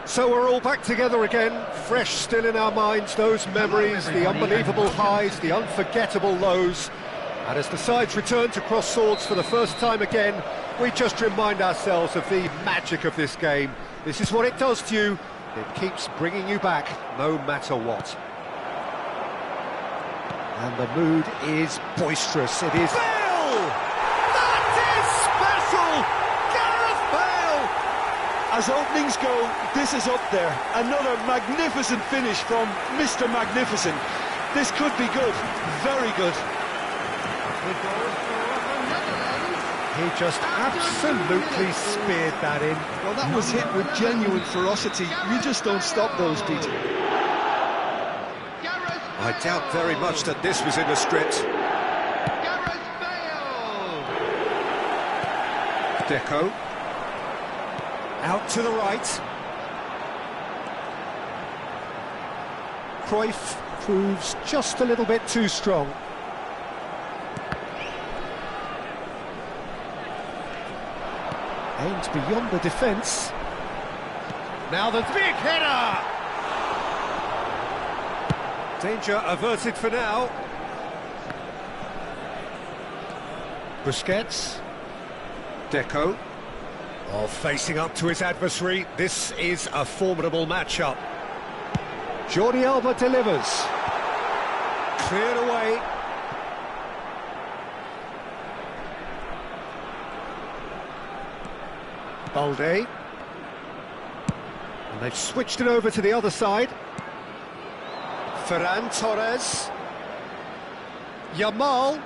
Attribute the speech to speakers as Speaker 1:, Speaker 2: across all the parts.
Speaker 1: So we're all back together again, fresh still in our minds, those memories, the unbelievable highs, the unforgettable lows. And as the sides return to cross swords for the first time again, we just remind ourselves of the magic of this game. This is what it does to you. It keeps bringing you back, no matter what. And the mood is boisterous. It is... Bale! That is special!
Speaker 2: As openings go, this is up there. Another magnificent finish from Mr. Magnificent. This could be good, very good.
Speaker 1: He just absolutely speared that in.
Speaker 2: Well, that was hit with genuine ferocity. You just don't stop those, Peter.
Speaker 1: I doubt very much that this was in the script. Deco. Out to the right. Cruyff proves just a little bit too strong. Aims beyond the defence. Now the big header! Danger averted for now. Busquets. Deco. Oh, facing up to his adversary, this is a formidable matchup. Jordi Alba delivers. Cleared away. Balde. And they've switched it over to the other side. Ferran Torres. Yamal.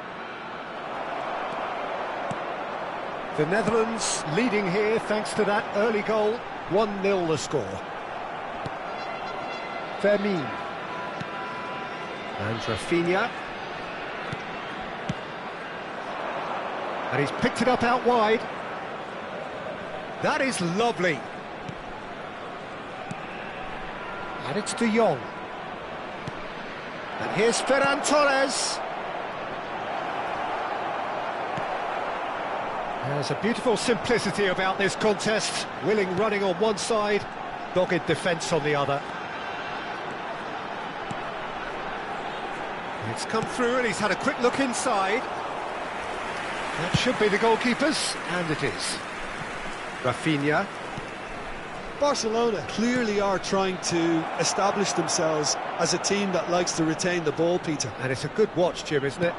Speaker 1: The Netherlands leading here thanks to that early goal. 1-0 the score. Fermin. And Rafinha. And he's picked it up out wide. That is lovely. And it's De Jong. And here's Ferran Torres. There's a beautiful simplicity about this contest. Willing running on one side, dogged defence on the other. It's come through and he's had a quick look inside. That should be the goalkeeper's, and it is. Rafinha.
Speaker 2: Barcelona clearly are trying to establish themselves as a team that likes to retain the ball, Peter.
Speaker 1: And it's a good watch, Jim, isn't it?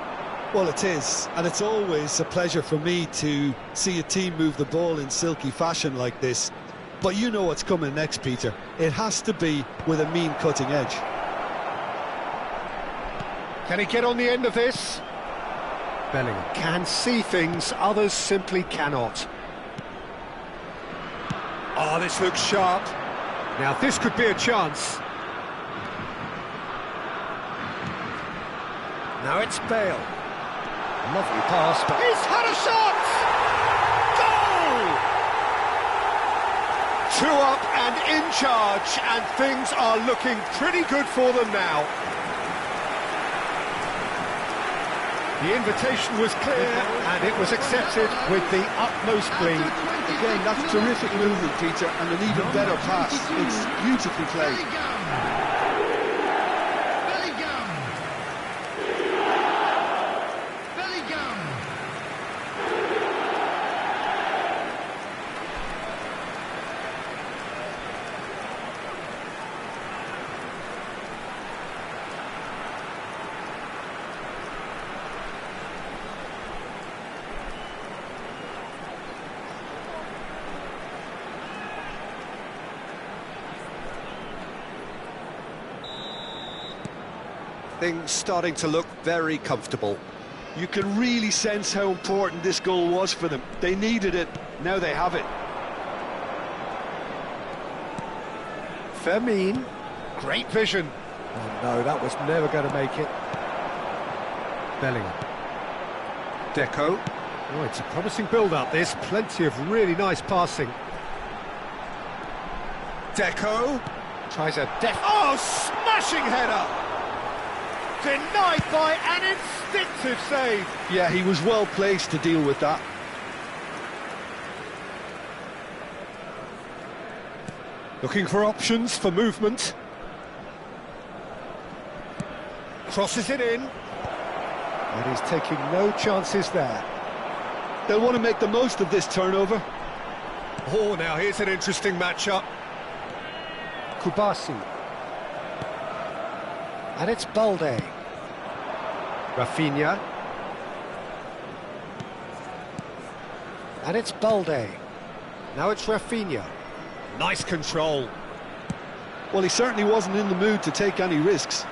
Speaker 2: Well, it is, and it's always a pleasure for me to see a team move the ball in silky fashion like this. But you know what's coming next, Peter. It has to be with a mean cutting edge.
Speaker 1: Can he get on the end of this? Bellingham can see things others simply cannot. Oh, this looks sharp. Now this could be a chance. Now it's Bale. Lovely pass, but he's had a shot! Goal! 2 up and in charge, and things are looking pretty good for them now. The invitation was clear, and it was accepted with the utmost glee.
Speaker 2: Again, that's terrific movement, Peter, and an even better pass. It's beautifully played.
Speaker 1: Things starting to look very comfortable.
Speaker 2: You can really sense how important this goal was for them. They needed it, now they have it.
Speaker 1: Fermin, great vision. Oh no, that was never going to make it. Bellingham. Deco. Oh, it's a promising build-up, this. Plenty of really nice passing. Deco. Tries a Oh, smashing header! Denied by an instinctive save.
Speaker 2: Yeah, he was well placed to deal with that.
Speaker 1: Looking for options for movement. Crosses it in. And he's taking no chances there.
Speaker 2: They'll want to make the most of this turnover.
Speaker 1: Oh, now here's an interesting matchup. Kubasi. And it's Balde. Rafinha. And it's Balde. Now it's Rafinha. Nice control.
Speaker 2: Well, he certainly wasn't in the mood to take any risks.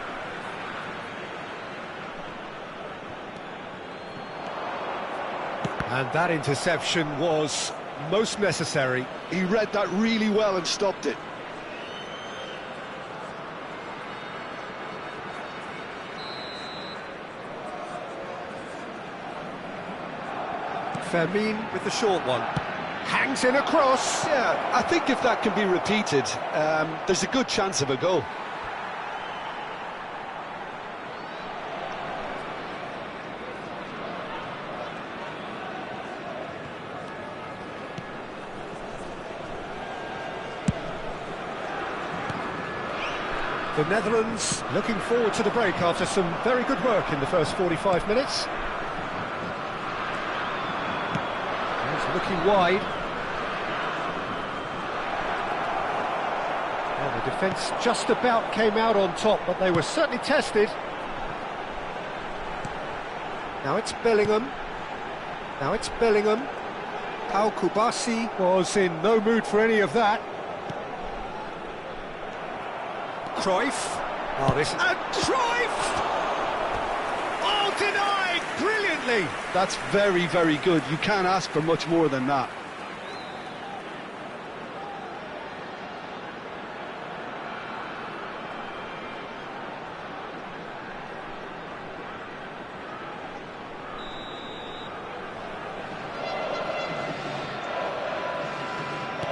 Speaker 1: And that interception was most necessary.
Speaker 2: He read that really well and stopped it.
Speaker 1: Fermin with the short one. Hangs in a cross.
Speaker 2: Yeah, I think if that can be repeated, there's a good chance of a goal.
Speaker 1: The Netherlands looking forward to the break after some very good work in the first 45 minutes. It's looking wide. Well, the defence just about came out on top, but they were certainly tested. Now it's Bellingham. Now it's Bellingham. Pau Kubasi was in no mood for any of that. Cruyff. Oh, this... And Cruyff! Oh, denied! Brilliantly!
Speaker 2: That's very, very good. You can't ask for much more than that.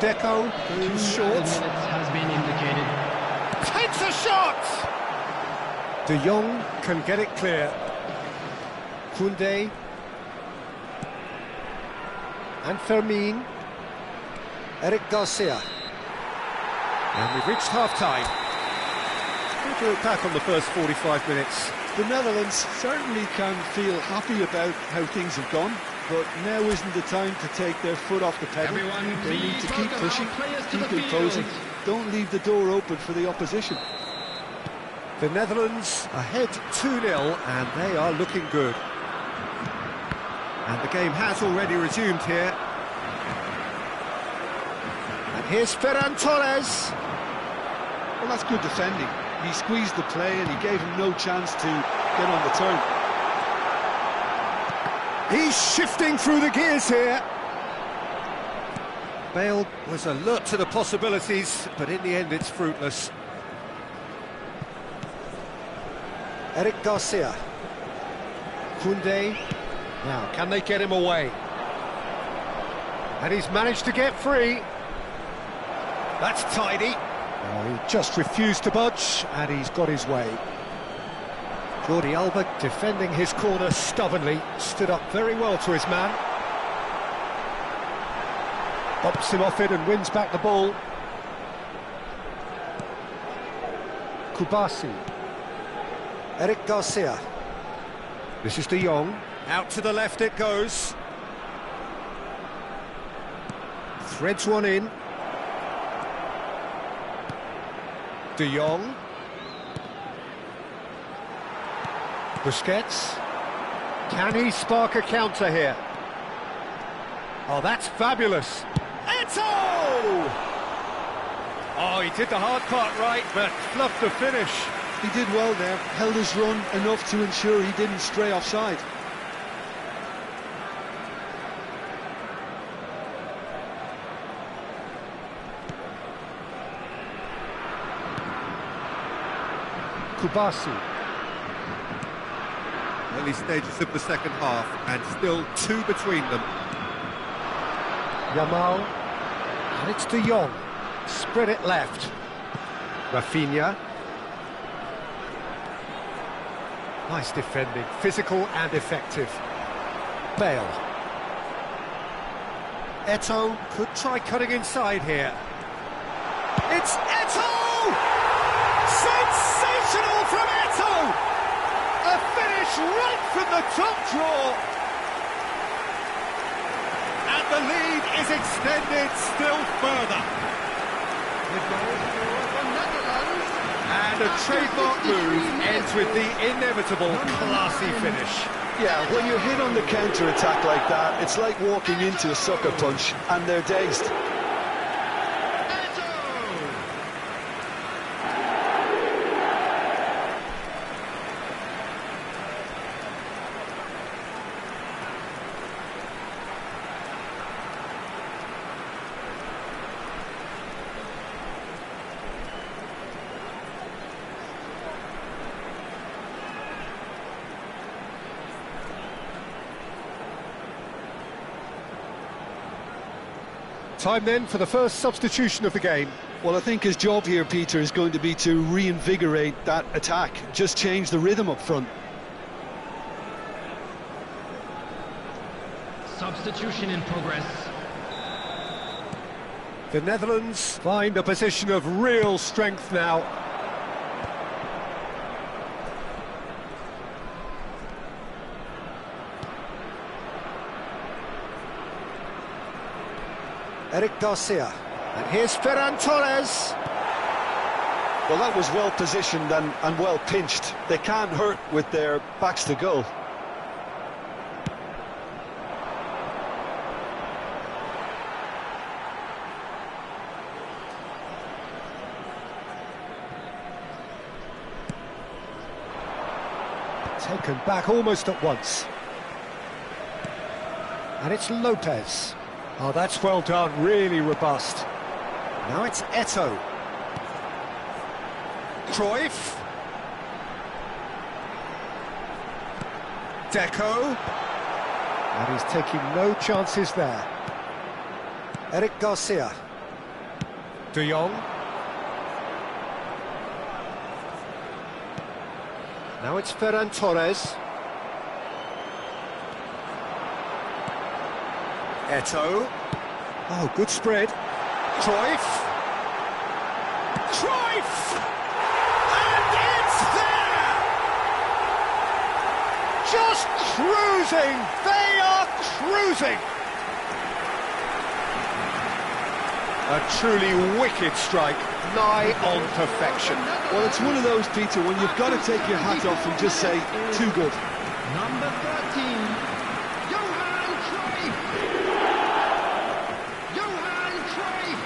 Speaker 1: Deco, who's short.
Speaker 3: Has been indicated.
Speaker 1: Takes a shot! De Jong can get it clear. Koundé. And Fermin. Eric Garcia. And we've reached half-time. We'll look back on the first 45 minutes.
Speaker 2: The Netherlands certainly can feel happy about how things have gone. but now isn't the time to take their foot off the pedal. They need to keep pushing, keep imposing. Don't leave the door open for the opposition.
Speaker 1: The Netherlands ahead 2-0, and they are looking good. And the game has already resumed here. And here's Ferran Torres.
Speaker 2: Well, that's good defending. He squeezed the play and he gave him no chance to get on the turn.
Speaker 1: He's shifting through the gears here. Bale was alert to the possibilities, but in the end it's fruitless. Eric Garcia. Koundé. Now, can they get him away? And he's managed to get free. That's tidy. Oh, he just refused to budge, and he's got his way. Jordi Alba defending his corner stubbornly, stood up very well to his man. Bumps him off it and wins back the ball. Kubasi. Eric Garcia. This is De Jong. Out to the left it goes. Threads one in. De Jong. Busquets. Can he spark a counter here? Oh, that's fabulous. Eto'o! Oh, he did the hard part right, but fluffed the finish.
Speaker 2: He did well there, held his run enough to ensure he didn't stray offside. Kubasi.
Speaker 1: Early stages of the second half, and still two between them. Yamal. And it's De Jong. Spread it left. Rafinha. Nice defending, physical and effective. Bale. Eto'o could try cutting inside here. It's Eto'o! Sensational from Eto'o! A finish right from the top draw. And the lead is extended still further. And a trademark move ends with the inevitable classy finish.
Speaker 2: Yeah, when you're hit on the counter-attack like that, it's like walking into a sucker punch, and they're dazed.
Speaker 1: Time then for the first substitution of the game.
Speaker 2: Well, I think his job here, Peter, is going to be to reinvigorate that attack, just change the rhythm up front.
Speaker 3: Substitution in progress.
Speaker 1: The Netherlands find a position of real strength now. Eric Garcia. And here's Ferran Torres.
Speaker 2: Well, that was well positioned and well pinched. They can't hurt with their backs to goal.
Speaker 1: Taken back almost at once. And it's Lopez. Oh, that's well done, really robust. Now it's Eto'o. Cruyff. Deco. And he's taking no chances there. Eric Garcia. De Jong. Now it's Ferran Torres. Eto'o. Oh, good spread. Cruyff. Cruyff! And it's there! Just cruising! They are cruising! A truly wicked strike, nigh on perfection.
Speaker 2: Well, it's one of those, Peter, when you've got to take your hat off and just say, too good.
Speaker 3: Number 13, Johan Cruyff. Johan Cruyff.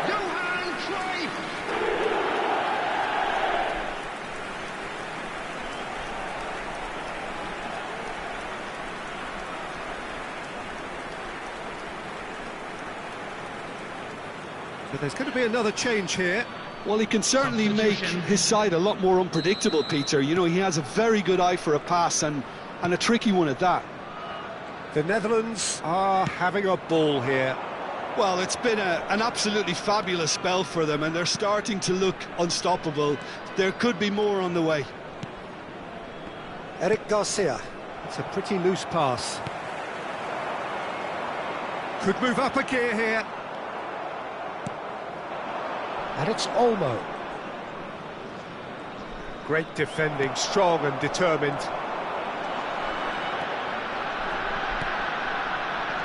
Speaker 3: Johan Cruyff.
Speaker 1: But there's going to be another change here.
Speaker 2: Well, he can certainly make his side a lot more unpredictable, Peter. You know, he has a very good eye for a pass and a tricky one at that.
Speaker 1: The Netherlands are having a ball here.
Speaker 2: Well, it's been an absolutely fabulous spell for them, and they're starting to look unstoppable. There could be more on the way.
Speaker 1: Eric Garcia. It's a pretty loose pass. Could move up a gear here. And it's Olmo. Great defending, strong and determined.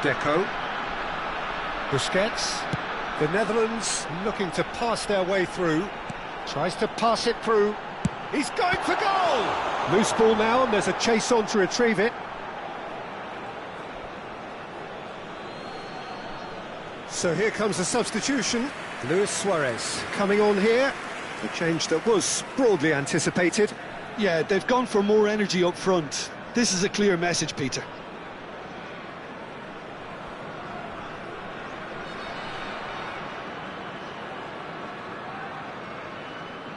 Speaker 1: Deco. Busquets. The Netherlands looking to pass their way through. Tries to pass it through. He's going for goal! Loose ball now, and there's a chase on to retrieve it. So here comes the substitution. Luis Suarez coming on here. A change that was broadly anticipated.
Speaker 2: Yeah, they've gone for more energy up front. This is a clear message, Peter.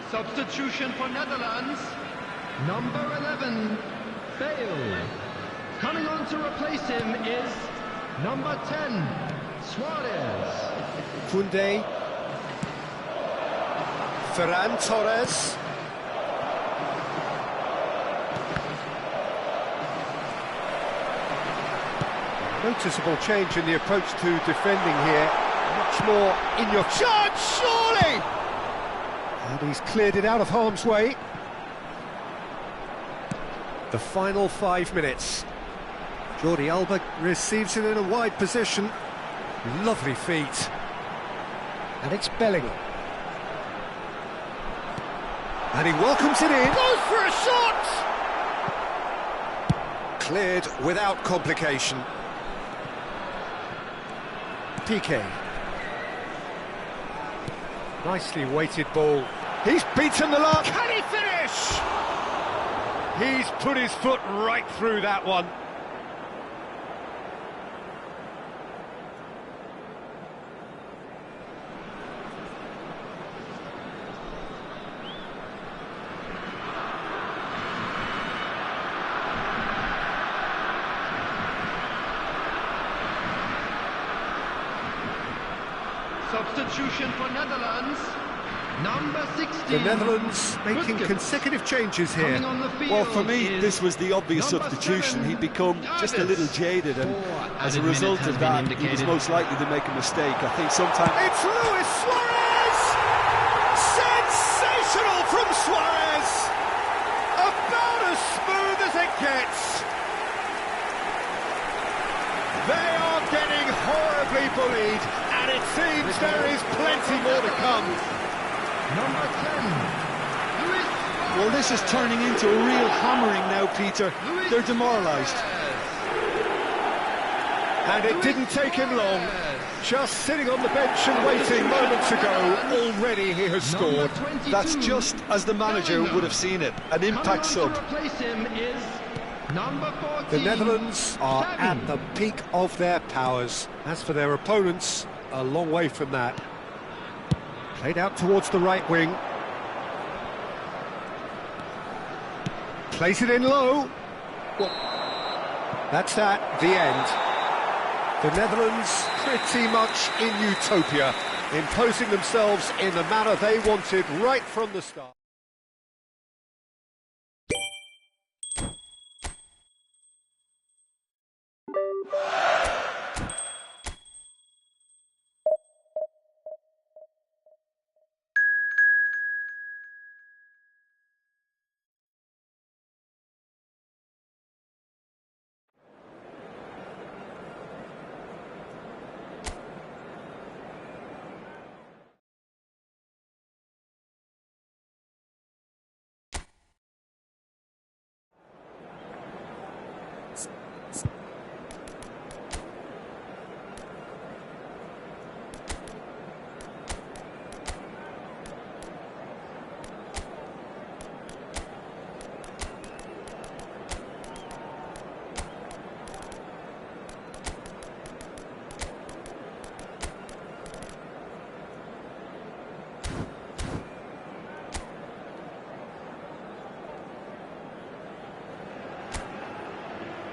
Speaker 3: Substitution for Netherlands, number 11, Bale. Coming on to replace him is number 10, Suarez.
Speaker 1: Koundé. Ferran Torres. Noticeable change in the approach to defending here. Much more in your charge, surely! And he's cleared it out of harm's way. The final 5 minutes. Jordi Alba receives it in a wide position. Lovely feet. And it's Bellingham. And he welcomes it in. Goes for a shot! Cleared without complication. Piqué. Nicely weighted ball. He's beaten the mark. Can he finish? He's put his foot right through that one.
Speaker 3: Substitution for Netherlands, number 16.
Speaker 1: The Netherlands making consecutive changes here.
Speaker 2: Well, for me, this was the obvious substitution. He'd become just a little jaded, and as a result of that, he was most likely to make a mistake. I think sometimes...
Speaker 1: It's Luis Suarez! Sensational from Suarez! About as smooth as it gets. They are getting horribly bullied, and it seems there is plenty more to come.
Speaker 3: Number 10, Luis.
Speaker 2: Well, this is turning into a real hammering now, Peter. They're demoralised.
Speaker 1: And it didn't take him long. Just sitting on the bench and waiting moments ago, already he has scored.
Speaker 2: That's just as the manager would have seen it, an impact sub.
Speaker 3: Replace him is number 14.
Speaker 1: The Netherlands are at the peak of their powers. As for their opponents, a long way from that. Played out towards the right wing. Plays it in low. Well, that's that, the end. The Netherlands pretty much in utopia, imposing themselves in the manner they wanted right from the start.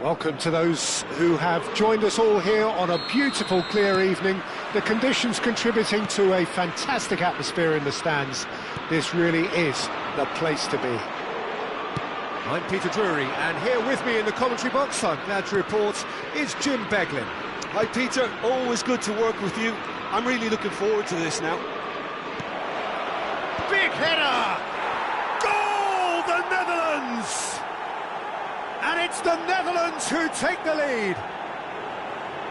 Speaker 1: Welcome to those who have joined us all here on a beautiful, clear evening. The conditions contributing to a fantastic atmosphere in the stands. This really is the place to be. I'm Peter Drury, and here with me in the commentary box, I'm glad to report, is Jim Beglin.
Speaker 2: Hi Peter, always good to work with you. I'm really looking forward to this now.
Speaker 1: Big header! Goal, the Netherlands! And it's the Netherlands who take the lead.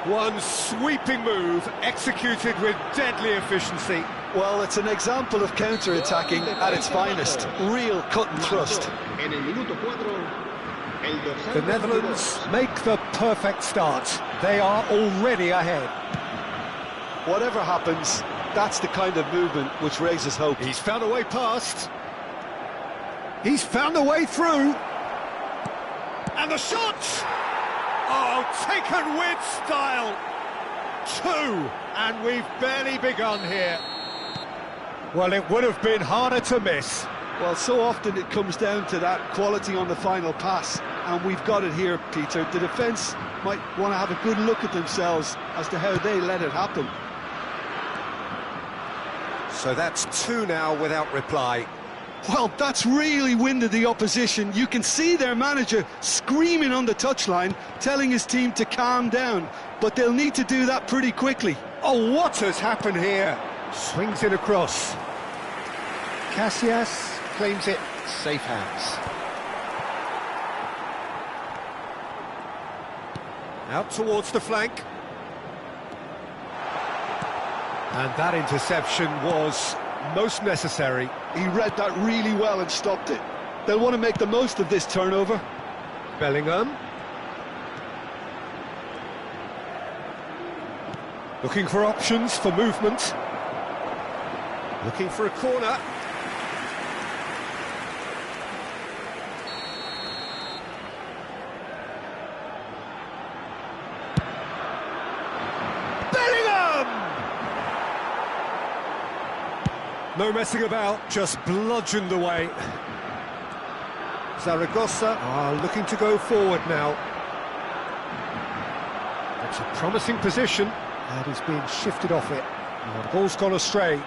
Speaker 1: One sweeping move, executed with deadly efficiency.
Speaker 2: Well, it's an example of counter-attacking at its finest. Real cut and thrust.
Speaker 1: The Netherlands make the perfect start. They are already ahead.
Speaker 2: Whatever happens, that's the kind of movement which raises hope.
Speaker 1: He's found a way past. He's found a way through. And the shot! Oh, taken with style. 2, and we've barely begun here. Well, it would have been harder to miss.
Speaker 2: Well, so often it comes down to that quality on the final pass, and we've got it here, Peter. The defence might want to have a good look at themselves as to how they let it happen.
Speaker 1: So that's 2 now without reply.
Speaker 2: Well, that's really winded the opposition. You can see their manager screaming on the touchline, telling his team to calm down, but they'll need to do that pretty quickly.
Speaker 1: Oh, what has happened here? Swings it across. Casillas claims it, safe hands. Out towards the flank. And that interception was most necessary.
Speaker 2: He read that really well and stopped it. They'll want to make the most of this turnover.
Speaker 1: Bellingham. Looking for options for movement. Looking for a corner. No messing about, just bludgeoned away. Zaragoza are looking to go forward now. It's a promising position, and he's being shifted off it. Oh, the ball's gone astray.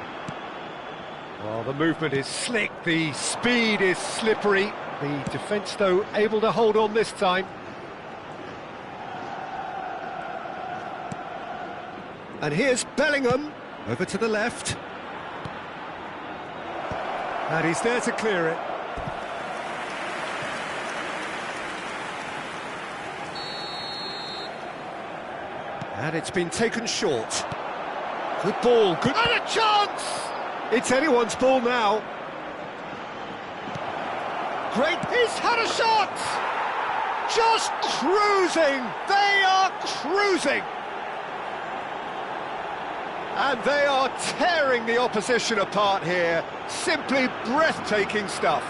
Speaker 1: Well, the movement is slick, the speed is slippery. The defence, though, able to hold on this time. And here's Bellingham, over to the left. And he's there to clear it. And it's been taken short. Good ball, good... And a chance! It's anyone's ball now. Great, he's had a shot! Just cruising! They are cruising! And they are tearing the opposition apart here. Simply breathtaking stuff.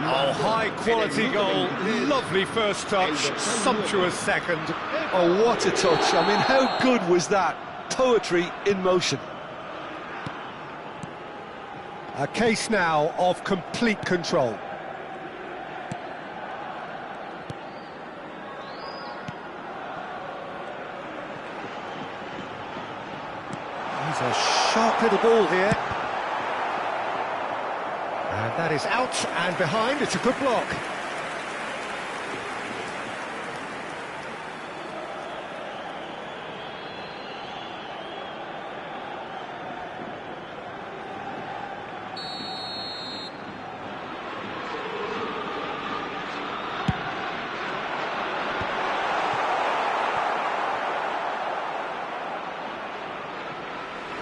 Speaker 1: Oh, high-quality goal. Lovely first touch, sumptuous second.
Speaker 2: Oh, what a touch. I mean, how good was that? Poetry in motion.
Speaker 1: A case now of complete control. He's a sharp little ball here. And that is out and behind. It's a good block.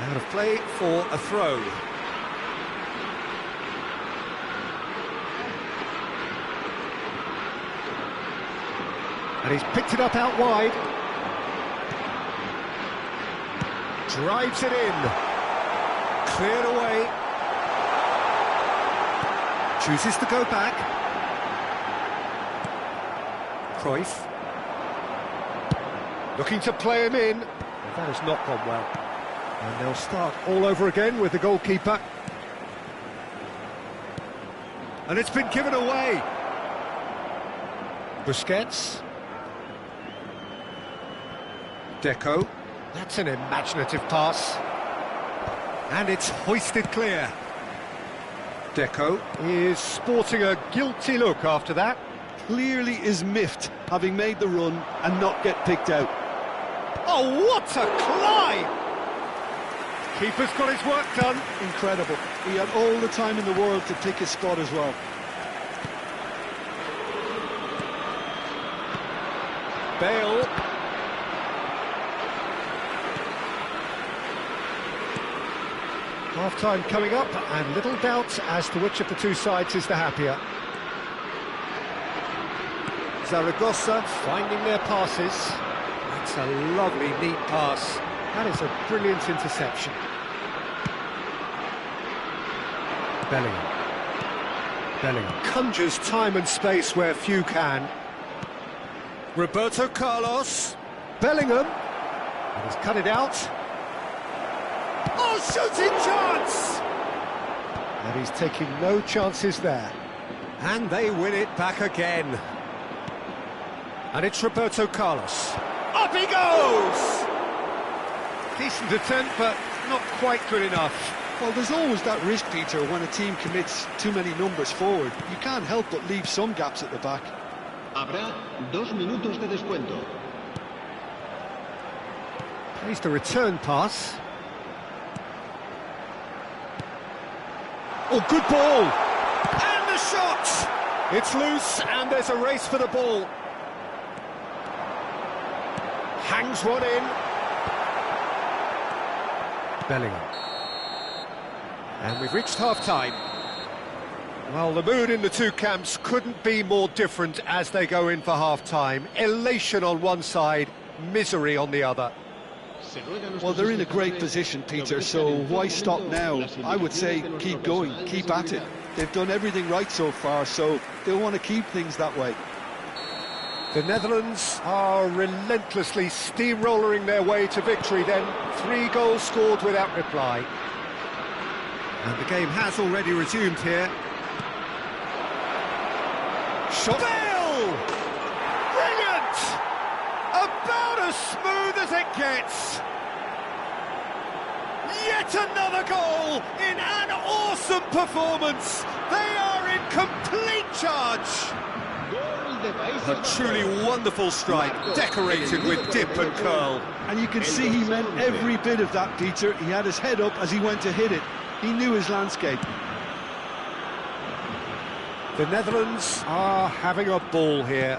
Speaker 1: Out of play for a throw. And he's picked it up out wide. Drives it in. Cleared away. Chooses to go back. Cruyff. Looking to play him in. Well, that has not gone well. And they'll start all over again with the goalkeeper. And it's been given away. Busquets. Deco. That's an imaginative pass. And it's hoisted clear. Deco is sporting a guilty look after that.
Speaker 2: Clearly is miffed, having made the run and not get picked out.
Speaker 1: Oh, what a climb! Keeper's got his work done.
Speaker 2: Incredible. He had all the time in the world to pick his spot as well.
Speaker 1: Bale. Half-time coming up, and little doubt as to which of the two sides is the happier. Zaragoza finding their passes. That's a lovely, neat pass. That is a brilliant interception. Bellingham conjures time and space where few can. Roberto Carlos. Bellingham. And he's cut it out. Oh, shooting chance! And he's taking no chances there. And they win it back again. And it's Roberto Carlos. Up he goes! Decent attempt, but not quite good enough.
Speaker 2: Well, there's always that risk, Peter, when a team commits too many numbers forward. You can't help but leave some gaps at the back.
Speaker 3: Habrá 2 minutos de descuento.
Speaker 1: Plays the return pass. Oh, good ball! And the shot! It's loose, and there's a race for the ball. Hangs one in. Bellingham. And we've reached half-time. Well, the mood in the two camps couldn't be more different as they go in for half-time. Elation on one side, misery on the other.
Speaker 2: Well, they're in a great position, Peter, so why stop now? I would say keep going, keep at it. They've done everything right so far, so they'll want to keep things that way.
Speaker 1: The Netherlands are relentlessly steamrolling their way to victory then. 3 goals scored without reply. And the game has already resumed here. Shot. Bale! Brilliant! About as smooth as it gets. Yet another goal in an awesome performance. They are in complete charge. A truly wonderful strike, decorated with dip and curl.
Speaker 2: And you can see he meant every bit of that, Peter. He had his head up as he went to hit it. He knew his landscape.
Speaker 1: The Netherlands are having a ball here.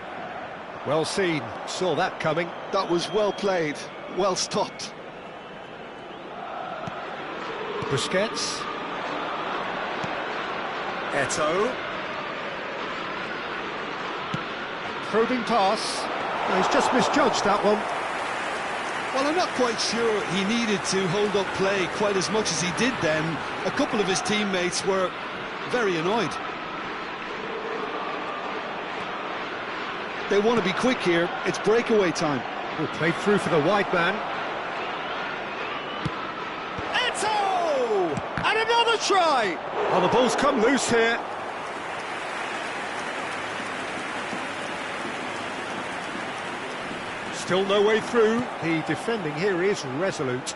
Speaker 1: Well seen, saw that coming.
Speaker 2: That was well played, well stopped.
Speaker 1: Busquets. Eto'o. Probing pass. No, he's just misjudged that one.
Speaker 2: Well, I'm not quite sure he needed to hold up play quite as much as he did then. A couple of his teammates were very annoyed. They want to be quick here. It's breakaway time.
Speaker 1: Oh, played through for the wide man. Eto'o! And another try! Oh, the ball's come loose here. Still no way through. The defending here is resolute.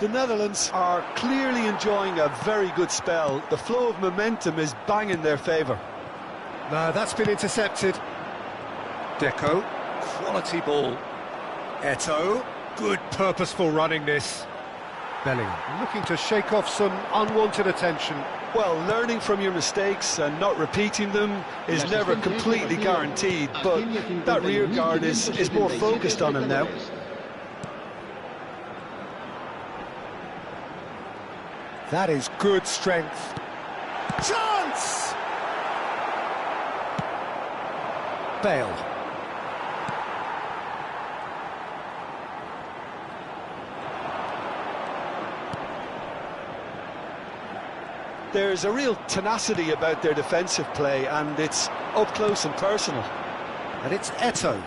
Speaker 2: The Netherlands are clearly enjoying a very good spell. The flow of momentum is bang in their favour.
Speaker 1: No, that's been intercepted. Deco, quality ball. Eto'o, good purposeful running this. Bellingham, looking to shake off some unwanted attention.
Speaker 2: Well, learning from your mistakes and not repeating them is never completely guaranteed, but that rear guard is more focused on him now.
Speaker 1: That is good strength. Chance! Bale.
Speaker 2: There's a real tenacity about their defensive play, and it's up close and personal.
Speaker 1: And it's Eto'o.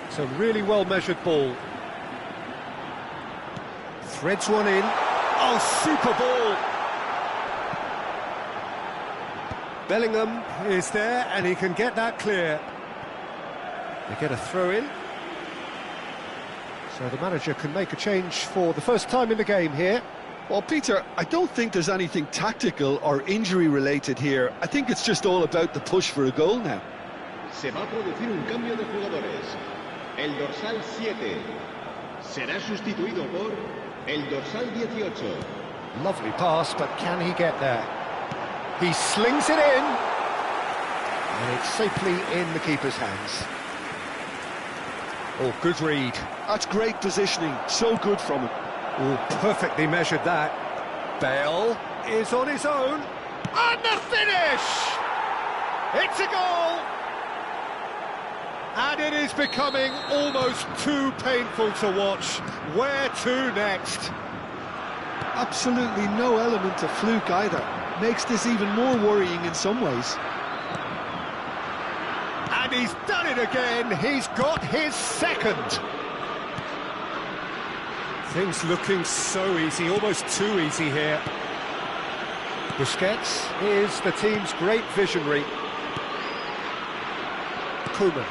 Speaker 1: It's a really well-measured ball. Threads one in. Oh, super ball! Bellingham is there and he can get that clear. They get a throw in. So the manager can make a change for the first time in the game here.
Speaker 2: Well, Peter, I don't think there's anything tactical or injury related here. I think it's just all about the push for a goal now.
Speaker 3: Se va a producir un cambio de jugadores. El dorsal 7 será sustituido por el dorsal 18.
Speaker 1: Lovely pass, but can he get there? He slings it in, and it's safely in the keeper's hands. Oh, good read.
Speaker 2: That's great positioning, so good from him.
Speaker 1: Oh, perfectly measured that. Bale is on his own, and the finish! It's a goal! And it is becoming almost too painful to watch. Where to next?
Speaker 2: Absolutely no element of fluke either. Makes this even more worrying in some ways.
Speaker 1: And he's done it again. He's got his second. Things looking so easy, almost too easy here. Busquets is the team's great visionary. Koeman.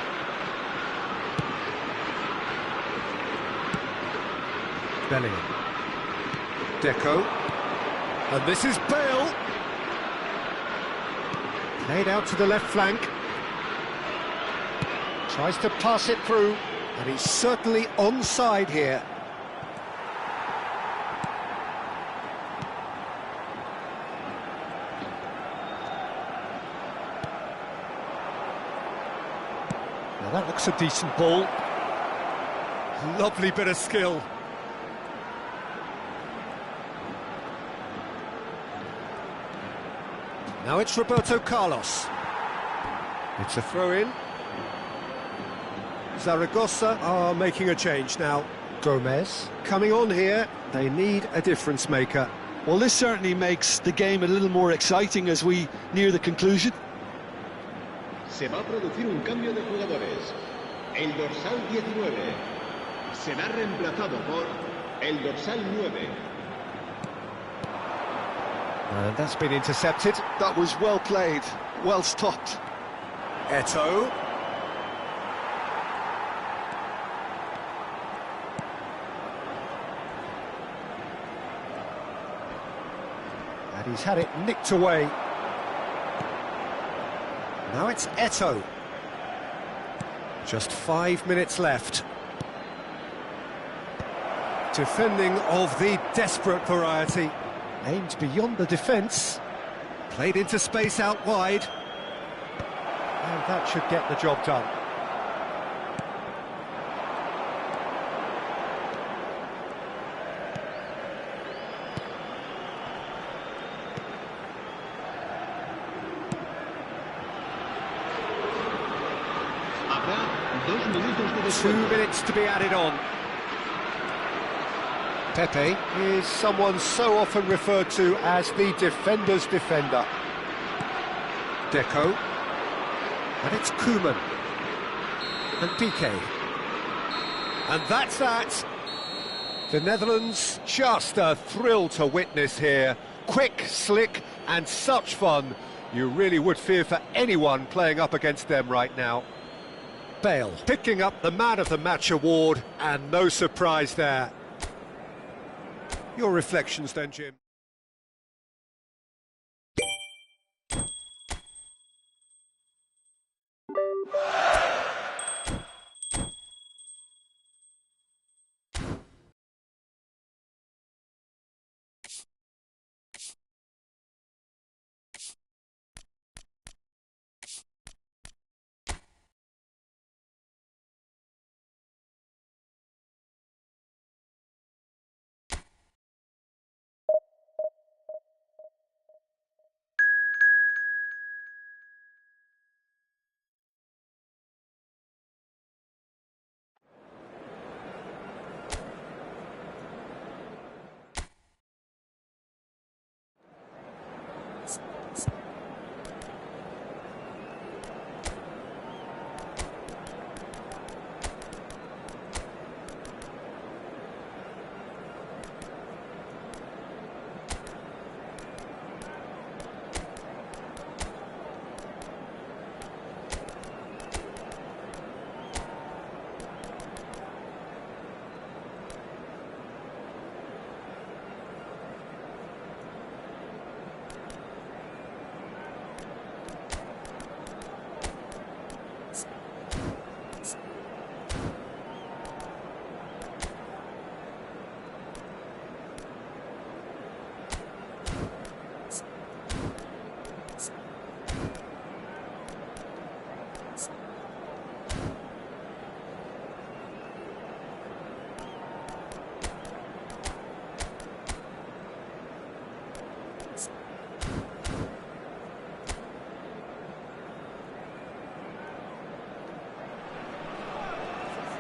Speaker 1: Bellingham. Deco. And this is Bale. Played out to the left flank. Tries to pass it through, and he's certainly onside here. Now that looks a decent ball. Lovely bit of skill. Now it's Roberto Carlos. It's a throw-in. Zaragoza are making a change now. Gomez coming on here. They need a difference maker.
Speaker 2: Well, this certainly makes the game a little more exciting as we near the conclusion.
Speaker 3: Se va a producir un cambio de jugadores. El dorsal 19 será reemplazado por el dorsal 9.
Speaker 1: And that's been intercepted.
Speaker 2: That was well played, well stopped.
Speaker 1: Eto'o. And he's had it nicked away. Now it's Eto'o. Just 5 minutes left. Defending of the desperate variety. Aimed beyond the defence. Played into space out wide. And that should get the job done.
Speaker 3: Habrá 2 minutos de
Speaker 1: 2
Speaker 3: descuento.
Speaker 1: minutes to be added on. Pepe is someone so often referred to as the defender's defender. Deco. And it's Koeman. And Piqué. And that's that. The Netherlands, just a thrill to witness here. Quick, slick, and such fun. You really would fear for anyone playing up against them right now. Bale picking up the Man of the Match award, and no surprise there. Your reflections then, Jim?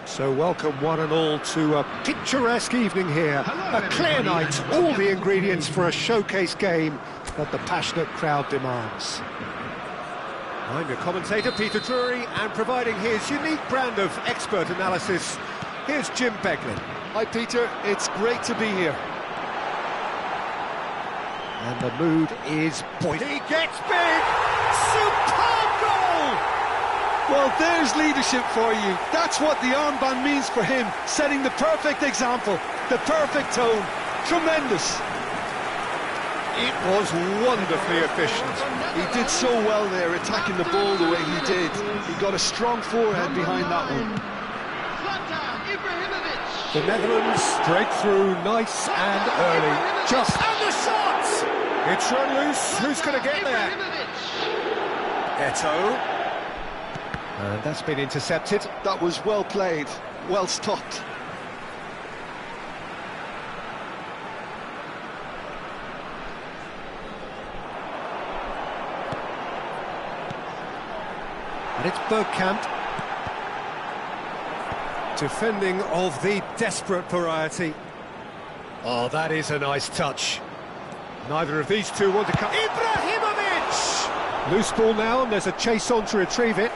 Speaker 1: So welcome one and all to a picturesque evening here. A clear night, all the ingredients for a showcase game that the passionate crowd demands. I'm your commentator, Peter Drury, and providing his unique brand of expert analysis, here's Jim Beglin.
Speaker 2: Hi Peter, it's great to be here.
Speaker 1: And the mood is buoyant. He gets big! Superb goal!
Speaker 2: Well, there's leadership for you. That's what the armband means for him, setting the perfect example, the perfect tone. Tremendous.
Speaker 1: It was wonderfully efficient.
Speaker 2: He did so well there, attacking the ball the way he did. He got a strong forehead behind that one.
Speaker 1: The Netherlands break through nice and early. And the shots! It's run loose. Who's going to get there? Eto'o. And that's been intercepted.
Speaker 2: That was well played, well stopped.
Speaker 1: And it's Bergkamp. Defending of the desperate variety. Oh, that is a nice touch. Neither of these two want to come. Ibrahimovic! Loose ball now, and there's a chase on to retrieve it.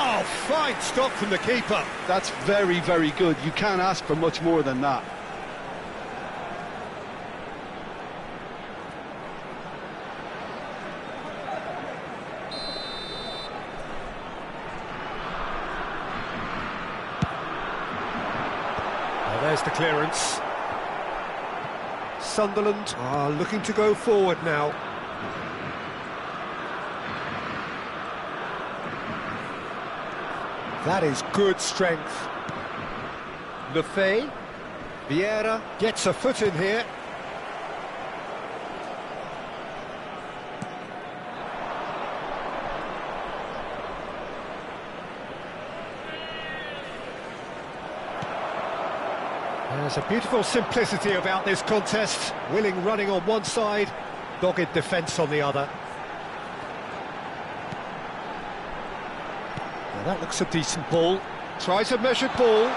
Speaker 1: Oh, fine stop from the keeper.
Speaker 2: That's very, very good. You can't ask for much more than that.
Speaker 1: There's the clearance. Sunderland are looking to go forward now. That is good strength. Lefebvre. Vieira gets a foot in here. There's a beautiful simplicity about this contest. Willing running on one side, dogged defence on the other. Now that looks a decent ball. Tries a measured ball.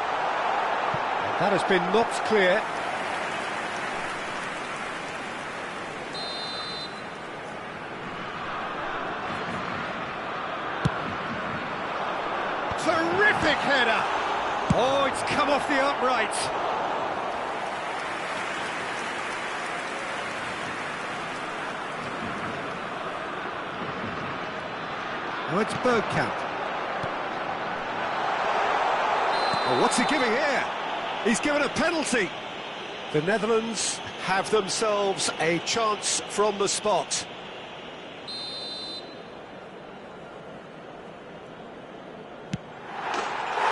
Speaker 1: That has been knocked clear. Terrific header! Oh, it's come off the upright. Now it's Bergkamp. Oh, what's he giving here? He's given a penalty. The Netherlands have themselves a chance from the spot.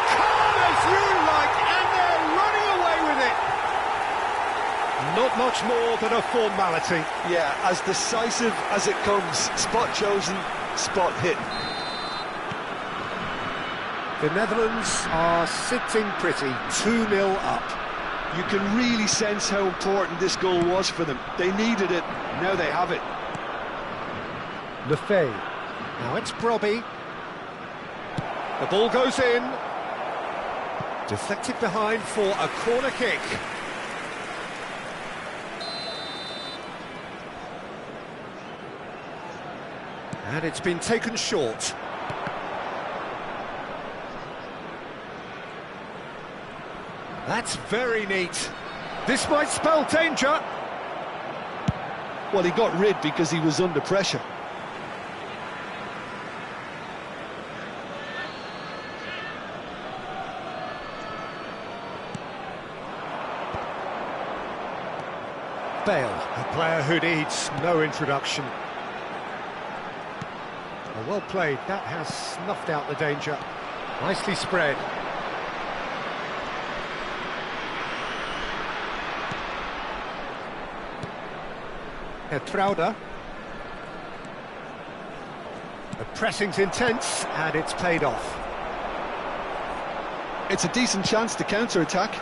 Speaker 1: Calm as you like, and they're running away with it. Not much more than a formality.
Speaker 2: Yeah, as decisive as it comes. Spot chosen, spot hit.
Speaker 1: The Netherlands are sitting pretty, 2-0 up.
Speaker 2: You can really sense how important this goal was for them. They needed it, now they have it.
Speaker 1: Lefebvre. Now it's Brobby. The ball goes in. Deflected behind for a corner kick. And it's been taken short. That's very neat. This might spell danger.
Speaker 2: Well, he got rid because he was under pressure.
Speaker 1: Bale, a player who needs no introduction. Well played, that has snuffed out the danger. Nicely spread. Trauder. The pressing's intense, and it's paid off.
Speaker 2: It's a decent chance to counter-attack.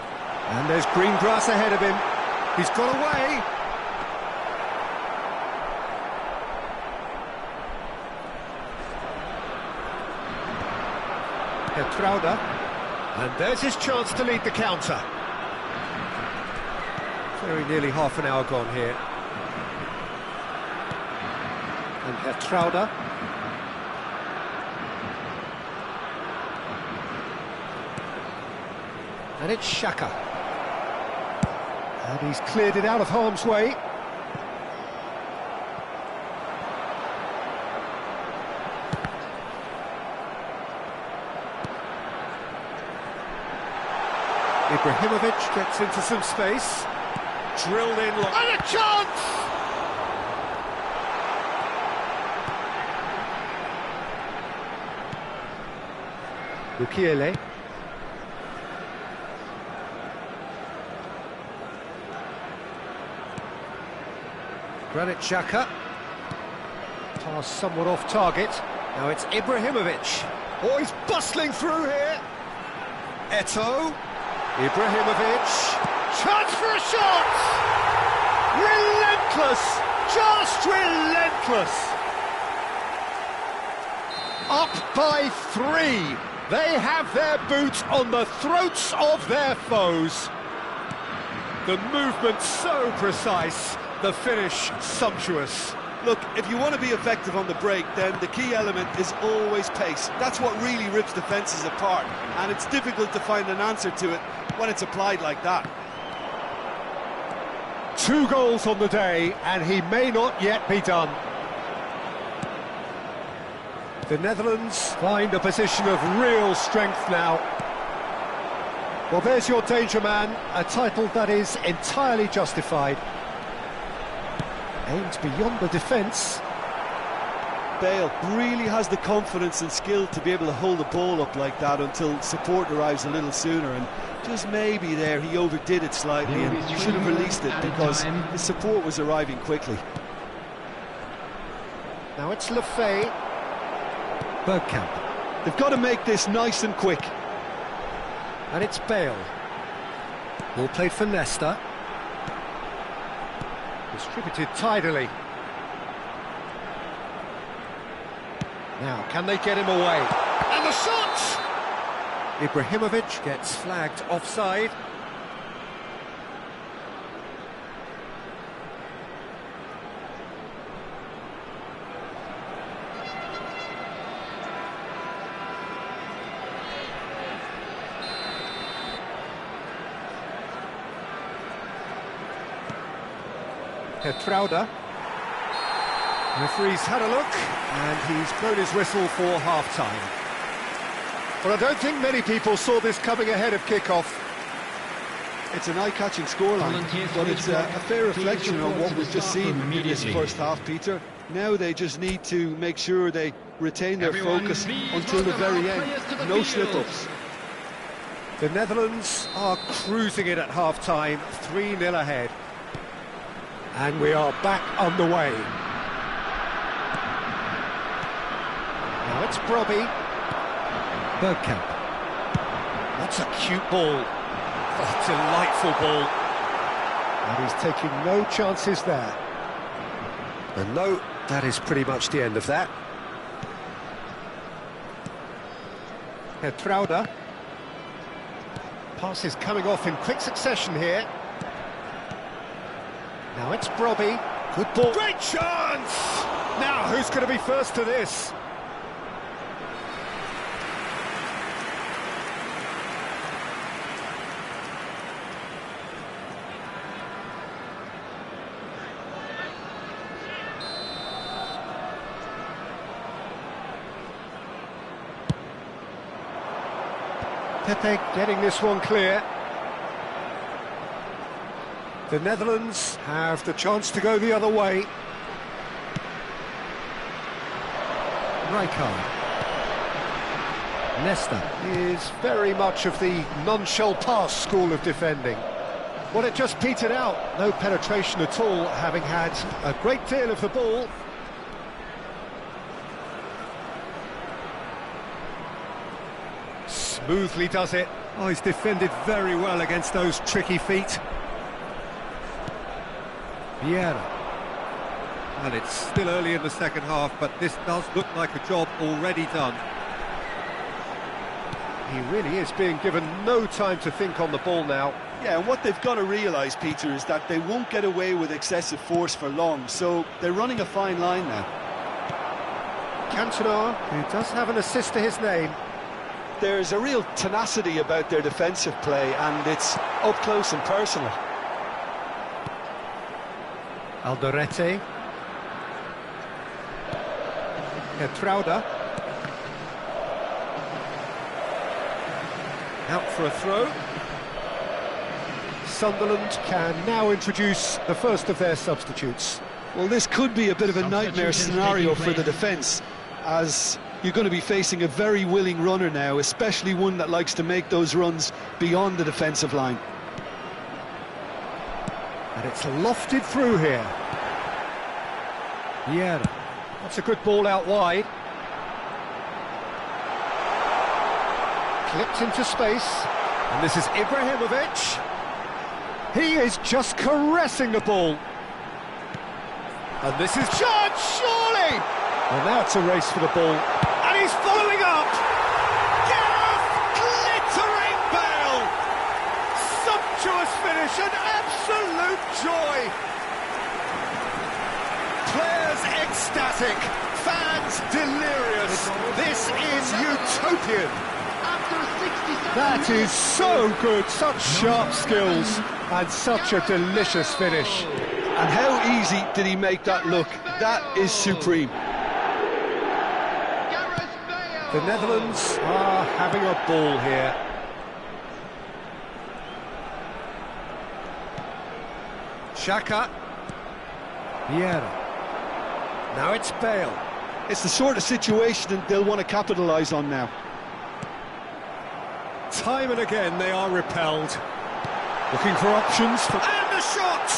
Speaker 1: And there's green grass ahead of him. He's got away. Trauder. And there's his chance to lead the counter. Very nearly half an hour gone here. And Hertrauda. And it's Xhaka. And he's cleared it out of harm's way. Ibrahimovic gets into some space. Drilled in. And a chance! Mukiele. Granit Xhaka. Pass somewhat off target. Now it's Ibrahimovic. Oh, he's bustling through here. Eto'o. Ibrahimovic. Chance for a shot! Relentless! Just relentless! Up by 3. They have their boots on the throats of their foes. The movement so precise, the finish sumptuous.
Speaker 2: Look, if you want to be effective on the break, then the key element is always pace. That's what really rips defences apart, and it's difficult to find an answer to it when it's applied like that.
Speaker 1: 2 goals on the day, and he may not yet be done. The Netherlands find a position of real strength now. Well, there's your danger man, a title that is entirely justified. Aimed beyond the defence.
Speaker 2: Bale really has the confidence and skill to be able to hold the ball up like that until support arrives a little sooner, and just maybe there he overdid it slightly and he should have released it because his support was arriving quickly.
Speaker 1: Now it's Le Fay. Bergkamp.
Speaker 2: They've got to make this nice and quick.
Speaker 1: And it's Bale. Ball played for Nesta. Distributed tidily. Now, can they get him away? And the shot! Ibrahimovic gets flagged offside. Hertrauda. Referee's had a look, and he's blown his whistle for half-time. Well, I don't think many people saw this coming ahead of kick-off.
Speaker 2: It's an eye-catching scoreline, but it's a fair reflection on what we've just seen in this first half, Peter. Now they just need to make sure they retain their focus until the very end. No slip-ups.
Speaker 1: The Netherlands are cruising it at half-time, 3-0 ahead. And we are back on the way. Now it's Brobbey. Bergkamp. That's a cute ball. A delightful ball. And he's taking no chances there. And no, that is pretty much the end of that. Hertrauda. Passes coming off in quick succession here. Now it's Brobbey. Good ball. Great chance! Now, who's going to be first to this? Pepe getting this one clear. The Netherlands have the chance to go the other way. Rijkaard. Nesta is very much of the non-shall-pass school of defending. Well, it just petered out. No penetration at all, having had a great deal of the ball. Smoothly does it. Oh, he's defended very well against those tricky feet. Vieira. And it's still early in the second half, but this does look like a job already done. He really is being given no time to think on the ball now.
Speaker 2: Yeah, and what they've got to realise, Peter, is that they won't get away with excessive force for long, so they're running a fine line now.
Speaker 1: Cantona, who does have an assist to his name.
Speaker 2: There's a real tenacity about their defensive play, and it's up close and personal.
Speaker 1: Alderete. Trauda. Out for a throw. Sunderland can now introduce the first of their substitutes.
Speaker 2: Well, this could be a bit of a nightmare scenario for the defence, as you're going to be facing a very willing runner now, especially one that likes to make those runs beyond the defensive line.
Speaker 1: And it's lofted through here. Yeah, that's a good ball out wide. Clipped into space, and this is Ibrahimovic. He is just caressing the ball. And this is Chance, surely! Well, now it's a race for the ball, and he's following up! Gareth glittering Bale! Sumptuous finish, an absolute joy! Players ecstatic, fans delirious. This is utopian. That is so good, such sharp skills, and such a delicious finish.
Speaker 2: And how easy did he make that look? That is supreme.
Speaker 1: The Netherlands are having a ball here. Xhaka. Vieira. Now it's Bale.
Speaker 2: It's the sort of situation they'll want to capitalise on now.
Speaker 1: Time and again they are repelled. Looking for options for... And the shot!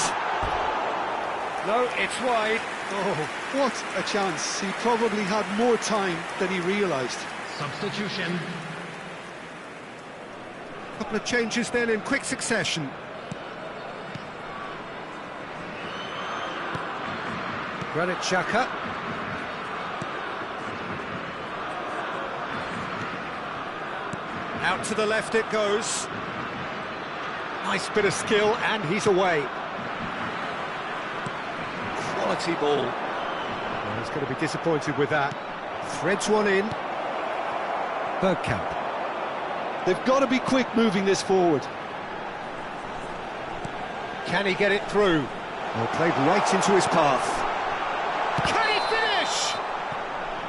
Speaker 1: No, it's wide.
Speaker 2: Oh, what a chance. He probably had more time than he realised.
Speaker 4: Substitution.
Speaker 1: A couple of changes then in quick succession. Granit Xhaka. Out to the left it goes. Nice bit of skill, and he's away. Quality ball. Well, he's going to be disappointed with that. Threads one in. Bergkamp.
Speaker 2: They've got to be quick moving this forward.
Speaker 1: Can he get it through? Well, played right into his path. Can he finish?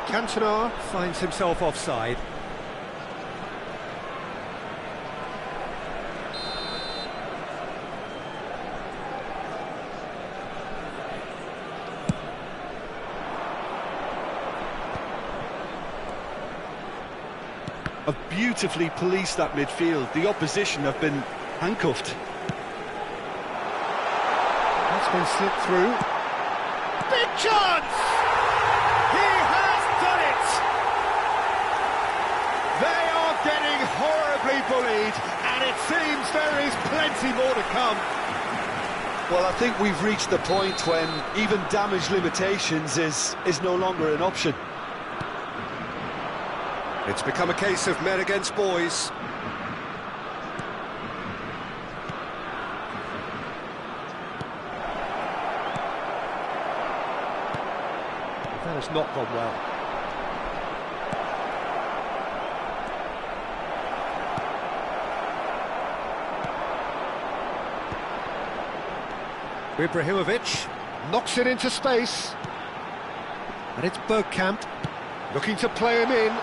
Speaker 1: Cantona finds himself offside.
Speaker 2: Have beautifully policed that midfield. The opposition have been handcuffed.
Speaker 1: That's been slipped through. Big chance! He has done it! They are getting horribly bullied, and it seems there is plenty more to come.
Speaker 2: Well, I think we've reached the point when even damage limitations is no longer an option.
Speaker 1: It's become a case of men against boys. That has not gone well. Ibrahimovic knocks it into space. And it's Bergkamp looking to play him in.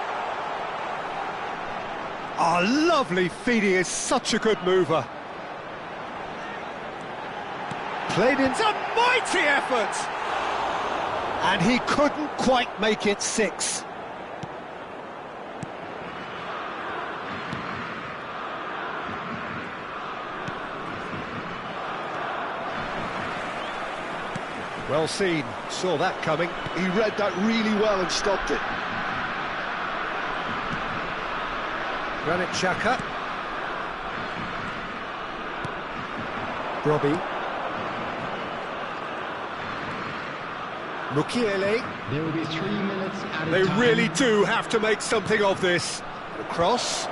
Speaker 1: Oh, lovely feed, he is such a good mover. Played into a mighty effort! And he couldn't quite make it 6. Well seen, saw that coming.
Speaker 2: He read that really well and stopped it.
Speaker 1: Granit Xhaka. Robbie. Mukiele.
Speaker 4: There will be 3 minutes added
Speaker 1: They
Speaker 4: time.
Speaker 1: really do have to make something of this. The cross.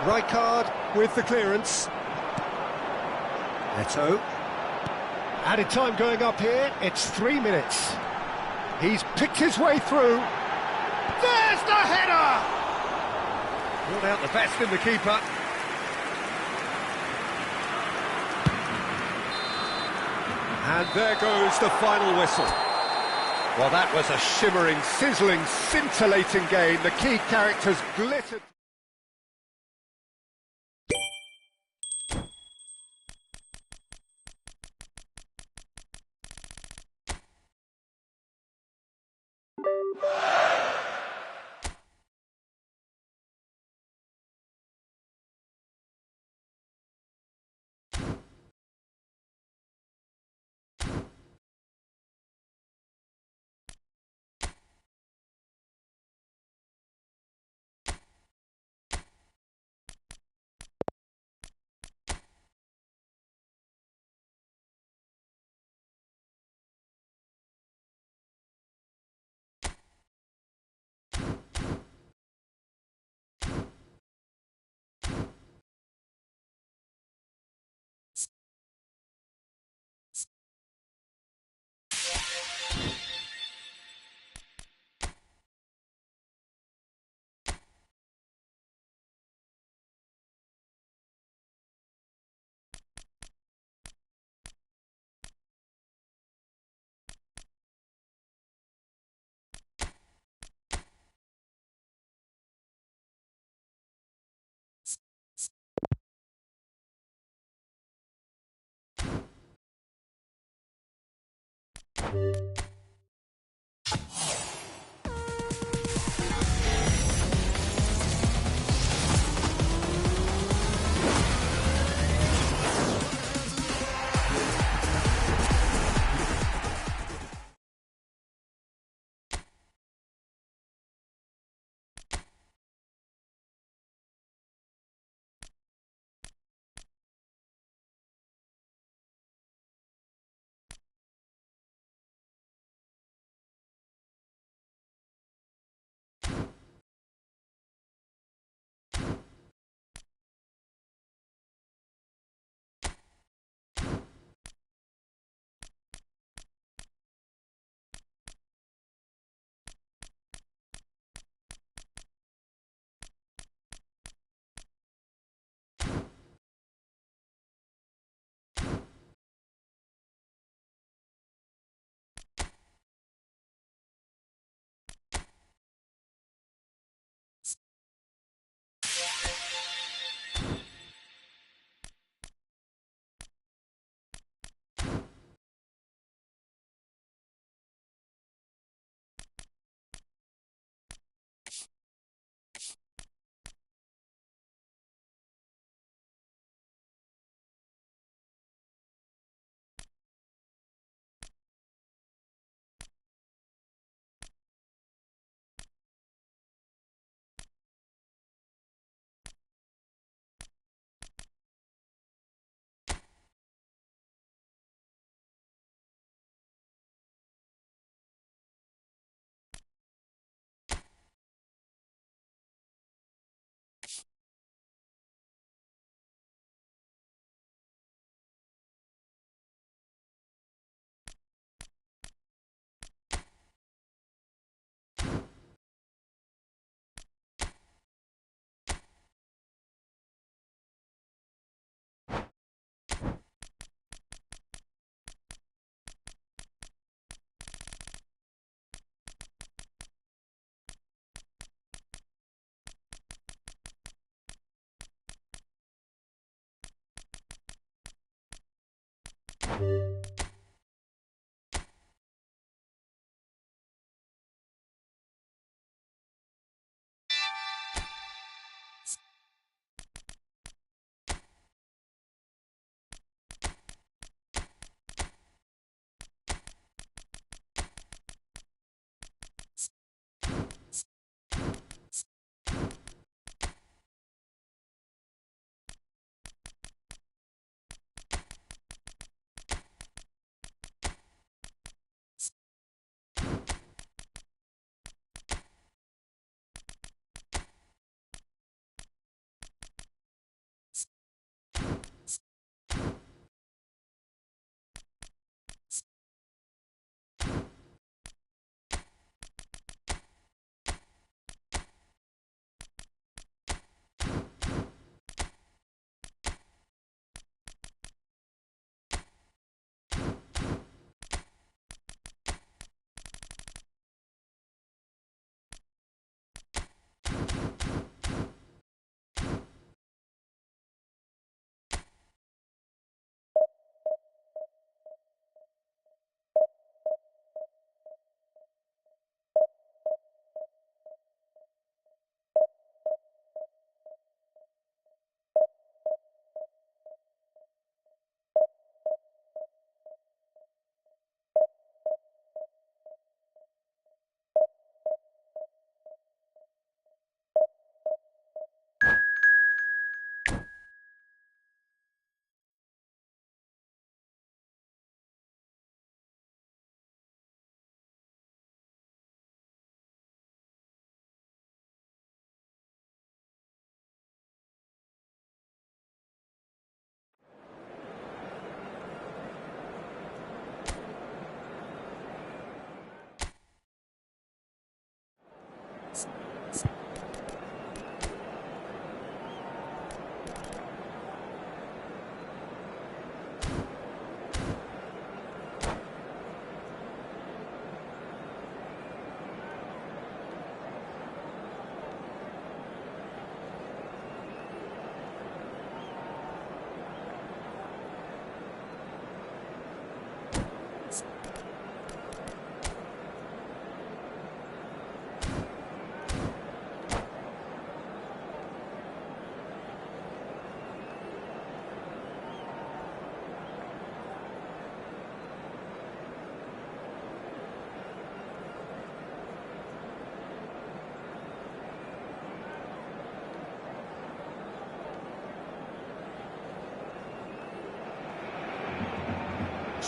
Speaker 1: Rijkaard with the clearance. Neto. Added time going up here, it's 3 minutes. He's picked his way through. There's the header! Brought out the best in the keeper. And there goes the final whistle. Well, that was a shimmering, sizzling, scintillating game. The key characters glittered.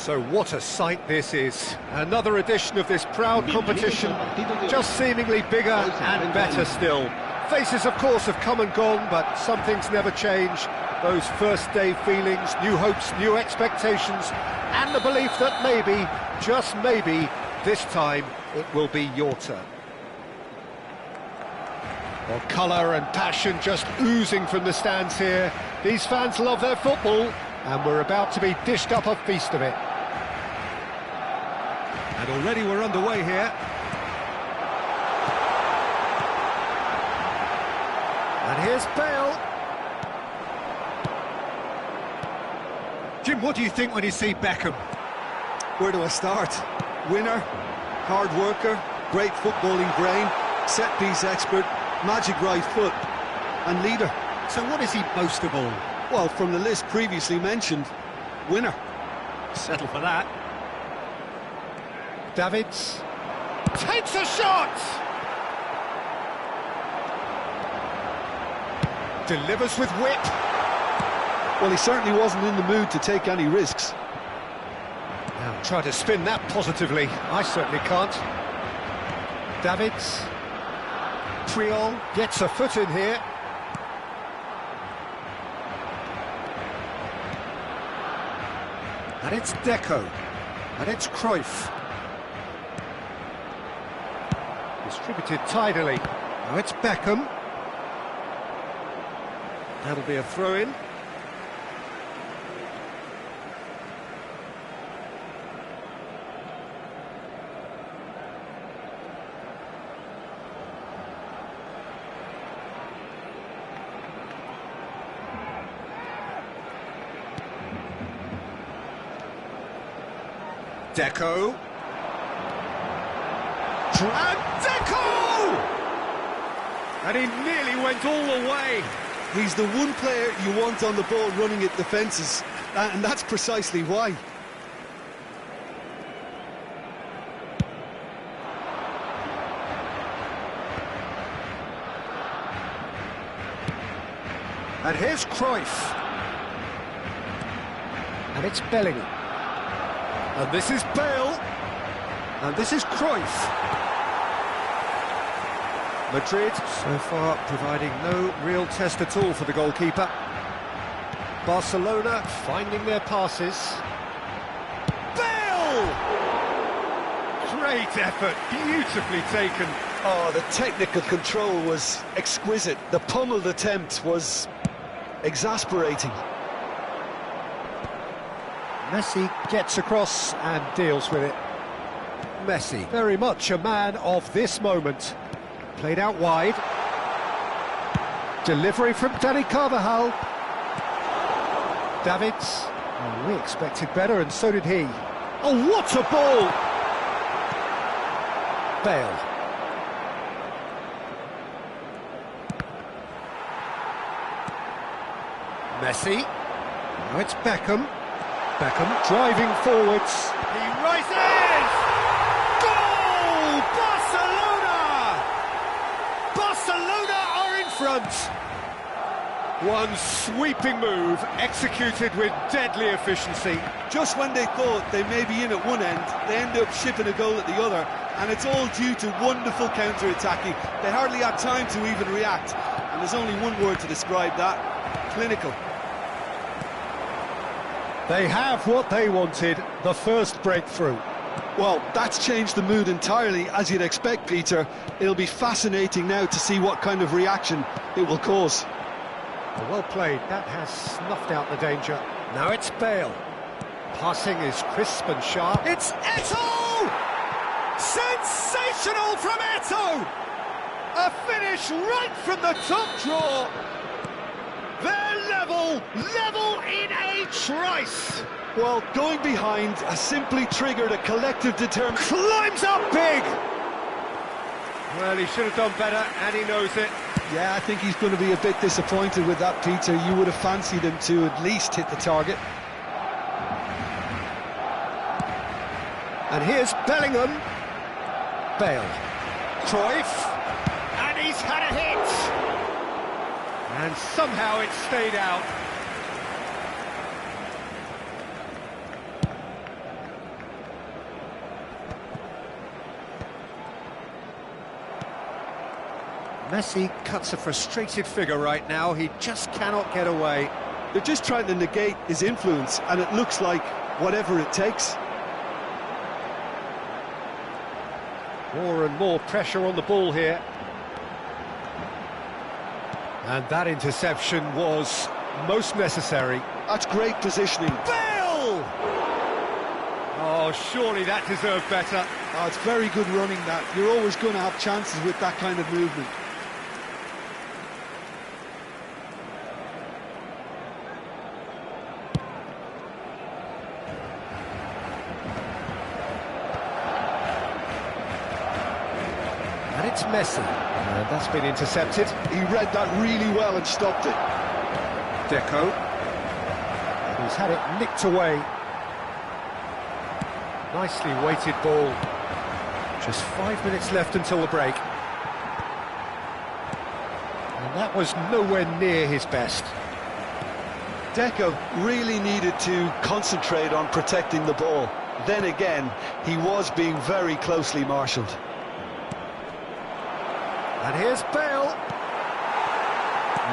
Speaker 1: So what a sight this is. Another edition of this proud competition, just seemingly bigger and better still. Faces, of course, have come and gone, but some things never change. Those first day feelings, new hopes, new expectations, and the belief that maybe, just maybe, this time it will be your turn. Well, colour and passion just oozing from the stands here. These fans love their football, and we're about to be dished up a feast of it. And already we're underway here. And here's Bale. Jim, what do you think when you see Beckham?
Speaker 2: Where do I start? Winner, hard worker, great footballing brain, set-piece expert, magic right foot, and leader.
Speaker 1: So what is he most of all?
Speaker 2: Well, from the list previously mentioned, winner.
Speaker 1: Settle for that. Davids takes a shot! Delivers with whip.
Speaker 2: Well, he certainly wasn't in the mood to take any risks.
Speaker 1: Now try to spin that positively. I certainly can't. Davids. Triol gets a foot in here. And it's Deco. And it's Cruyff. Distributed tidily. Now it's Beckham. That'll be a throw-in. Deco. And Deco! And he nearly went all the way.
Speaker 2: He's the one player you want on the ball running at defences, and that's precisely why.
Speaker 1: And here's Cruyff. And it's Bellingham. And this is Bale. And this is Cruyff. Madrid, so far, providing no real test at all for the goalkeeper. Barcelona finding their passes. Bale! Great effort, beautifully taken.
Speaker 2: Oh, the technical control was exquisite. The pummeled attempt was exasperating.
Speaker 1: Messi gets across and deals with it. Messi, very much a man of this moment. Played out wide. Delivery from Dani Carvajal. Davids. Oh, we expected better, and so did he. Oh, what a ball! Bale. Messi. Now it's Beckham. Beckham driving forwards. He rises! Goal! Barcelona! Barcelona are in front. One sweeping move executed with deadly efficiency.
Speaker 2: Just when they thought they may be in at one end, they end up shipping a goal at the other, and it's all due to wonderful counter-attacking. They hardly had time to even react, and there's only one word to describe that: clinical.
Speaker 1: They have what they wanted, the first breakthrough.
Speaker 2: Well, that's changed the mood entirely, as you'd expect, Peter. It'll be fascinating now to see what kind of reaction it will cause.
Speaker 1: Well played, that has snuffed out the danger. Now it's Bale. Passing is crisp and sharp. It's Eto'o! Sensational from Eto'o! A finish right from the top draw. They're level in a trice.
Speaker 2: Well, going behind has simply triggered a collective determination.
Speaker 1: Climbs up big! Well, he should have done better, and he knows it.
Speaker 2: Yeah, I think he's going to be a bit disappointed with that, Peter. You would have fancied him to at least hit the target.
Speaker 1: And here's Bellingham. Bale. Cruyff. And he's had a hit. And somehow it stayed out. Messi cuts a frustrated figure right now. He just cannot get away.
Speaker 2: They're just trying to negate his influence, and it looks like whatever it takes.
Speaker 1: More and more pressure on the ball here. And that interception was most necessary.
Speaker 2: That's great positioning.
Speaker 1: Bale! Oh, surely that deserved better.
Speaker 2: Oh, it's very good running that. You're always going to have chances with that kind of movement.
Speaker 1: And it's Messi. And that's been intercepted.
Speaker 2: He read that really well and stopped it.
Speaker 1: Deco. And he's had it nicked away. Nicely weighted ball. Just 5 minutes left until the break. And that was nowhere near his best.
Speaker 2: Deco really needed to concentrate on protecting the ball. Then again, he was being very closely marshalled.
Speaker 1: And here's Bale.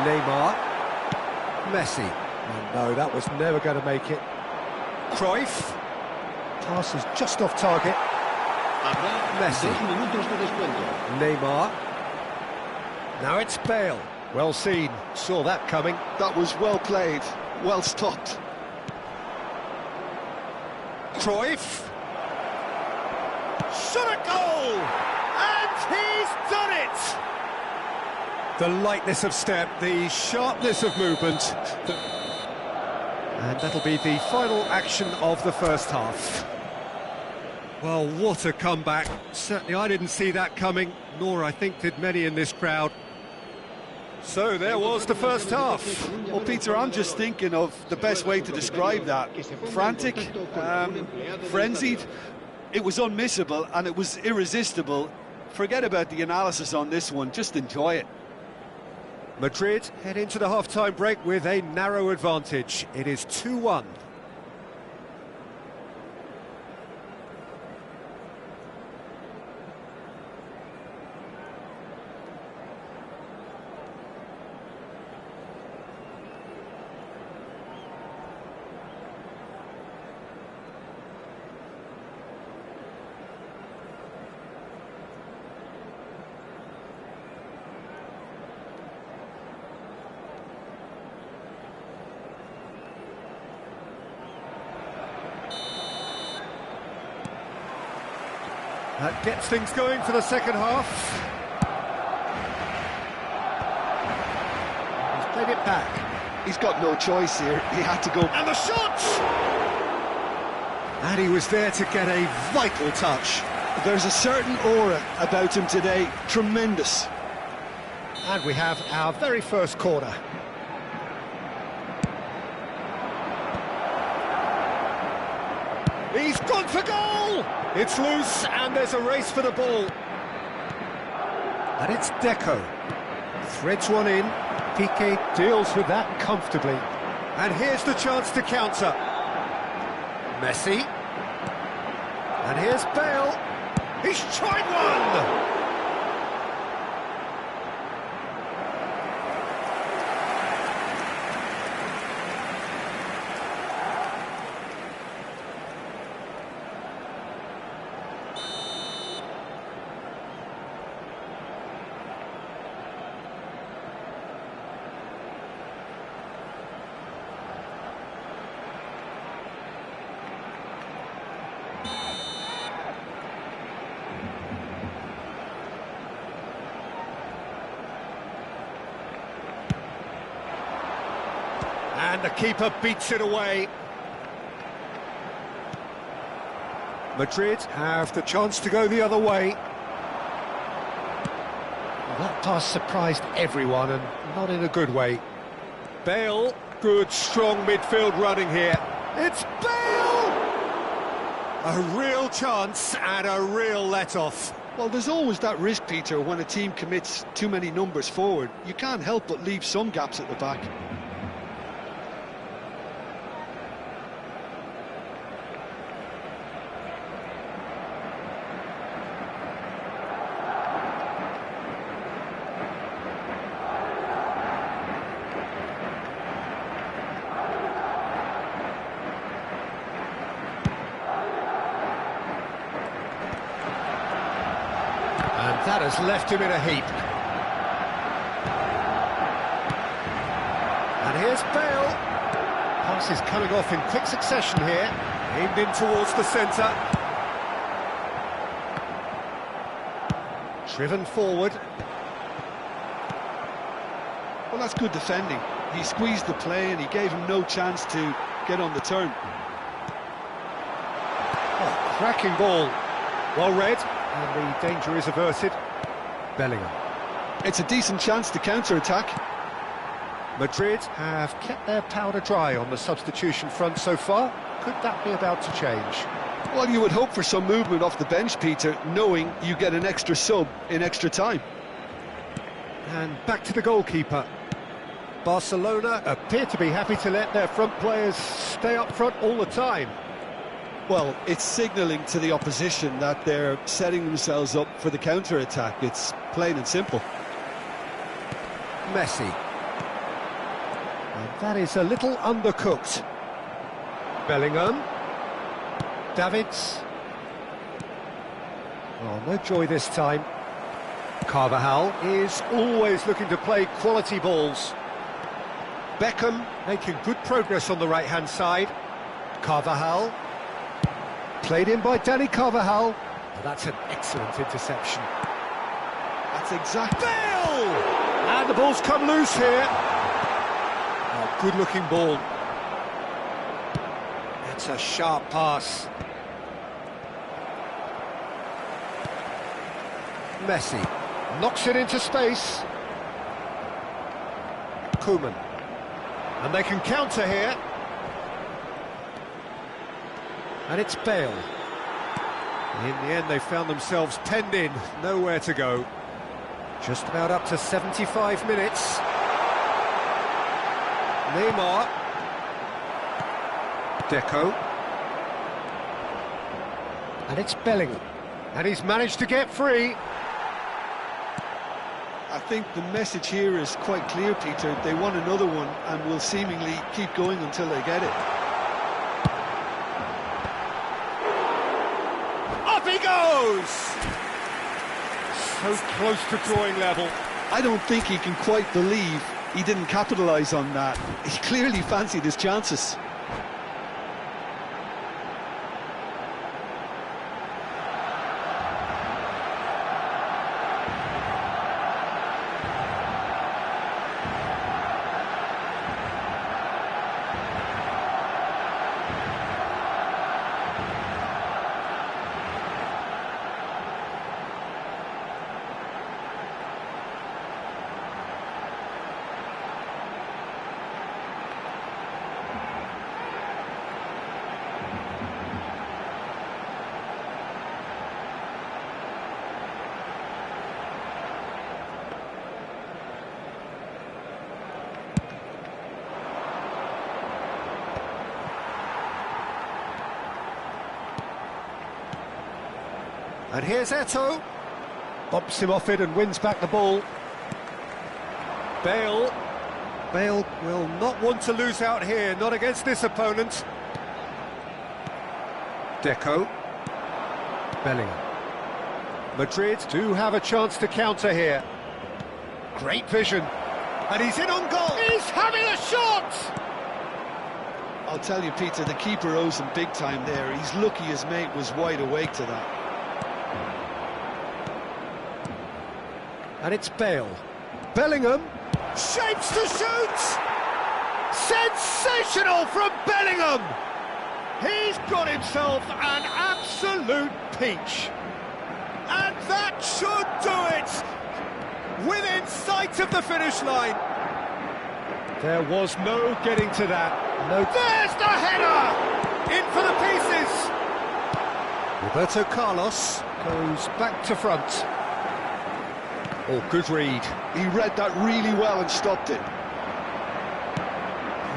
Speaker 1: Neymar. Messi. Oh, no, that was never going to make it. Cruyff. Pass is just off target. Messi. Neymar. Now it's Bale. Well seen. Saw that coming.
Speaker 2: That was well played, well stopped.
Speaker 1: Cruyff. Shot a goal! And he's done it! The lightness of step, the sharpness of movement. And that'll be the final action of the first half. Well, what a comeback. Certainly I didn't see that coming, nor I think did many in this crowd. So there was the first half.
Speaker 2: Well, Peter, I'm just thinking of the best way to describe that. Frantic, frenzied. It was unmissable and it was irresistible. Forget about the analysis on this one, just enjoy it.
Speaker 1: Madrid head into the half-time break with a narrow advantage. It is 2-1. That gets things going for the second half. He's played it back.
Speaker 2: He's got no choice here, he had to go.
Speaker 1: And the shot! And he was there to get a vital touch.
Speaker 2: There's a certain aura about him today, tremendous.
Speaker 1: And we have our very first corner. He's gone for goal! It's loose, and there's a race for the ball. And it's Deco. Threads one in. Piqué deals with that comfortably. And here's the chance to counter. Messi. And here's Bale. He's tried one! And the keeper beats it away. Madrid have the chance to go the other way. Well, that pass surprised everyone, and not in a good way. Bale, good strong midfield running here. It's Bale! A real chance and a real let-off.
Speaker 2: Well, there's always that risk, Peter, when a team commits too many numbers forward. You can't help but leave some gaps at the back.
Speaker 1: That has left him in a heap. And here's Bale. Pass is coming off in quick succession here. Aimed in towards the centre. Driven forward.
Speaker 2: Well, that's good defending. He squeezed the play and he gave him no chance to get on the turn.
Speaker 1: Oh, cracking ball. Well read, and the danger is averted. Bellingham.
Speaker 2: It's a decent chance to counter-attack.
Speaker 1: Madrid have kept their powder dry on the substitution front so far. Could that be about to change?
Speaker 2: Well, you would hope for some movement off the bench, Peter, knowing you get an extra sub in extra time.
Speaker 1: And back to the goalkeeper. Barcelona appear to be happy to let their front players stay up front all the time.
Speaker 2: Well, it's signalling to the opposition that they're setting themselves up for the counter-attack. It's plain and simple.
Speaker 1: Messi. And that is a little undercooked. Bellingham. Davids. Oh, no joy this time. Carvajal is always looking to play quality balls. Beckham making good progress on the right-hand side. Carvajal. Played in by Danny Carvajal. Oh, that's an excellent interception.
Speaker 2: That's exactly...
Speaker 1: Bale! And the ball's come loose here. Oh, good-looking ball. It's a sharp pass. Messi knocks it into space. Koeman. And they can counter here. And it's Bale. In the end, they found themselves penned in, nowhere to go. Just about up to 75 minutes. Neymar. Deco. And it's Bellingham. And he's managed to get free.
Speaker 2: I think the message here is quite clear, Peter. They want another one and will seemingly keep going until they get it.
Speaker 1: Up he goes! So close to drawing level.
Speaker 2: I don't think he can quite believe he didn't capitalise on that. He clearly fancied his chances.
Speaker 1: And here's Eto'o. Bumps him off it and wins back the ball. Bale. Bale will not want to lose out here, not against this opponent. Deco. Bellingham. Madrid do have a chance to counter here. Great vision. And he's in on goal. He's having a shot!
Speaker 2: I'll tell you, Peter, the keeper owes him big time there. He's lucky his mate was wide awake to that.
Speaker 1: And it's Bale. Bellingham shapes to shoot! Sensational from Bellingham! He's got himself an absolute peach. And that should do it! Within sight of the finish line. There was no getting to that. No. There's the header! In for the pieces! Roberto Carlos goes back to front. Oh, good read.
Speaker 2: He read that really well and stopped it.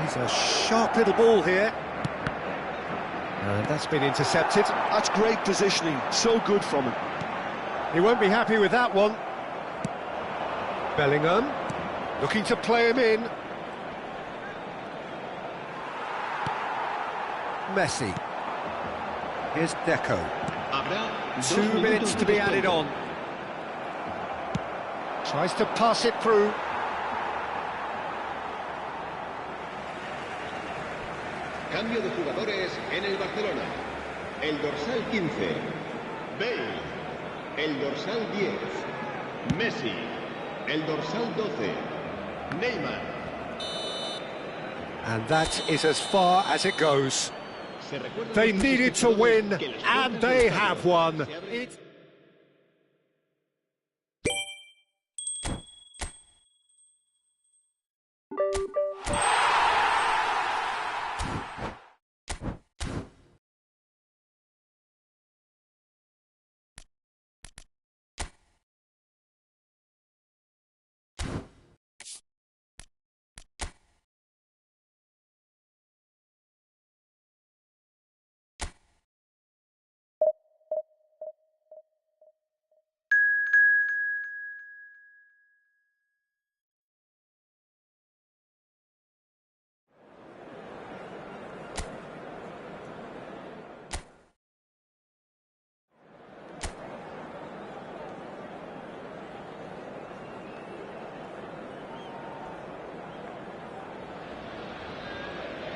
Speaker 1: He's a sharp little ball here. And that's been intercepted.
Speaker 2: That's great positioning. So good from him.
Speaker 1: He won't be happy with that one. Bellingham looking to play him in. Messi. Here's Deco. 2 minutes to be added on. Tries to pass it through.
Speaker 3: Cambio de jugadores en el Barcelona. El dorsal 15, Bale. El dorsal 10, Messi. El dorsal 12, Neymar.
Speaker 1: And that is as far as it goes. They needed to win, and they have won.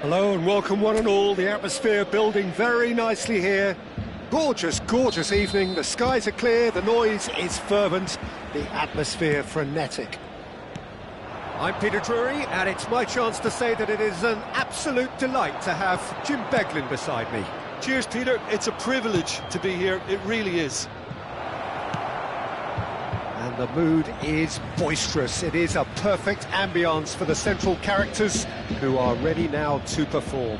Speaker 1: Hello and welcome one and all. The atmosphere building very nicely here. Gorgeous, gorgeous evening. The skies are clear, the noise is fervent, the atmosphere frenetic. I'm Peter Drury, and it's my chance to say that it is an absolute delight to have Jim Beglin beside me.
Speaker 2: Cheers, Peter. It's a privilege to be here. It really is.
Speaker 1: And the mood is boisterous. It is a perfect ambience for the central characters who are ready now to perform.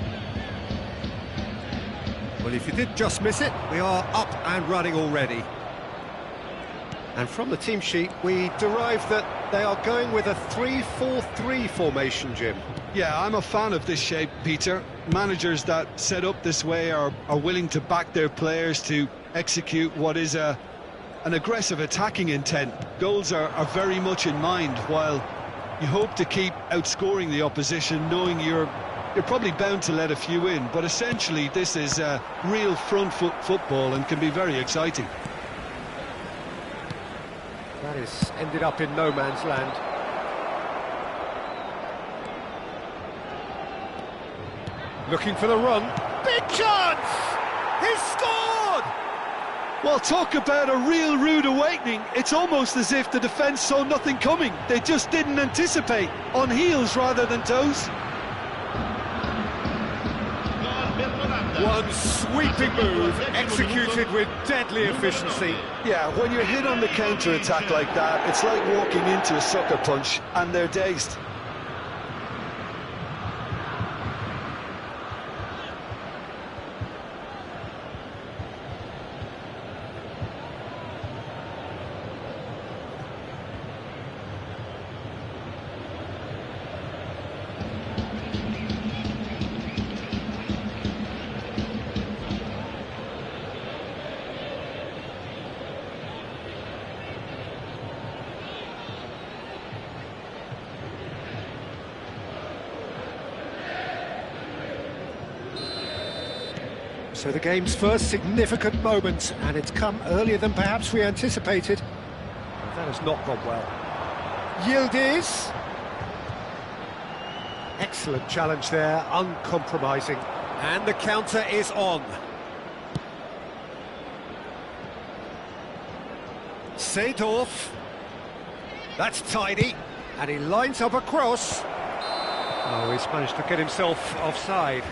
Speaker 1: Well, if you did just miss it, we are up and running already. And from the team sheet, we derive that they are going with a 3-4-3 formation, Jim.
Speaker 2: Yeah, I'm a fan of this shape, Peter. Managers that set up this way are willing to back their players to execute what is an aggressive attacking intent. Goals are very much in mind, while you hope to keep outscoring the opposition, knowing you're probably bound to let a few in. But essentially, this is real front foot football and can be very exciting.
Speaker 1: That is ended up in no man's land. Looking for the run. Big chance! He's scored!
Speaker 2: Well, talk about a real rude awakening. It's almost as if the defence saw nothing coming. They just didn't anticipate. On heels rather than toes.
Speaker 1: One sweeping move, executed with deadly efficiency.
Speaker 2: Yeah, when you're hit on the counter-attack like that, it's like walking into a sucker punch, and they're dazed.
Speaker 1: So the game's first significant moment, and it's come earlier than perhaps we anticipated. Well, that has not gone well. Yildiz. Excellent challenge there, uncompromising. And the counter is on. Seedorf. That's tidy. And he lines up a cross. Oh, he's managed to get himself offside.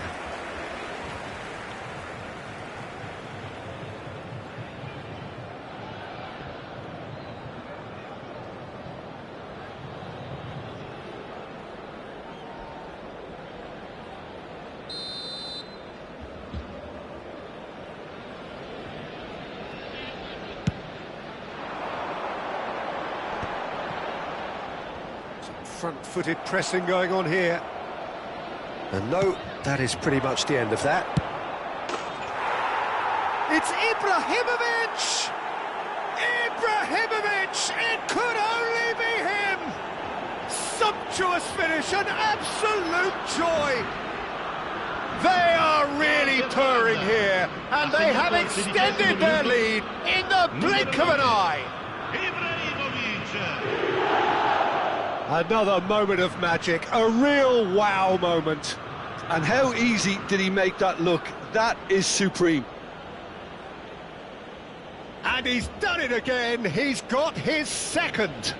Speaker 1: Front-footed pressing going on here. And no, that is pretty much the end of that. It's Ibrahimovic! Ibrahimovic! It could only be him! Sumptuous finish, an absolute joy! They are really purring here, and they have extended their lead in the blink of an eye.
Speaker 4: Ibrahimovic
Speaker 1: Another moment of magic, a real wow moment.
Speaker 2: And how easy did he make that look? That is supreme.
Speaker 1: And he's done it again, he's got his second.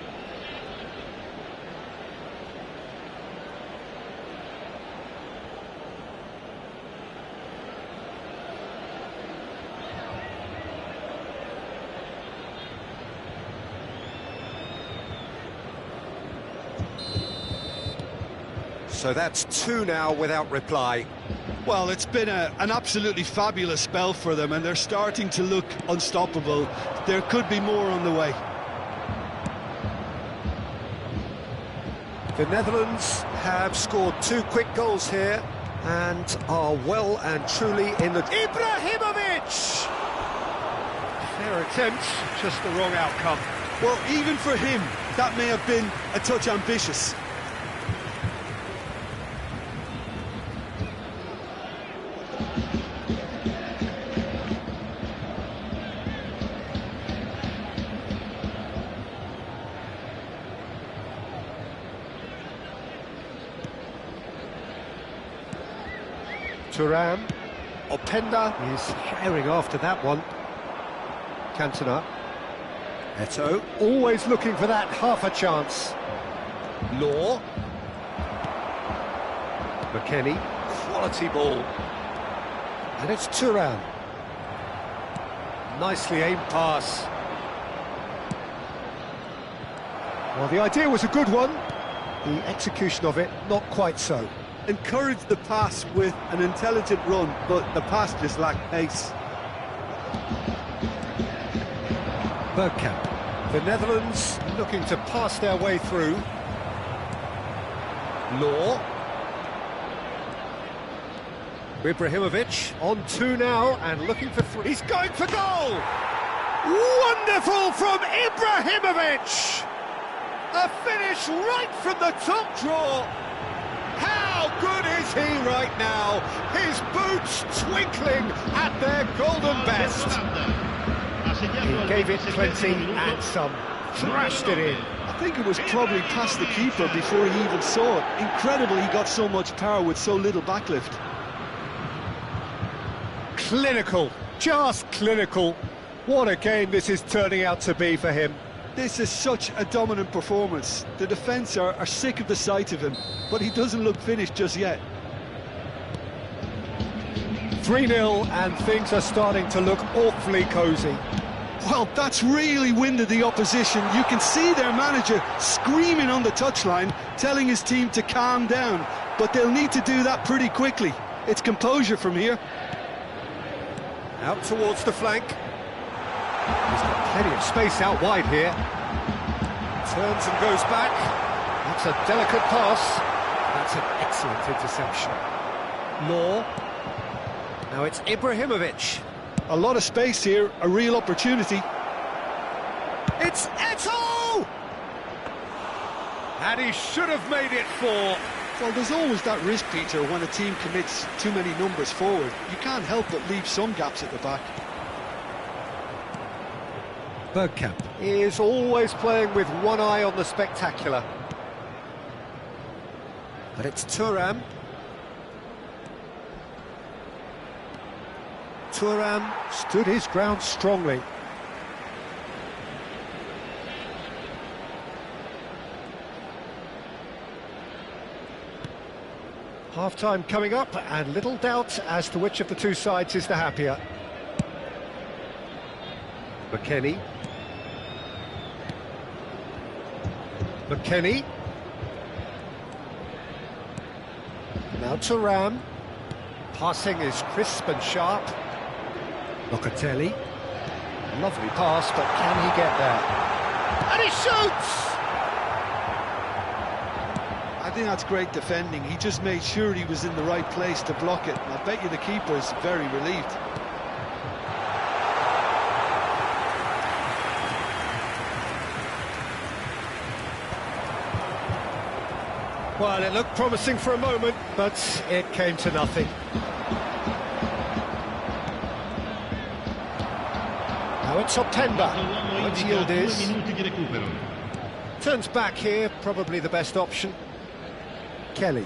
Speaker 1: So that's two now without reply.
Speaker 2: Well, it's been an absolutely fabulous spell for them, and they're starting to look unstoppable. There could be more on the way.
Speaker 1: The Netherlands have scored 2 quick goals here and are well and truly in the... Ibrahimovic! Fair attempt, just the wrong outcome.
Speaker 2: Well, even for him, that may have been a touch ambitious.
Speaker 1: Thuram, Openda is herring after that one. Cantona, Eto'o, always looking for that half a chance. Law, McKennie, quality ball. And it's Thuram. Nicely aimed pass. Well, the idea was a good one. The execution of it, not quite so.
Speaker 2: Encouraged the pass with an intelligent run, but the pass just lacked pace.
Speaker 1: Bergkamp. The Netherlands looking to pass their way through. Law. Ibrahimovic on 2 now and looking for 3. He's going for goal! Wonderful from Ibrahimovic! A finish right from the top draw. How good is he right now? His boots twinkling at their golden best. He gave it plenty and some, thrashed it in.
Speaker 2: I think it was probably past the keeper before he even saw it. Incredible he got so much power with so little backlift.
Speaker 1: Clinical, just clinical. What a game this is turning out to be for him.
Speaker 2: This is such a dominant performance. The defence are sick of the sight of him, but he doesn't look finished just yet.
Speaker 1: 3-0 and things are starting to look awfully cosy.
Speaker 2: Well, that's really winded the opposition. You can see their manager screaming on the touchline, telling his team to calm down, but they'll need to do that pretty quickly. It's composure from here.
Speaker 1: Out towards the flank. He's got plenty of space out wide here. Turns and goes back. That's a delicate pass. That's an excellent interception. Law. Now it's Ibrahimovic.
Speaker 2: A lot of space here, a real opportunity.
Speaker 1: It's Eto'o! And he should have made it 4.
Speaker 2: Well, there's always that risk, Peter, when a team commits too many numbers forward. You can't help but leave some gaps at the back.
Speaker 1: Bergkamp is always playing with one eye on the spectacular. But it's Thuram. Thuram stood his ground strongly. Half-time coming up, and little doubt as to which of the two sides is the happier. McKennie. McKennie. Now Thuram. Passing is crisp and sharp. Locatelli. Lovely pass, but can he get there? And he shoots!
Speaker 2: I think that's great defending. He just made sure he was in the right place to block it. I bet you the keeper's very relieved.
Speaker 1: Well, it looked promising for a moment, but it came to nothing. Now it's Openda. What yield is? Turns back here, probably the best option. Kelly.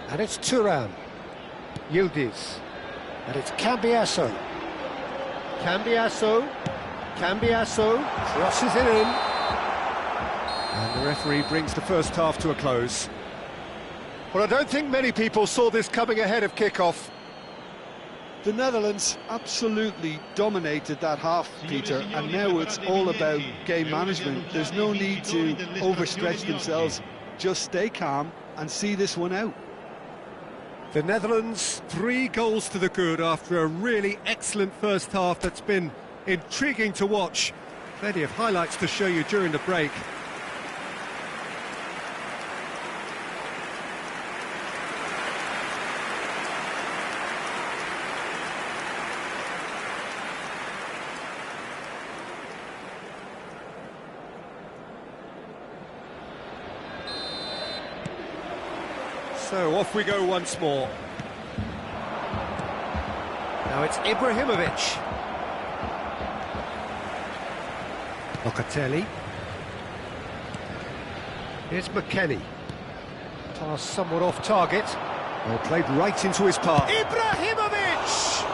Speaker 1: And it's Thuram. Yildiz. And it's Cambiasso. Cambiasso crosses it in. And the referee brings the first half to a close. Well, I don't think many people saw this coming ahead of kick-off.
Speaker 2: The Netherlands absolutely dominated that half, Peter, and now it's all about game management. There's no need to overstretch themselves. Just stay calm and see this one out.
Speaker 1: The Netherlands, 3 goals to the good after a really excellent first half that's been intriguing to watch. Plenty of highlights to show you during the break. So off we go once more. Now it's Ibrahimovic. Locatelli. Here's McKennie. Pass somewhat off target. Well, played right into his path. Ibrahimovic!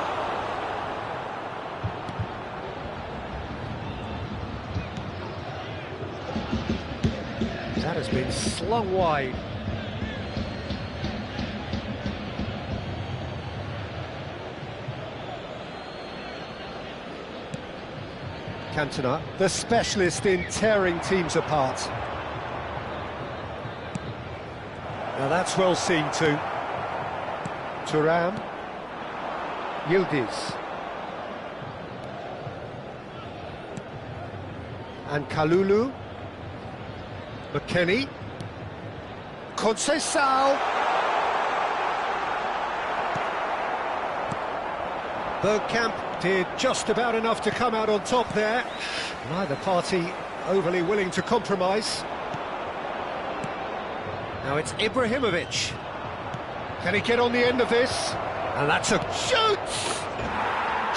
Speaker 1: That has been slung wide. Cantona, the specialist in tearing teams apart. Now that's well seen too. Thuram, Yildiz, and Kalulu, McKennie, Conceição, Bergkamp did just about enough to come out on top there. Neither party overly willing to compromise. Now it's Ibrahimovic. Can he get on the end of this? And that's a shoot!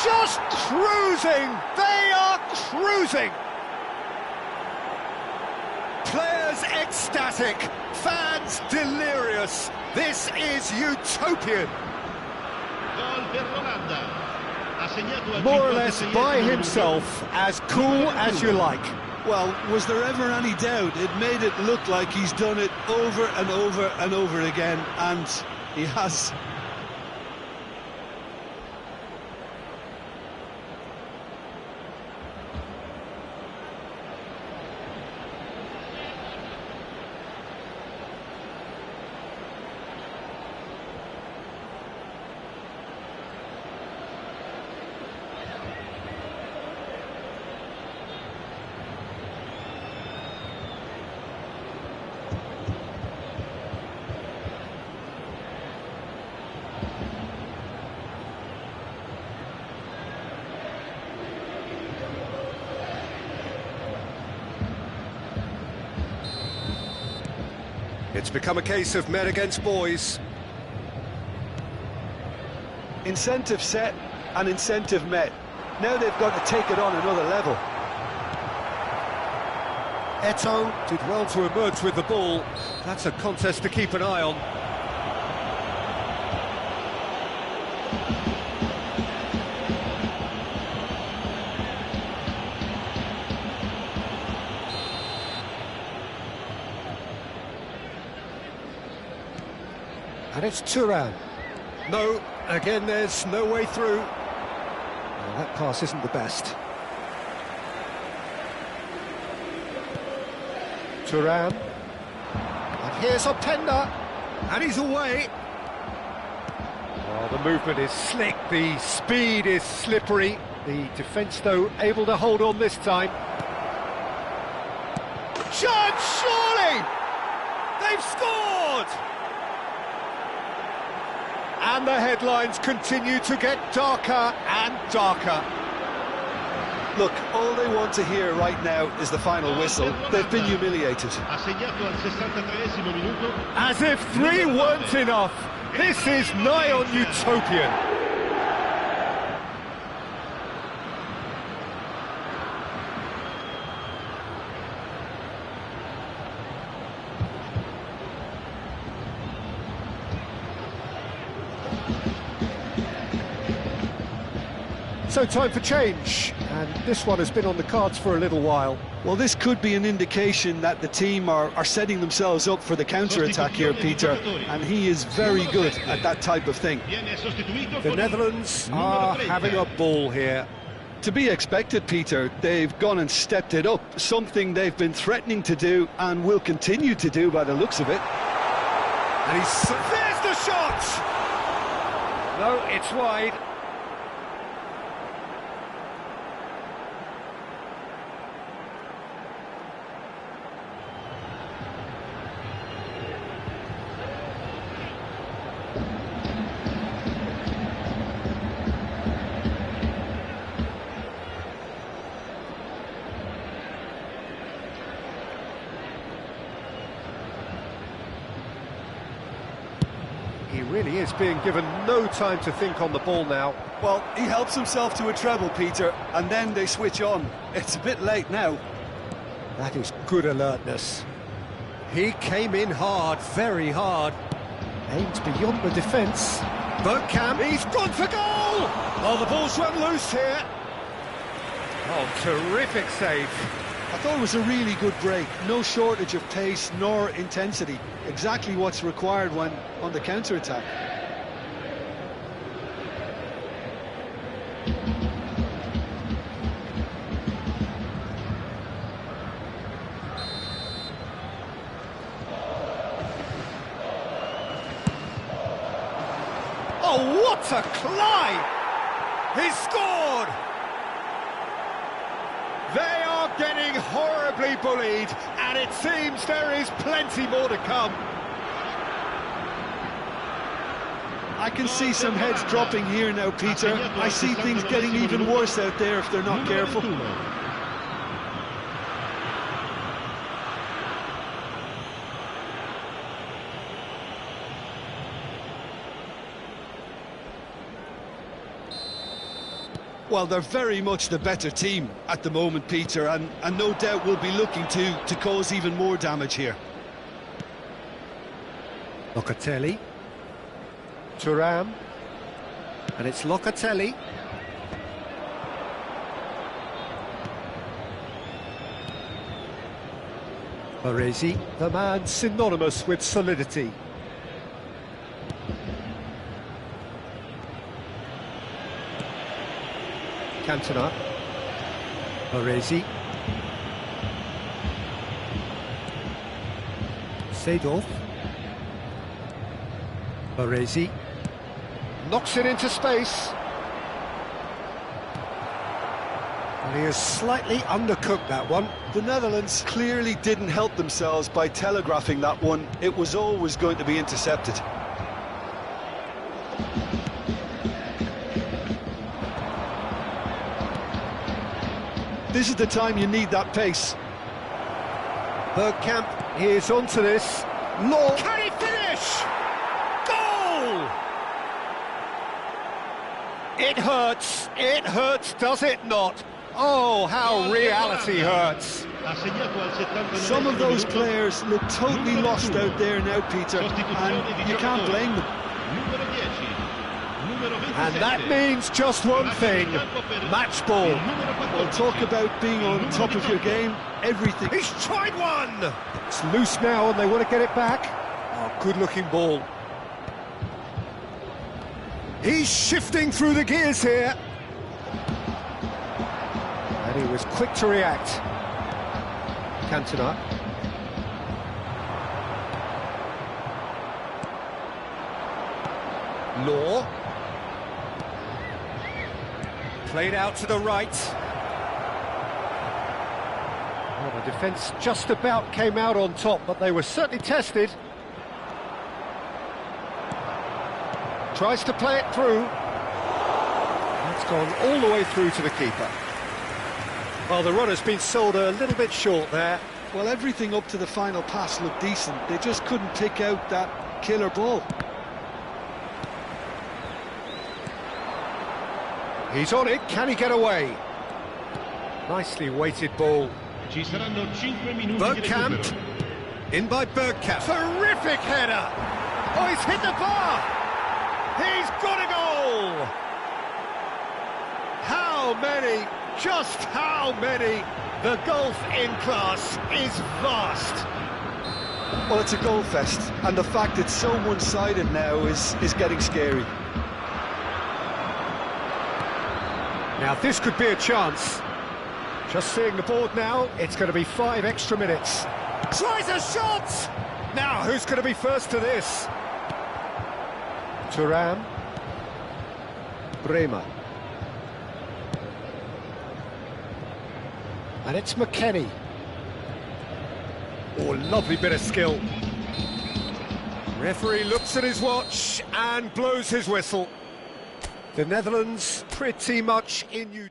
Speaker 1: Just cruising! They are cruising! Players ecstatic, fans delirious. This is utopian. More or less by himself, as cool as you like.
Speaker 2: Well, was there ever any doubt? It made it look like he's done it over and over and over again, and he has.
Speaker 1: It's become a case of men against boys.
Speaker 2: Incentive set and incentive met. Now they've got to take it on another level.
Speaker 1: Eto'o did well to emerge with the ball. That's a contest to keep an eye on. And it's Thuram. No, again there's no way through. Well, that pass isn't the best. Thuram. And here's Openda. And he's away. Well, the movement is slick, the speed is slippery. The defence, though, able to hold on this time. Chance, surely! They've scored! And the headlines continue to get darker and darker.
Speaker 2: Look, all they want to hear right now is the final whistle. They've been humiliated.
Speaker 1: As if 3 weren't enough, this is nigh on utopian. So time for change, and this one has been on the cards for a little while.
Speaker 2: Well, this could be an indication that the team are setting themselves up for the counter-attack here, Peter, and he is very good at that type of thing.
Speaker 1: The Netherlands are having a ball here.
Speaker 2: To be expected, Peter. They've gone and stepped it up, something they've been threatening to do and will continue to do by the looks of it.
Speaker 1: And there's the shot! No, it's wide. He really is being given no time to think on the ball now.
Speaker 2: Well, he helps himself to a treble, Peter, and then they switch on. It's a bit late now.
Speaker 1: That is good alertness. He came in hard, very hard. Aimed beyond the defence. Bergkamp, he's gone for goal! Oh, the ball's run loose here. Oh, terrific save.
Speaker 2: I thought it was a really good break. No shortage of pace nor intensity. Exactly what's required when on the counter-attack.
Speaker 1: Oh, what a climb! He scored! They are getting horribly bullied, and it seems there is plenty more to come.
Speaker 2: I can see some heads dropping here now, Peter. I see things getting even worse out there if they're not careful. Well, they're very much the better team at the moment, Peter, and no doubt will be looking to cause even more damage here.
Speaker 1: Locatelli. Thuram. And it's Locatelli. Baresi, the man synonymous with solidity. Cantona. Baresi. Seedorf. Baresi. Knocks it into space. And he has slightly undercooked that one.
Speaker 2: The Netherlands clearly didn't help themselves by telegraphing that one. It was always going to be intercepted. This is the time you need that pace.
Speaker 1: Bergkamp is onto this. Law. Can he finish? Goal! It hurts, does it not? Oh, how reality hurts.
Speaker 2: Some of those players look totally lost out there now, Peter, and you can't blame them.
Speaker 1: And that means just one thing, match ball.
Speaker 2: Well, talk about being on top of your game, everything.
Speaker 1: He's tried one! It's loose now and they want to get it back. Oh, good-looking ball. He's shifting through the gears here. And he was quick to react. Cantona. Law. Played out to the right. Well, the defence just about came out on top, but they were certainly tested. Tries to play it through. That's gone all the way through to the keeper. Well, the runner's been sold a little bit short there.
Speaker 2: Well, everything up to the final pass looked decent. They just couldn't pick out that killer ball.
Speaker 1: He's on it, can he get away? Nicely weighted ball. Bergkamp, in by Bergkamp. Terrific header! Oh, he's hit the bar! He's got a goal! How many? Just how many? The gulf in class is vast.
Speaker 2: Well, it's a goal fest, and the fact it's so one-sided now is getting scary.
Speaker 1: Now this could be a chance. Just seeing the board now, it's going to be 5 extra minutes. Tries a shot! Now who's going to be first to this? Thuram. Bremer. And it's McKennie. Oh, lovely bit of skill. Referee looks at his watch and blows his whistle. The Netherlands pretty much in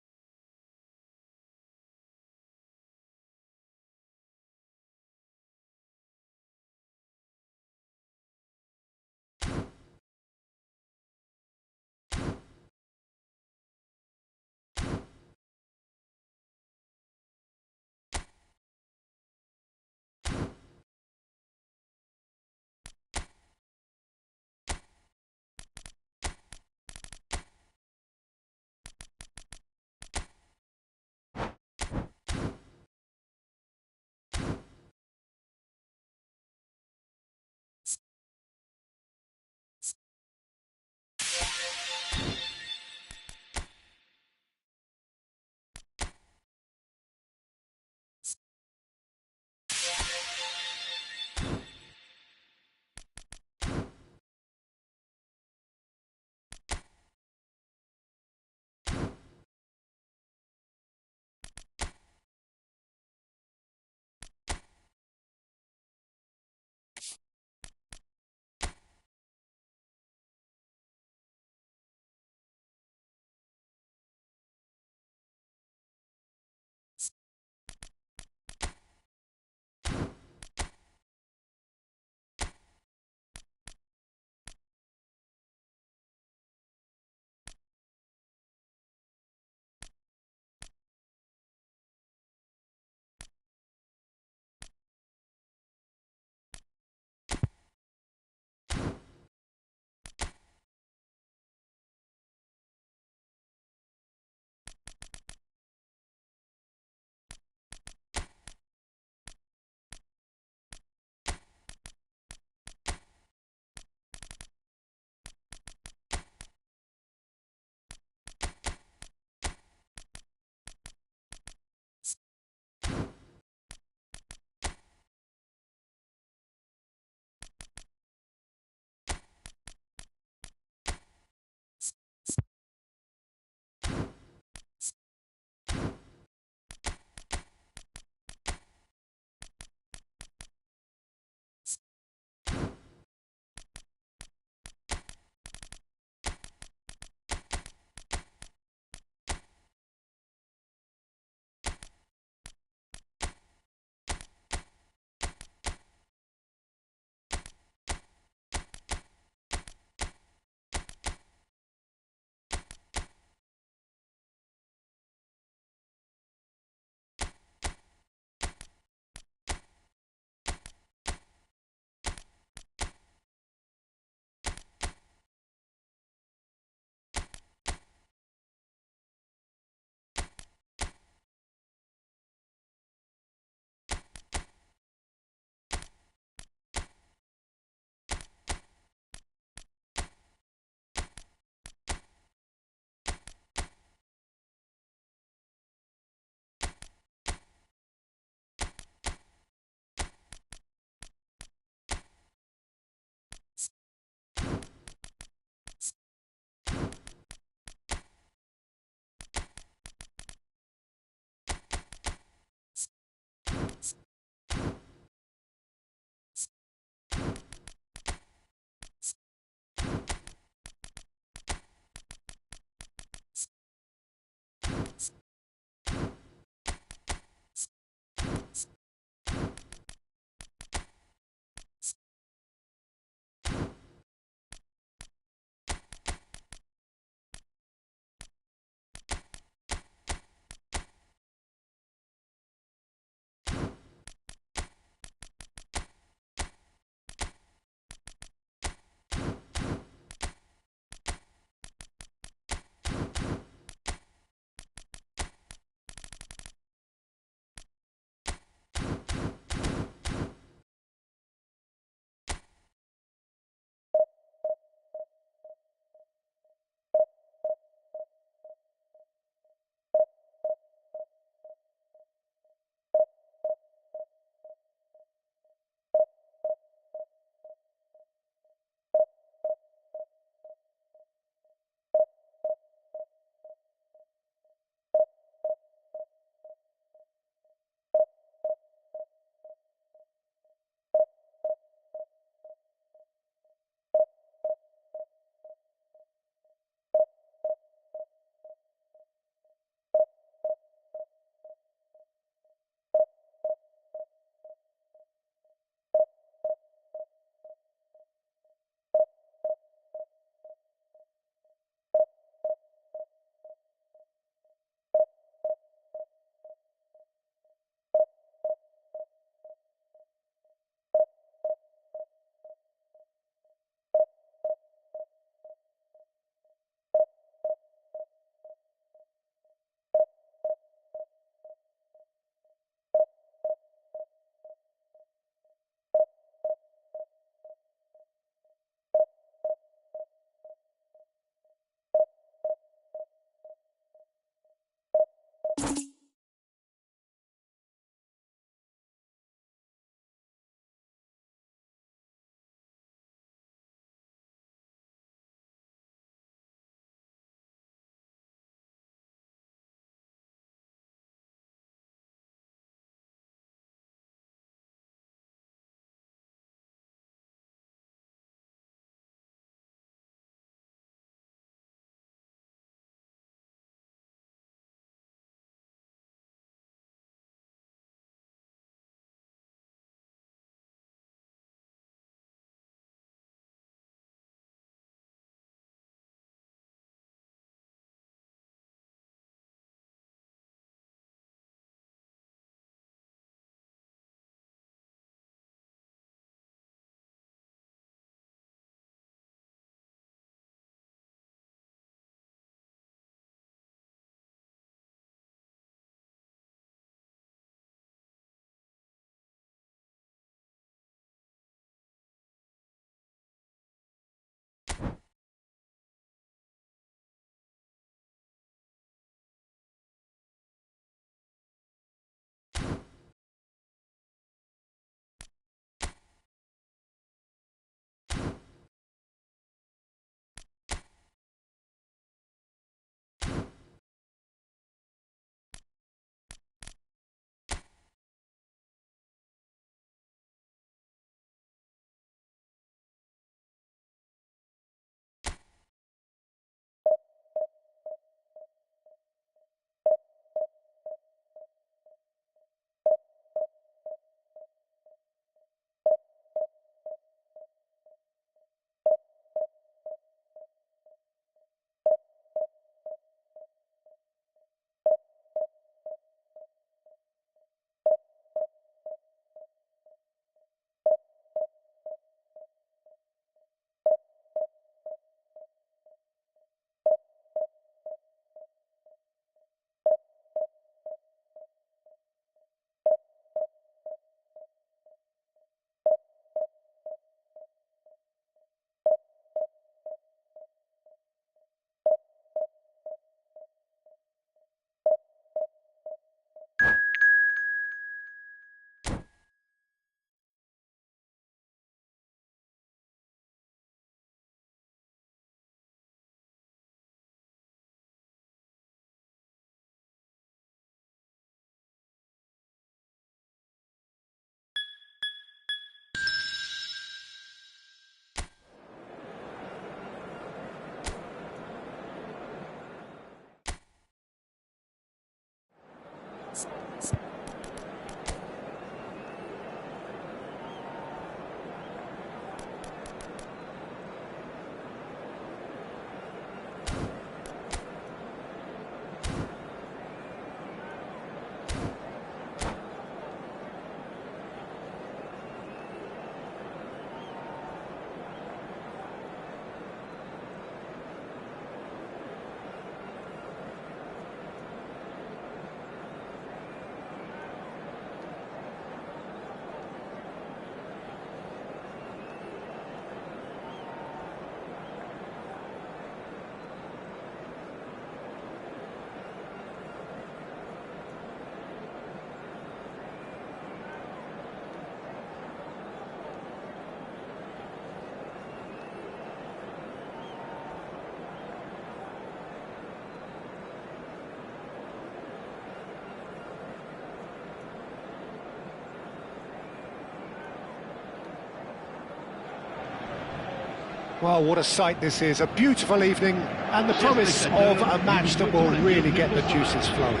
Speaker 1: Well, what a sight this is, a beautiful evening, and the promise of a match that will really get the juices flowing.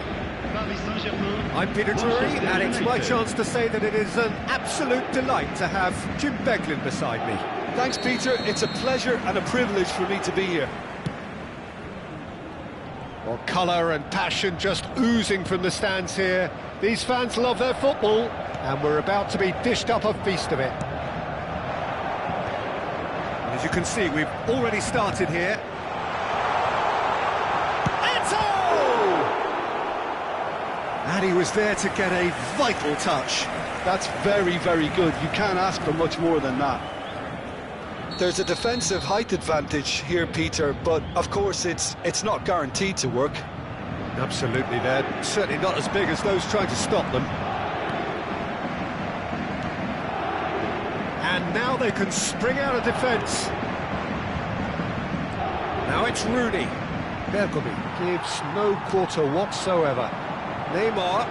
Speaker 1: I'm Peter Drury, and it's my chance to say that it is an absolute delight to have Jim Beglin beside me.
Speaker 2: Thanks, Peter. It's a pleasure and a privilege for me to be here.
Speaker 1: Well, colour and passion just oozing from the stands here. These fans love their football, and we're about to be dished up a feast of it. As you can see, we've already started here. And he was there to get a vital touch.
Speaker 2: That's very, very good. You can't ask for much more than that. There's a defensive height advantage here, Peter, but of course it's not guaranteed to work.
Speaker 1: Absolutely, they're certainly not as big as those trying to stop them. And now they can spring out of defence. Now it's Rooney. Bergomi gives no quarter whatsoever. Neymar.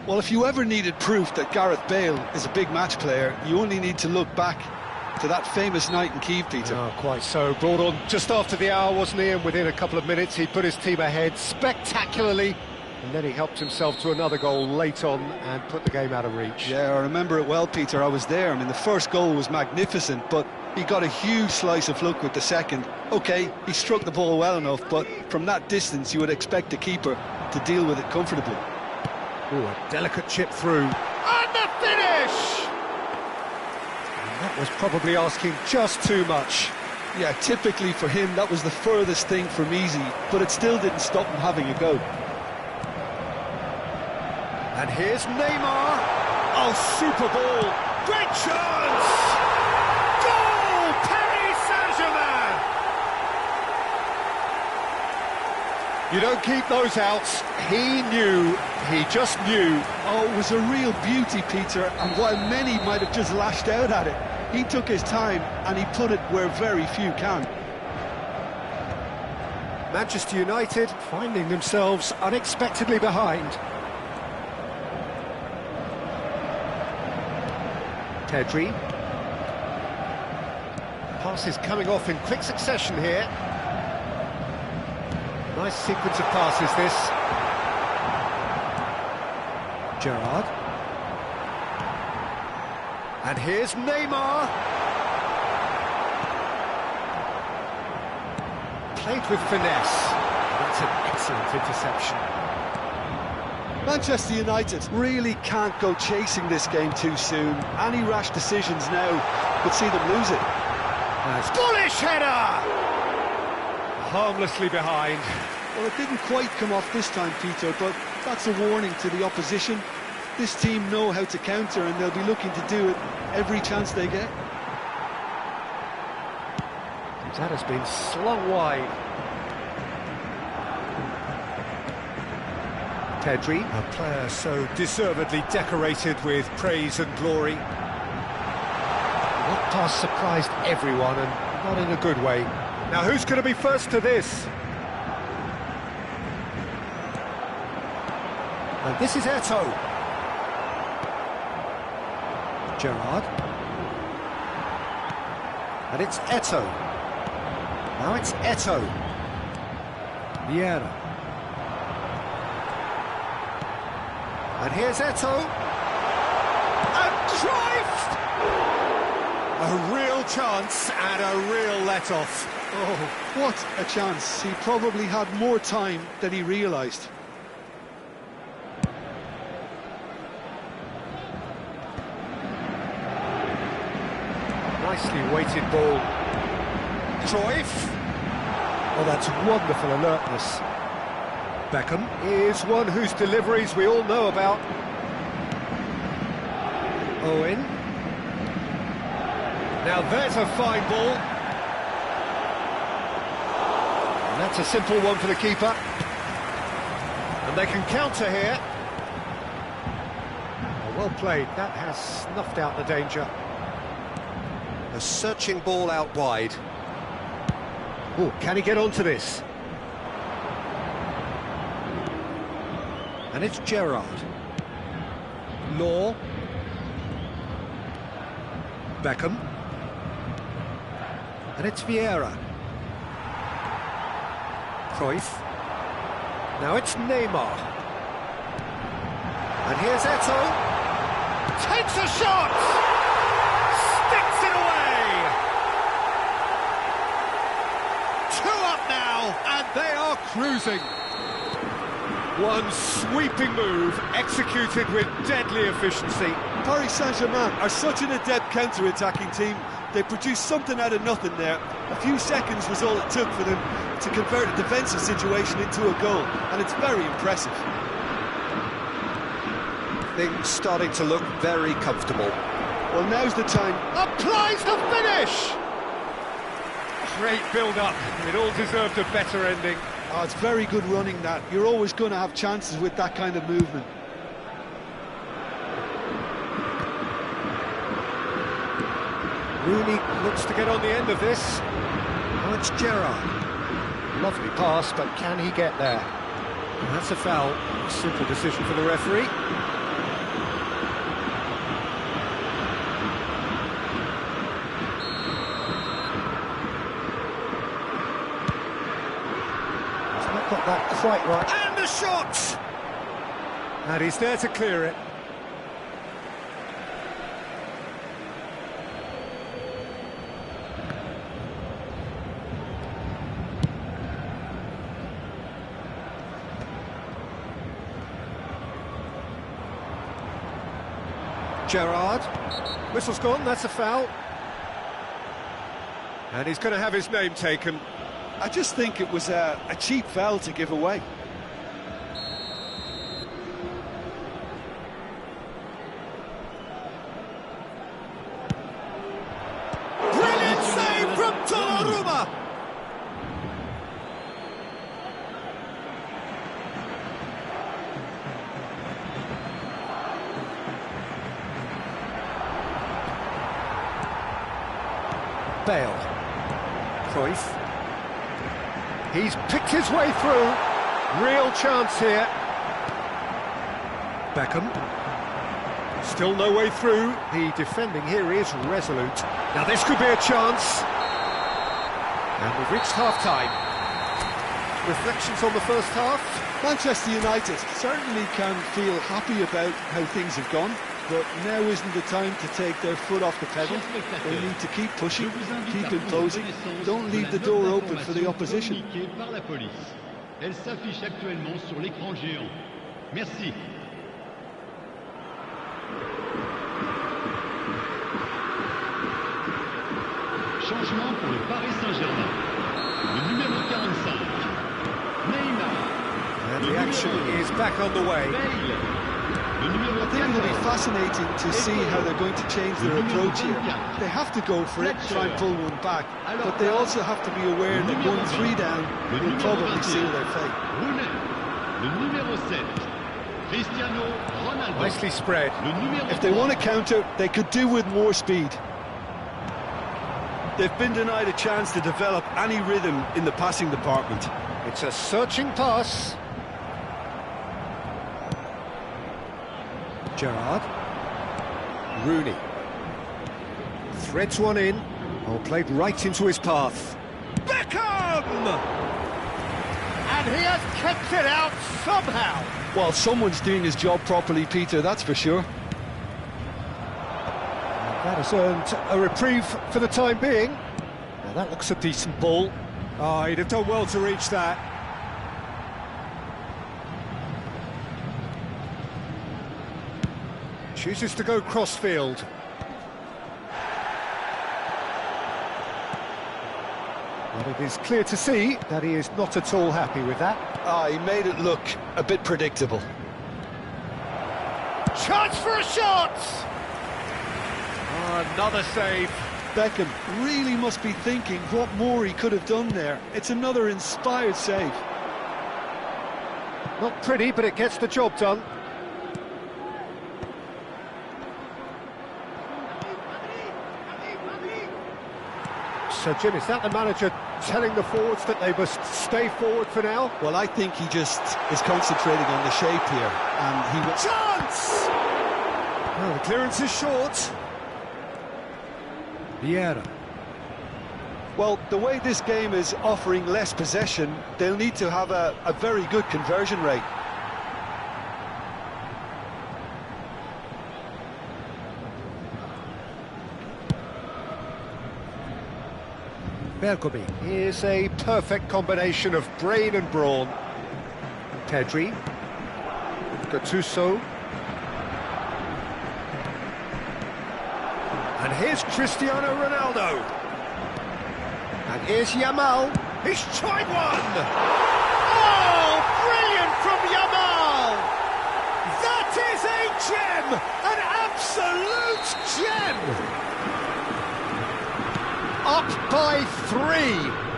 Speaker 2: Well, if you ever needed proof that Gareth Bale is a big match player, you only need to look back to that famous night in Kiev, Peter.
Speaker 1: Oh, quite so. Brought on just after the hour, wasn't he? And within a couple of minutes, he put his team ahead spectacularly. And then he helped himself to another goal late on and put the game out of reach.
Speaker 2: Yeah, I remember it well, Peter. I was there. I mean, the first goal was magnificent, but he got a huge slice of luck with the second. OK, he struck the ball well enough, but from that distance, you would expect the keeper to deal with it comfortably.
Speaker 1: Ooh, a delicate chip through. And the finish! And that was probably asking just too much.
Speaker 2: Yeah, typically for him, that was the furthest thing from easy, but it still didn't stop him having a go.
Speaker 1: And here's Neymar. Oh, super ball. Great chance! Goal! Paris Saint-Germain! You don't keep those outs. He knew, he just knew.
Speaker 2: Oh, it was a real beauty, Peter, and while many might have just lashed out at it, he took his time and he put it where very few can.
Speaker 1: Manchester United finding themselves unexpectedly behind. Pedri. Passes coming off in quick succession here. Nice sequence of passes, this. Gerrard. And here's Neymar. Played with finesse. That's an excellent interception.
Speaker 2: Manchester United really can't go chasing this game too soon. Any rash decisions now would see them lose it.
Speaker 1: Bullish header! Harmlessly behind.
Speaker 2: Well, it didn't quite come off this time, Peter, but that's a warning to the opposition. This team know how to counter, and they'll be looking to do it every chance they get.
Speaker 1: That has been slung wide. Pedri, a player so deservedly decorated with praise and glory. That pass surprised everyone, and not in a good way. Now who's going to be first to this? And this is Eto'o. Gerrard. And it's Eto'o. Now it's Eto'o. Vieira. And here's Eto'o. And Cruyff! A real chance and a real let-off.
Speaker 2: Oh, what a chance. He probably had more time than he realised.
Speaker 1: Nicely weighted ball. Cruyff. Oh, that's wonderful alertness. Beckham is one whose deliveries we all know about. Owen. Now there's a fine ball. And that's a simple one for the keeper. And they can counter here. Oh, well played. That has snuffed out the danger. A searching ball out wide. Oh, can he get onto this? And it's Gerrard. Law. Beckham. And it's Vieira. Cruyff. Now it's Neymar. And here's Eto'o. Takes a shot! Sticks it away! 2 up now, and they are cruising. One sweeping move, executed with deadly efficiency.
Speaker 2: Paris Saint-Germain are such an adept counter-attacking team. They produced something out of nothing there. A few seconds was all it took for them to convert a defensive situation into a goal, and it's very impressive.
Speaker 1: Things starting to look very comfortable.
Speaker 2: Well, now's the time.
Speaker 1: Applies the finish! Great build-up. It all deserved a better ending.
Speaker 2: Oh, it's very good running, that. You're always going to have chances with that kind of movement.
Speaker 1: Rooney looks to get on the end of this. Now it's Gerrard. Lovely pass, but can he get there? And that's a foul. Simple decision for the referee. He's not got that quite right. And the shot! And he's there to clear it. Gerrard, whistle's gone, that's a foul. And he's going to have his name taken.
Speaker 2: I just think it was a cheap foul to give away.
Speaker 1: Brilliant save from Donnarumma! Bale. Cruyff. He's picked his way through. Real chance here. Beckham. Still no way through. The defending here is resolute. Now this could be a chance. And we've reached half-time. Reflections on the first half?
Speaker 2: Manchester United certainly can feel happy about how things have gone, but now isn't the time to take their foot off the pedal. They need to keep pushing, keep imposing, don't leave the door open for the opposition.
Speaker 3: Elle s'affiche actuellement sur l'écran géant. Merci. Changement pour le Paris Saint-Germain. Le numéro 45, Neymar.
Speaker 1: And the action is back on the way.
Speaker 2: I think it'll be fascinating to see how they're going to change their approach here. They have to go for it, try and pull one back, but they also have to be aware that 1-3 down will probably seal their fate.
Speaker 3: Le numéro 7, Cristiano Ronaldo.
Speaker 1: Nicely spread.
Speaker 2: If they want to counter, they could do with more speed. They've been denied a chance to develop any rhythm in the passing department.
Speaker 1: It's a searching pass. Gerrard. Rooney. Threads one in. Oh, played right into his path. Beckham! And he has kept it out somehow.
Speaker 2: Well, someone's doing his job properly, Peter, that's for sure.
Speaker 1: That has earned a reprieve for the time being. Now that looks a decent ball. Oh, he'd have done well to reach that. Chooses to go cross-field. But it is clear to see that he is not at all happy with that.
Speaker 2: He made it look a bit predictable.
Speaker 1: Chance for a shot! Oh, another save.
Speaker 2: Beckham really must be thinking what more he could have done there. It's another inspired save.
Speaker 1: Not pretty, but it gets the job done. So, Jim, is that the manager telling the forwards that they must stay forward for now?
Speaker 2: Well, I think he just is concentrating on the shape here. And he will...
Speaker 1: Chance! Well, the clearance is short. Vieira.
Speaker 2: Well, the way this game is offering less possession, they'll need to have a very good conversion rate.
Speaker 1: Bergomi is a perfect combination of brain and brawn. Pedri. Gattuso. And here's Cristiano Ronaldo. And here's Yamal. He's tried one! Oh, brilliant from Yamal! That is a gem! An absolute gem! Up by 3.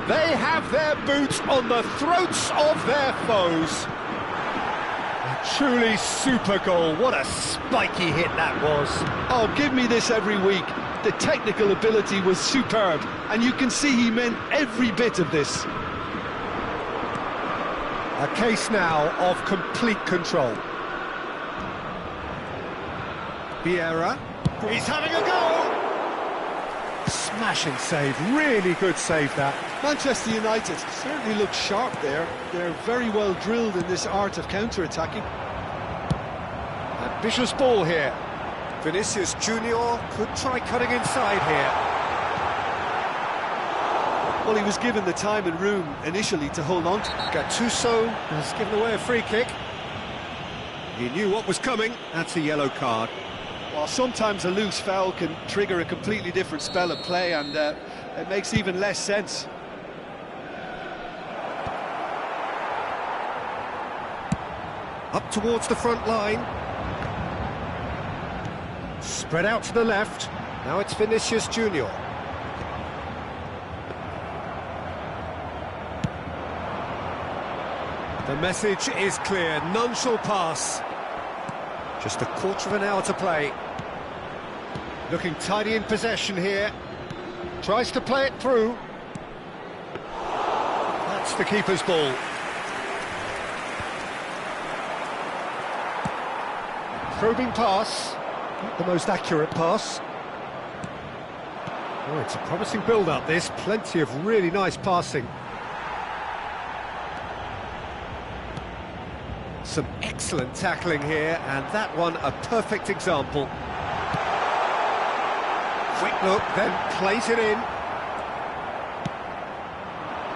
Speaker 1: They have their boots on the throats of their foes. A truly super goal. What a spiky hit that was.
Speaker 2: Oh, give me this every week. The technical ability was superb, and you can see he meant every bit of this.
Speaker 1: A case now of complete control. Vieira. He's having a go! Smashing save, really good save that.
Speaker 2: Manchester United certainly look sharp there. They're very well drilled in this art of counter-attacking.
Speaker 1: Ambitious ball here. Vinicius Junior could try cutting inside here.
Speaker 2: Well, he was given the time and room initially to hold on to.
Speaker 1: Gattuso has given away a free kick. He knew what was coming. That's a yellow card.
Speaker 2: Well, sometimes a loose foul can trigger a completely different spell of play, and it makes even less sense.
Speaker 1: Up towards the front line. Spread out to the left. Now it's Vinicius Junior. The message is clear. None shall pass. Just a quarter of an hour to play. Looking tidy in possession here. Tries to play it through. That's the keeper's ball. Probing pass. Not the most accurate pass. Oh, it's a promising build-up, this. Plenty of really nice passing. Some excellent tackling here, and that one a perfect example. Quick look, then plays it in.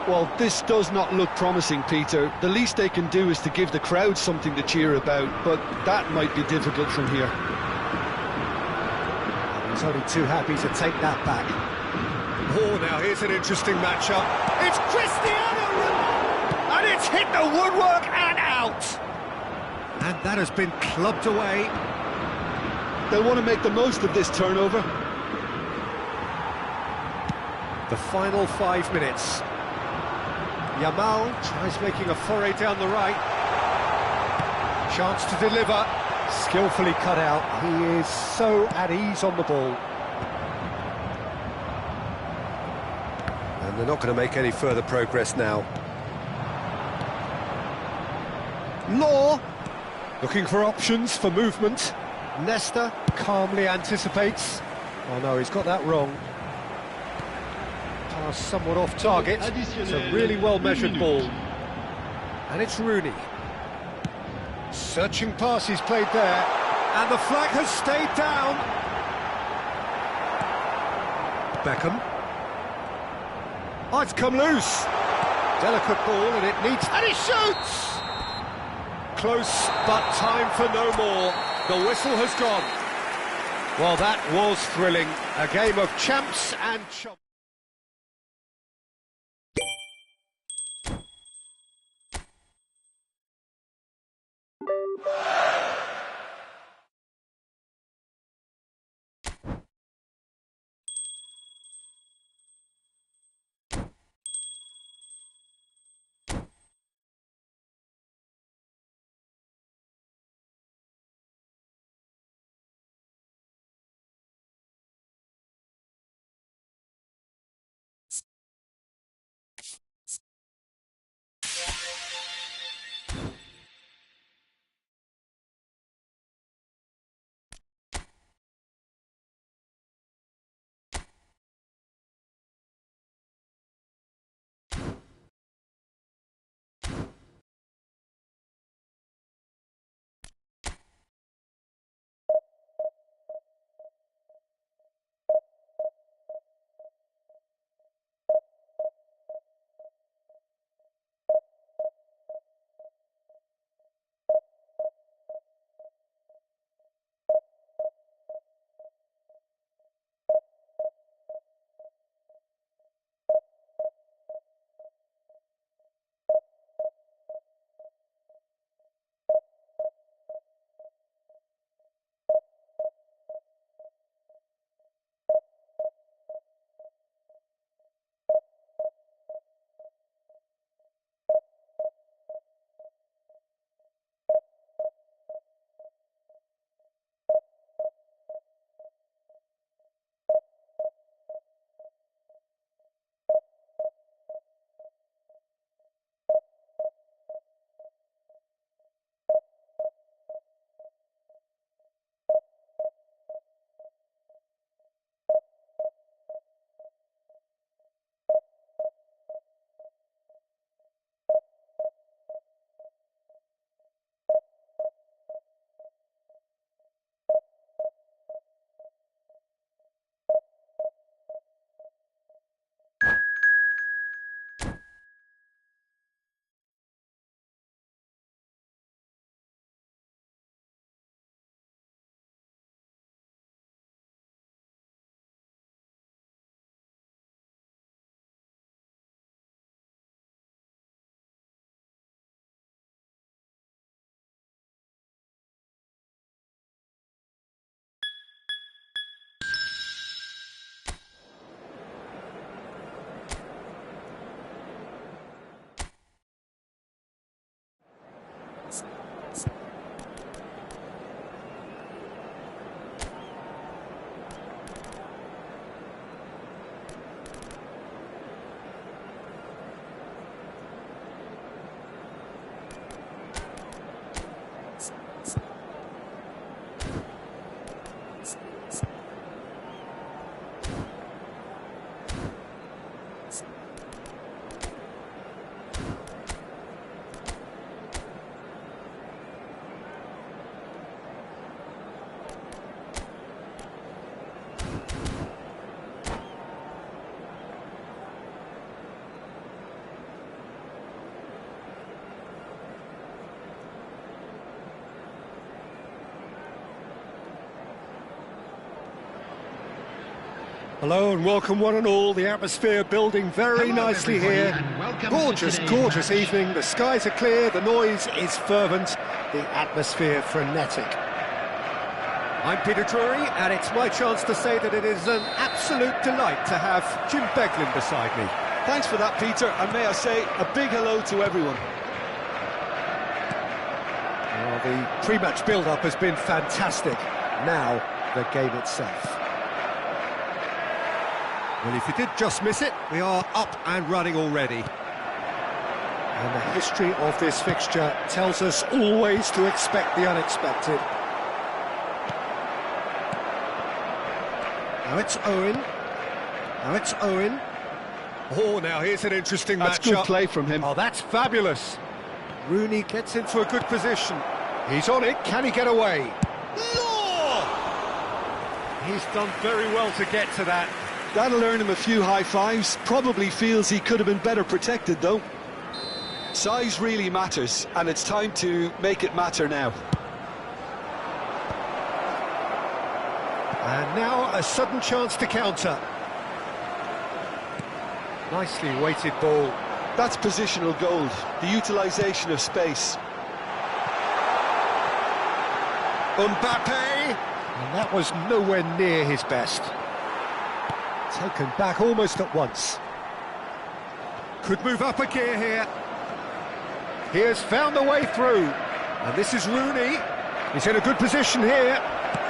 Speaker 2: Well, this does not look promising, Peter. The least they can do is to give the crowd something to cheer about, but that might be difficult from here.
Speaker 1: He's only too happy to take that back. Oh, now here's an interesting matchup. It's Cristiano Ronaldo! And it's hit the woodwork and out! And that has been clubbed away.
Speaker 2: They'll want to make the most of this turnover.
Speaker 1: The final 5 minutes. Yamal tries making a foray down the right. Chance to deliver. Skillfully cut out. He is so at ease on the ball. And they're not going to make any further progress now. Law. Looking for options for movement. Nesta calmly anticipates. Oh no, he's got that wrong. Now somewhat off target. It's a really well-measured ball. And it's Rooney. Searching pass he's played there. And the flag has stayed down. Beckham. Oh, it's come loose. Delicate ball and it needs... And he shoots! Close, but time for no more. The whistle has gone. Well, that was thrilling. A game of champs and chumps. Hello and welcome one and all. The atmosphere building very nicely here. Gorgeous, gorgeous evening. The skies are clear, the noise is fervent, the atmosphere frenetic. I'm Peter Drury, and it's my chance to say that it is an absolute delight to have Jim Beglin beside me.
Speaker 2: Thanks for that, Peter, and may I say a big hello to everyone.
Speaker 1: Well, the pre-match build-up has been fantastic. Now, the game itself. Well, if you did just miss it, we are up and running already. And the history of this fixture tells us always to expect the unexpected. Now it's Owen. Now it's Owen. Oh, now here's an interesting matchup.
Speaker 2: That's good play from him.
Speaker 1: Oh, that's fabulous. Rooney gets into a good position. He's on it. Can he get away? Law! He's done very well to get to that.
Speaker 2: That'll earn him a few high fives. Probably feels he could have been better protected, though. Size really matters, and it's time to make it matter now.
Speaker 1: And now a sudden chance to counter. Nicely weighted ball.
Speaker 2: That's positional gold, the utilisation of space.
Speaker 1: Mbappe! And that was nowhere near his best. Taken back almost at once. Could move up a gear here. He has found the way through. And this is Rooney. He's in a good position here.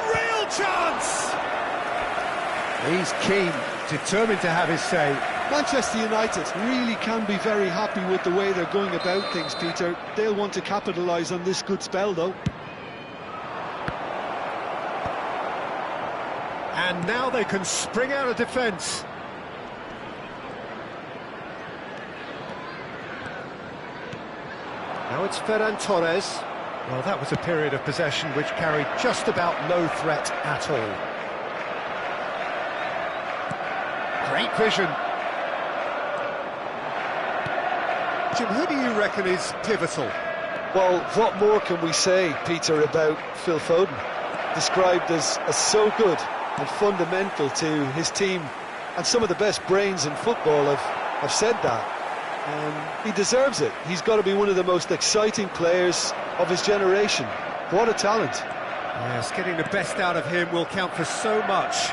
Speaker 1: Real chance! He's keen, determined to have his say.
Speaker 2: Manchester United really can be very happy with the way they're going about things, Peter. They'll want to capitalise on this good spell, though.
Speaker 1: And now they can spring out of defence. Now it's Ferran Torres. Well, that was a period of possession which carried just about no threat at all. Great vision. Jim, who do you reckon is pivotal?
Speaker 2: Well, what more can we say, Peter, about Phil Foden? Described as so good and fundamental to his team, and some of the best brains in football have said that. He deserves it. He's got to be one of the most exciting players of his generation. What a talent.
Speaker 1: Yes, getting the best out of him will count for so much.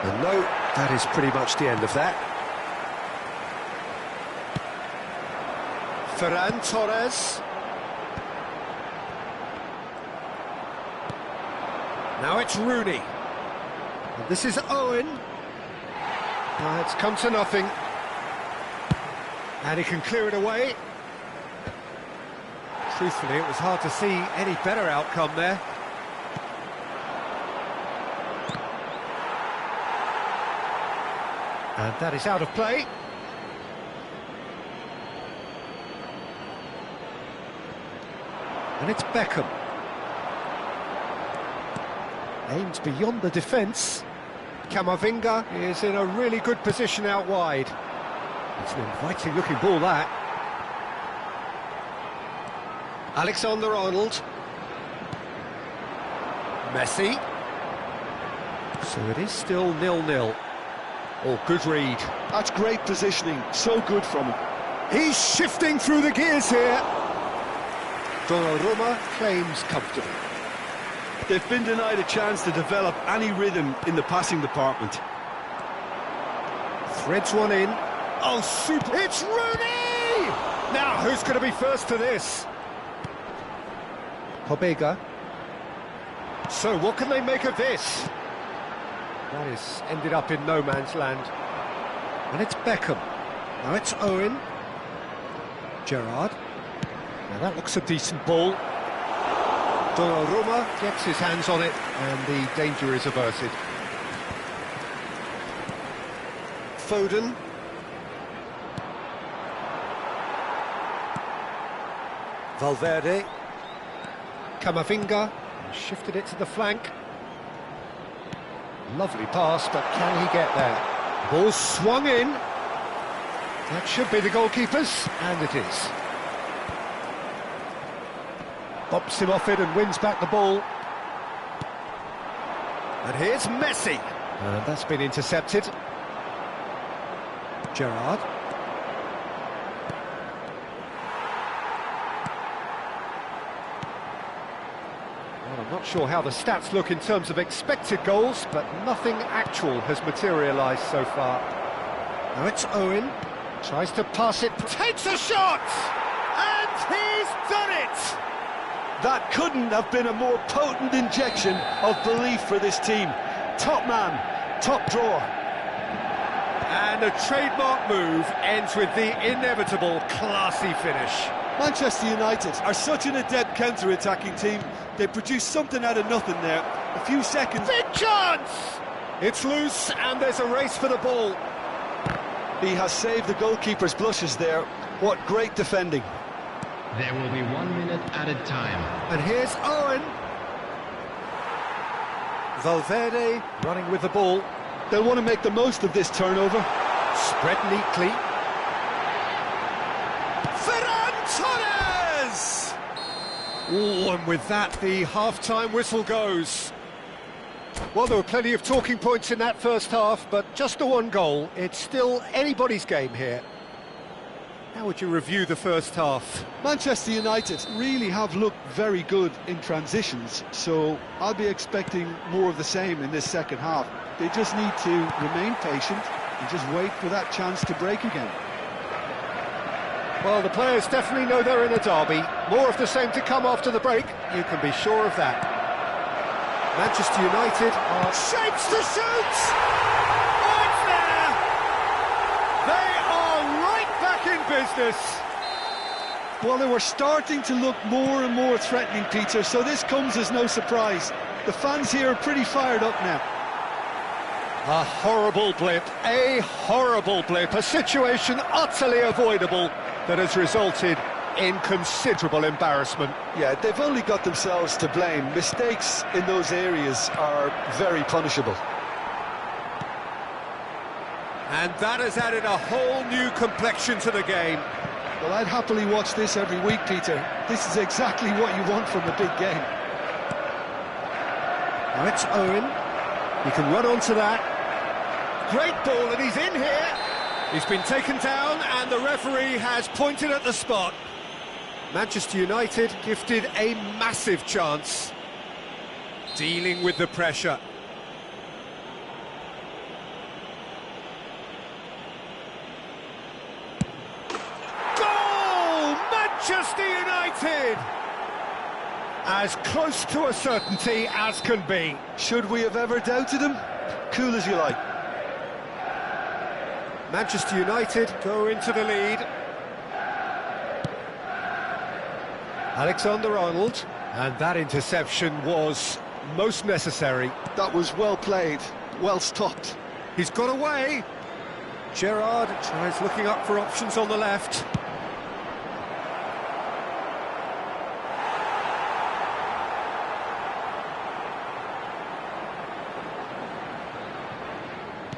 Speaker 1: And no, that is pretty much the end of that. Ferran Torres. Now it's Rooney. And this is Owen. It's come to nothing. And he can clear it away. Truthfully, it was hard to see any better outcome there. And that is out of play. And it's Beckham. Aims beyond the defence. Camavinga is in a really good position out wide. It's an inviting looking ball, that. Alexander-Arnold. Messi. So it is still 0-0. Oh, good read.
Speaker 2: That's great positioning, so good from him.
Speaker 1: He's shifting through the gears here. Donnarumma claims comfortable.
Speaker 2: They've been denied a chance to develop any rhythm in the passing department.
Speaker 1: Threads one in. Oh, super! It's Rooney! Now, who's going to be first to this? Pobega. So, what can they make of this? That is ended up in no man's land. And it's Beckham. Now it's Owen. Gerrard. Now that looks a decent ball. Donnarumma gets his hands on it, and the danger is averted. Foden. Valverde. Camavinga. Shifted it to the flank. Lovely pass, but can he get there? Ball swung in. That should be the goalkeeper's, and it is. Bops him off it and wins back the ball. And here's Messi. And that's been intercepted. Gerrard. Well, I'm not sure how the stats look in terms of expected goals, but nothing actual has materialised so far. Now it's Owen. Tries to pass it, takes a shot! And he's done it!
Speaker 2: That couldn't have been a more potent injection of belief for this team. Top man, top drawer.
Speaker 1: And a trademark move ends with the inevitable classy finish.
Speaker 2: Manchester United are such an adept counter-attacking team. They produce something out of nothing there. A few seconds.
Speaker 1: Big chance! It's loose and there's a race for the ball.
Speaker 2: He has saved the goalkeeper's blushes there. What great defending.
Speaker 4: There will be 1 minute added time.
Speaker 1: And here's Owen. Valverde running with the ball.
Speaker 2: They'll want to make the most of this turnover.
Speaker 1: Spread neatly. Ferran Torres! Oh, and with that, the half-time whistle goes. Well, there were plenty of talking points in that first half, but just the one goal. It's still anybody's game here. How would you review the first half?
Speaker 2: Manchester United really have looked very good in transitions, so I'll be expecting more of the same in this second half. They just need to remain patient and just wait for that chance to break again.
Speaker 1: Well, the players definitely know they're in a derby. More of the same to come after the break, you can be sure of that. Manchester United are shapes to shoot! Oh, it's there! They are right back in business!
Speaker 2: Well, they were starting to look more and more threatening, Peter, so this comes as no surprise. The fans here are pretty fired up now.
Speaker 1: A horrible blip, a situation utterly avoidable that has resulted in considerable embarrassment.
Speaker 2: Yeah, they've only got themselves to blame. Mistakes in those areas are very punishable.
Speaker 1: And that has added a whole new complexion to the game.
Speaker 2: Well, I'd happily watch this every week, Peter. This is exactly what you want from a big game.
Speaker 1: Now it's Owen. He can run onto that. Great ball, and he's in here. He's been taken down, and the referee has pointed at the spot. Manchester United gifted a massive chance. Dealing with the pressure. Goal! Manchester United! As close to a certainty as can be.
Speaker 2: Should we have ever doubted him? Cool as you like.
Speaker 1: Manchester United go into the lead. Alexander-Arnold, and that interception was most necessary.
Speaker 2: That was well played, well stopped.
Speaker 1: He's got away. Gerrard tries looking up for options on the left.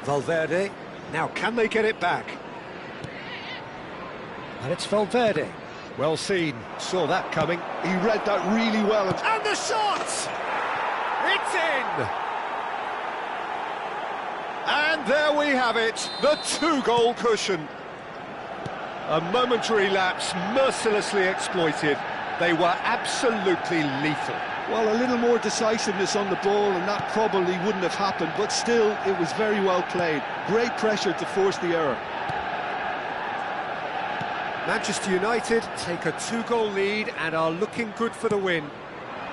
Speaker 1: Valverde. Now, can they get it back? And it's Valverde. Well seen. Saw that coming.
Speaker 2: He read that really well.
Speaker 1: And the shot! It's in! And there we have it, the two-goal cushion. A momentary lapse mercilessly exploited. They were absolutely lethal.
Speaker 2: Well, a little more decisiveness on the ball and that probably wouldn't have happened, but still, it was very well played. Great pressure to force the error.
Speaker 1: Manchester United take a two-goal lead and are looking good for the win.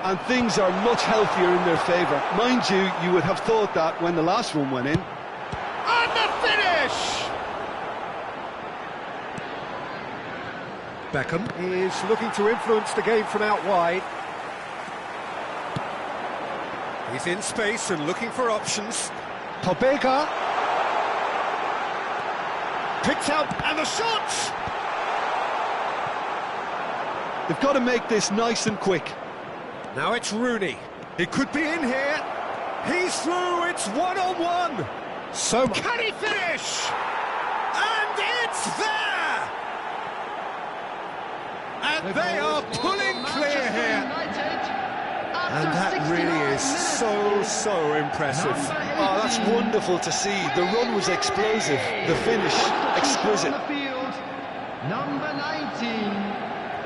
Speaker 2: And things are much healthier in their favour. Mind you, you would have thought that when the last one went in.
Speaker 1: And the finish! Beckham is looking to influence the game from out wide. He's in space and looking for options. Pobega. Picked out, and the shot!
Speaker 2: They've got to make this nice and quick.
Speaker 1: Now it's Rooney. He could be in here. He's through, it's one-on-one. So can he finish? And it's there! And they are pulling clear here. And that really is so impressive.
Speaker 2: Oh, that's wonderful to see. The run was explosive, the finish exquisite.
Speaker 4: Number 19,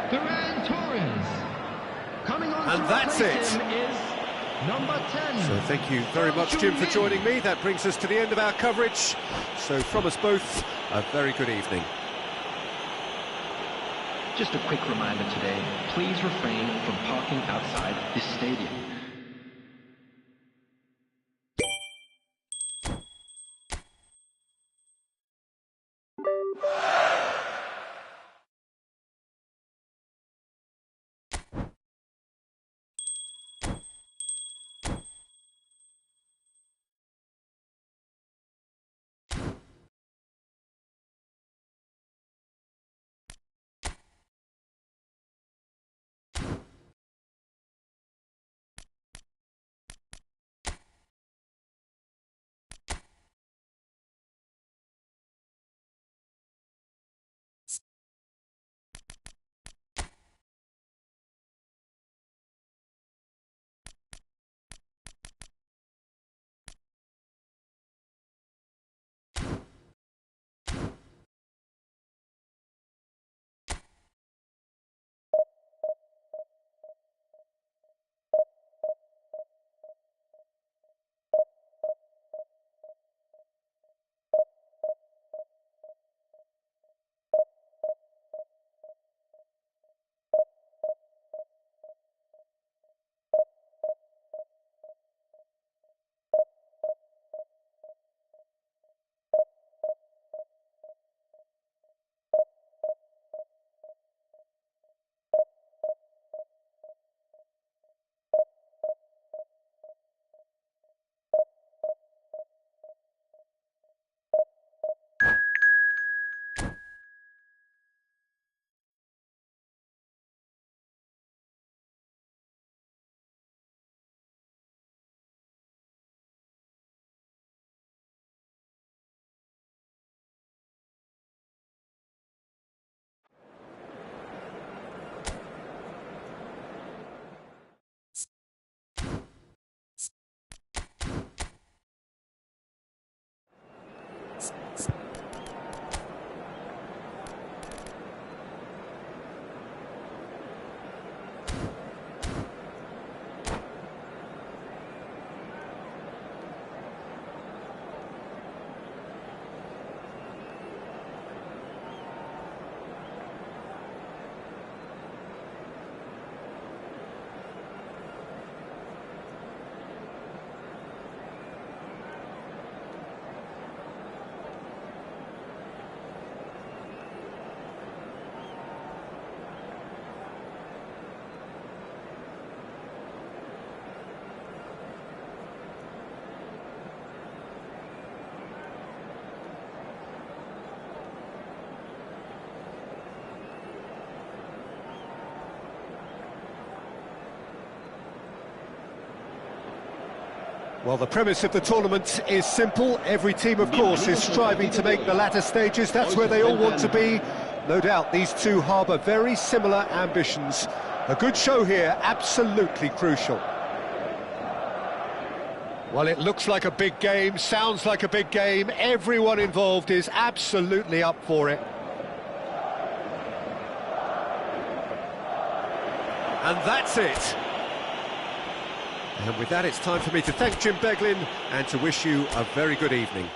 Speaker 4: Ferran Torres. Coming on
Speaker 1: and that's it.
Speaker 4: Is number 10.
Speaker 1: So thank you very much, Jim, for joining me. That brings us to the end of our coverage. So from us both, a very good evening.
Speaker 5: Just a quick reminder today, please refrain from parking outside this stadium.
Speaker 1: Well, the premise of the tournament is simple. Every team, of course, is striving to make the latter stages. That's where they all want to be. No doubt these two harbour very similar ambitions. A good show here, absolutely crucial. Well, it looks like a big game, sounds like a big game. Everyone involved is absolutely up for it. And that's it. And with that, it's time for me to thank Jim Beglin and to wish you a very good evening.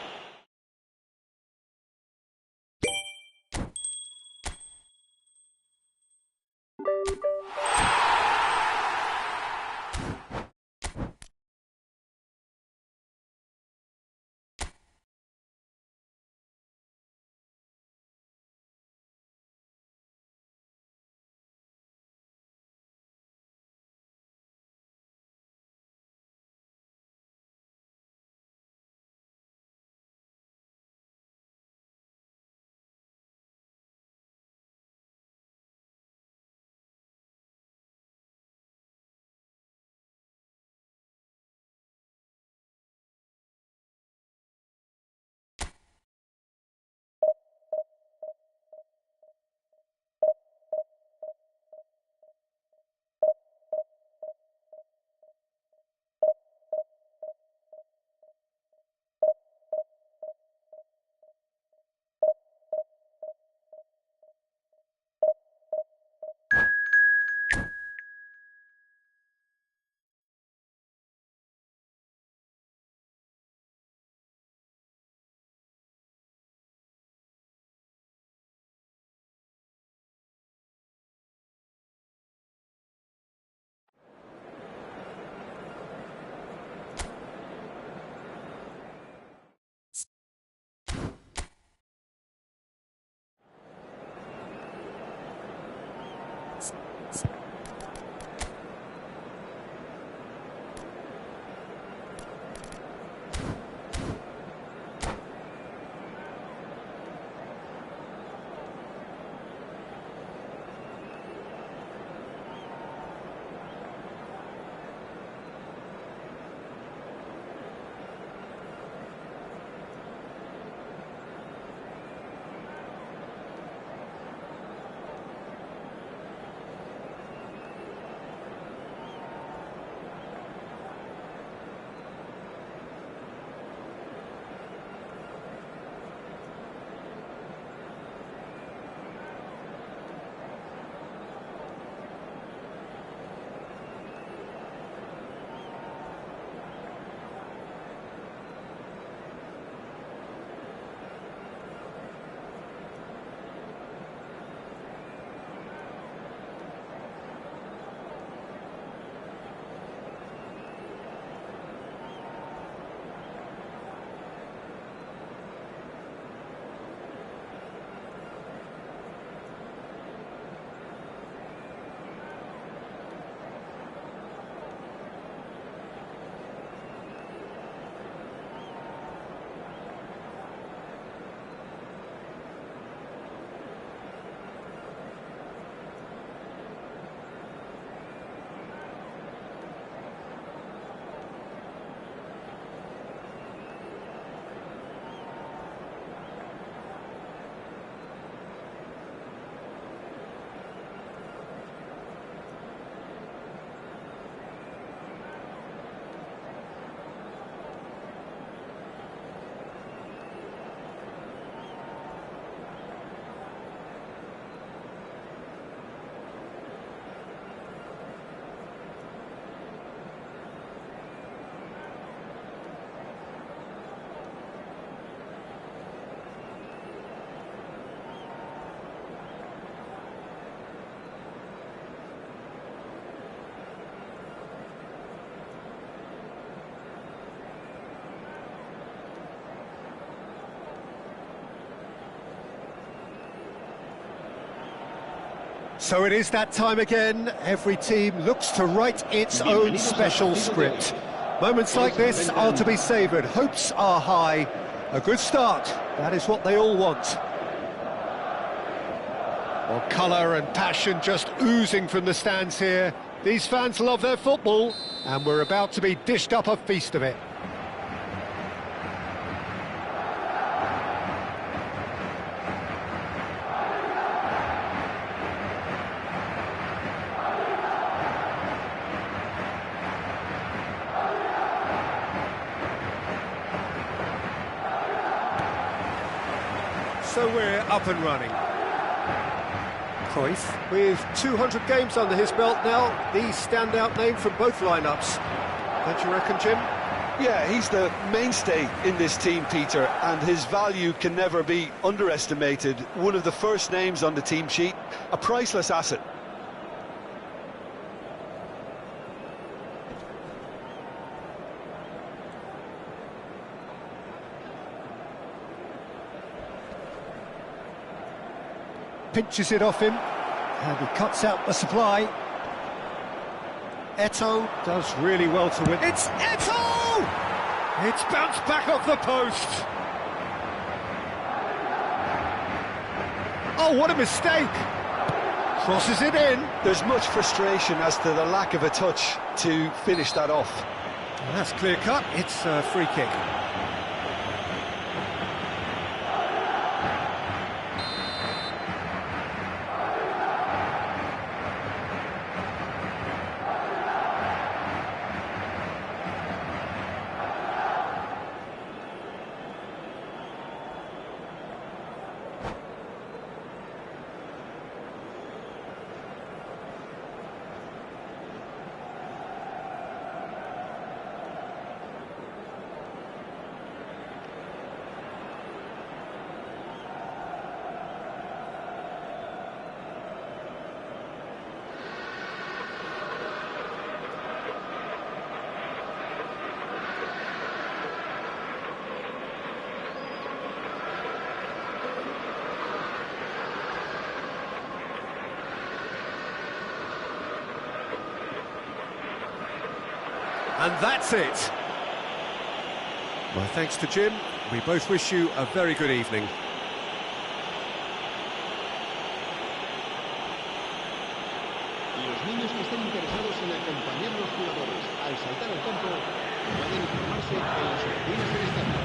Speaker 1: So it is that time again. Every team looks to write its own special script. Moments like this are to be savoured. Hopes are high. A good start. That is what they all want. Well, colour and passion just oozing from the stands here. These fans love their football, and we're about to be dished up a feast of it. So we're up and running. Cruyff, with 200 games under his belt now, the standout name from both lineups. Don't you reckon, Jim?
Speaker 2: Yeah, he's the mainstay in this team, Peter, and his value can never be underestimated. One of the first names on the team sheet, a priceless asset.
Speaker 1: Pinches it off him, and he cuts out the supply. Eto'o does really well to win. It's Eto'o! It's bounced back off the post. Oh, what a mistake! Crosses it in.
Speaker 2: There's much frustration as to the lack of a touch to finish that off.
Speaker 1: And that's clear cut. It's a free kick. And that's it. My thanks to Jim. We both wish you a very good evening.
Speaker 3: Los niños que estén interesados en acompañar a los jugadores al saltar al campo pueden informarse en las oficinas del estadio.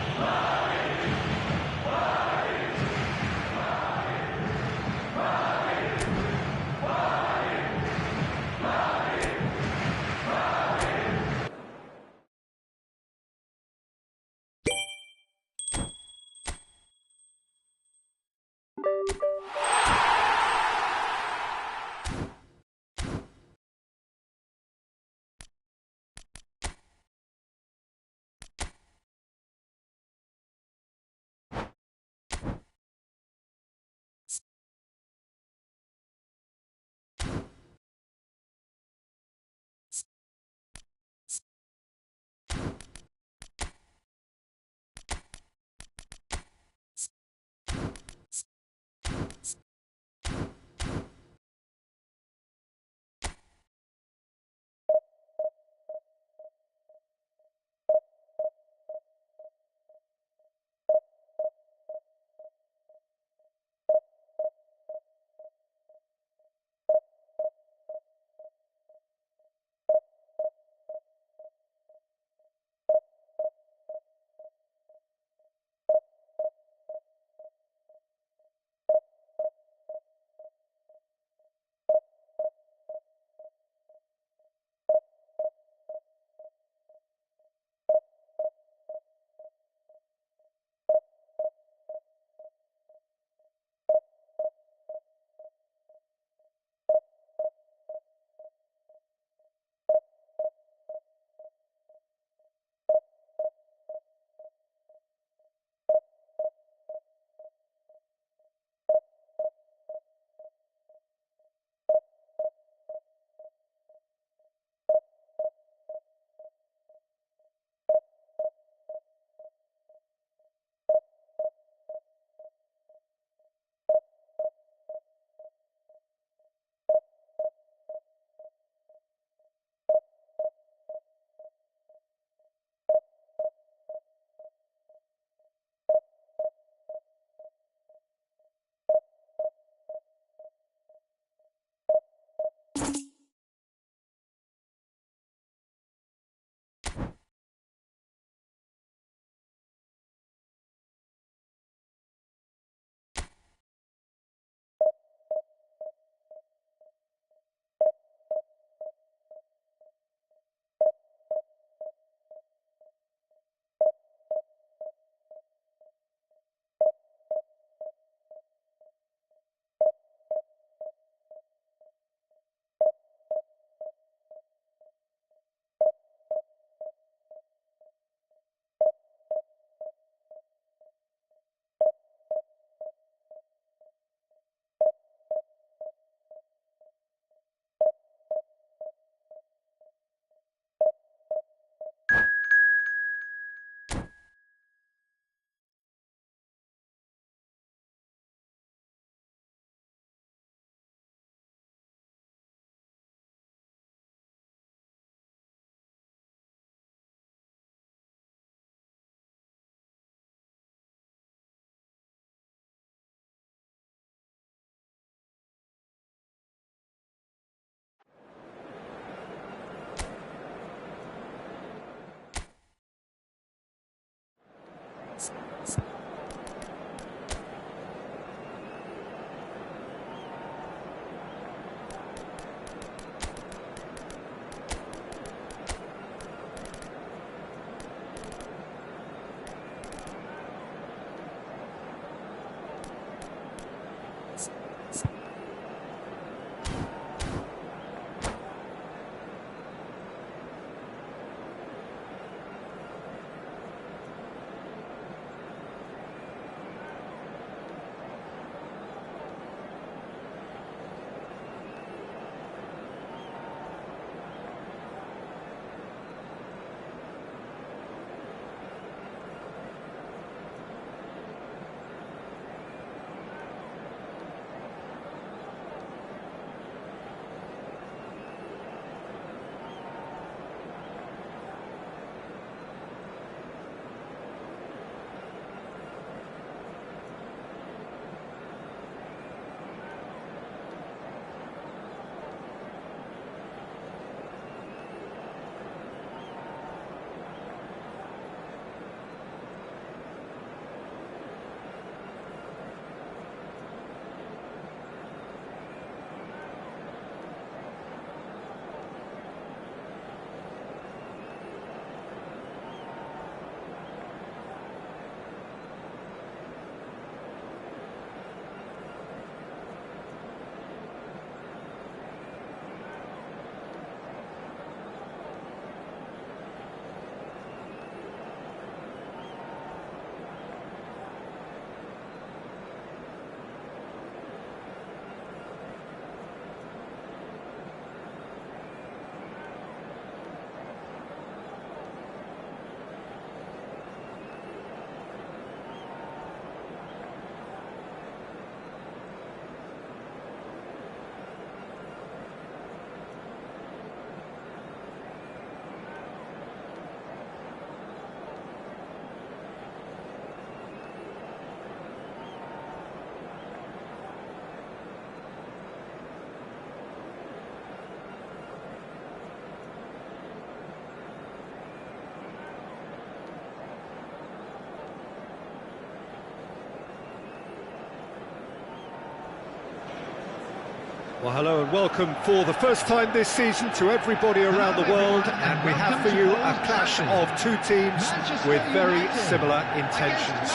Speaker 1: Well, hello and welcome for the first time this season to everybody around the world, and we have for you a clash of two teams with very similar intentions.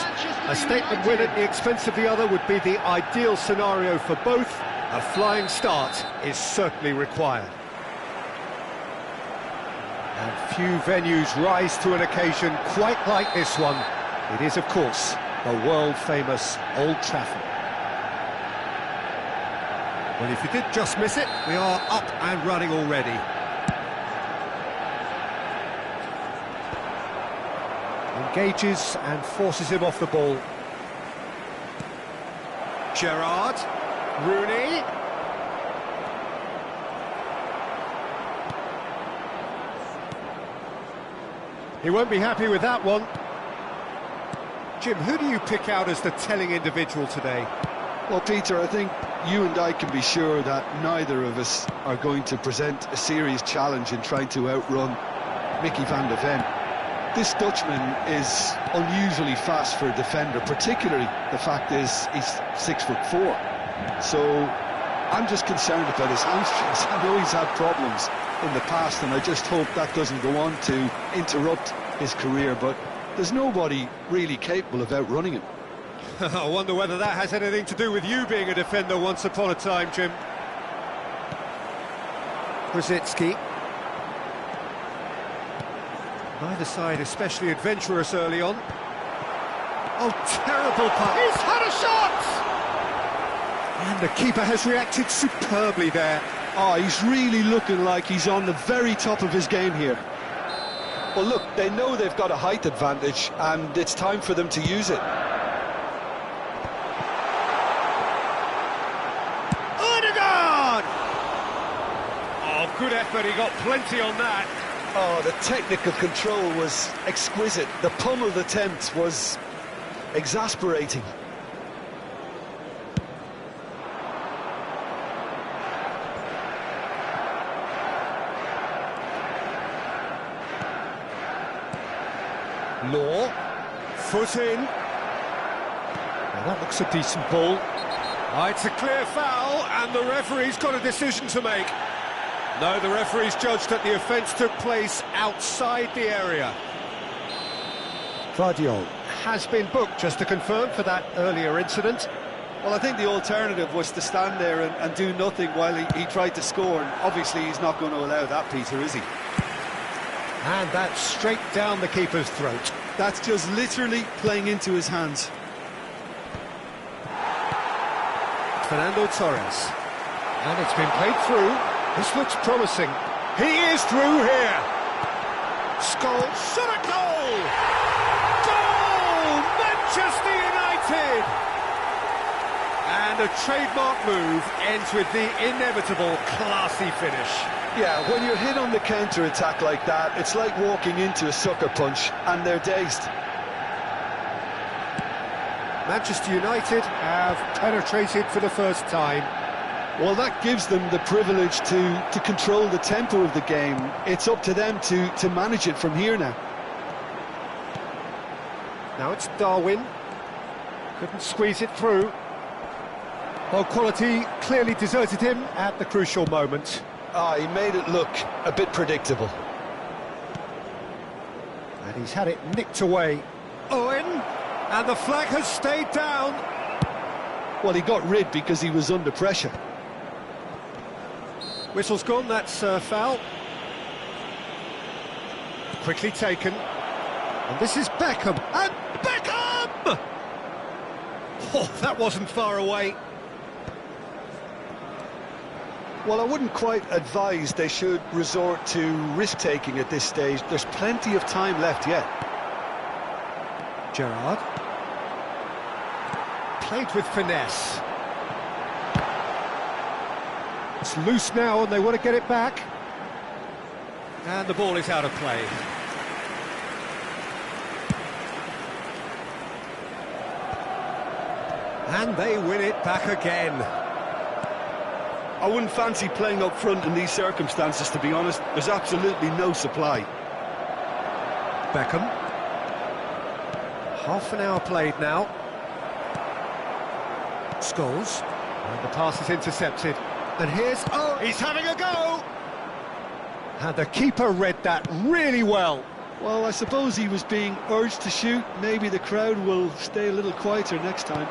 Speaker 1: A statement win at the expense of the other would be the ideal scenario for both. A flying start is certainly required. And few venues rise to an occasion quite like this one. It is, of course, the world-famous Old Trafford. Well, if you did just miss it, we are up and running already. Engages and forces him off the ball. Gerrard, Rooney. He won't be happy with that one. Jim, who do you pick out as the telling individual today?
Speaker 2: Well, Peter, I think you and I can be sure that neither of us are going to present a serious challenge in trying to outrun Mickey van de Ven. This Dutchman is unusually fast for a defender, particularly the fact is he's 6'4". So I'm just concerned about his hamstrings. I know he's had problems in the past, and I just hope that doesn't go on to interrupt his career, but there's nobody really capable of outrunning him.
Speaker 1: I wonder whether that has anything to do with you being a defender once upon a time, Jim. Brzezinski. Neither side especially adventurous early on. Oh, terrible pass. He's had a shot! And the keeper has reacted superbly there.
Speaker 2: Oh, he's really looking like he's on the very top of his game here. Well, look, they know they've got a height advantage, and it's time for them to use it.
Speaker 1: Good effort, he got plenty on that.
Speaker 2: Oh, the technical control was exquisite. The pummeled attempt was exasperating.
Speaker 1: Law, foot in. Well, that looks a decent ball. Oh, it's a clear foul, and the referee's got a decision to make. No, the referee's judged that the offence took place outside the area. Vardiol has been booked, just to confirm, for that earlier incident.
Speaker 2: Well, I think the alternative was to stand there and do nothing while he tried to score, and obviously he's not going to allow that, Peter, is he?
Speaker 1: And that's straight down the keeper's throat.
Speaker 2: That's just literally playing into his hands.
Speaker 1: Fernando Torres. And it's been played through. This looks promising. He is through here. Scholes, shot a goal! Goal! Manchester United! And a trademark move ends with the inevitable classy finish.
Speaker 2: Yeah, when you're hit on the counter-attack like that, it's like walking into a sucker punch, and they're dazed.
Speaker 1: Manchester United have penetrated for the first time.
Speaker 2: Well, that gives them the privilege to control the tempo of the game. It's up to them to manage it from here now.
Speaker 1: Now it's Darwin. Couldn't squeeze it through. Well, quality clearly deserted him at the crucial moment.
Speaker 2: Ah, he made it look a bit predictable.
Speaker 1: And he's had it nicked away. Owen, and the flag has stayed down.
Speaker 2: Well, he got rid because he was under pressure.
Speaker 1: Whistle's gone, that's foul. Quickly taken. And this is Beckham. And Beckham! Oh, that wasn't far away.
Speaker 2: Well, I wouldn't quite advise they should resort to risk-taking at this stage. There's plenty of time left yet.
Speaker 1: Gerrard. Played with finesse. It's loose now and they want to get it back. And the ball is out of play. And they win it back again.
Speaker 2: I wouldn't fancy playing up front in these circumstances, to be honest. There's absolutely no supply.
Speaker 1: Beckham. Half an hour played now. Scholes. And the pass is intercepted. And he's having a go! And the keeper read that really well.
Speaker 2: Well, I suppose he was being urged to shoot. Maybe the crowd will stay a little quieter next time.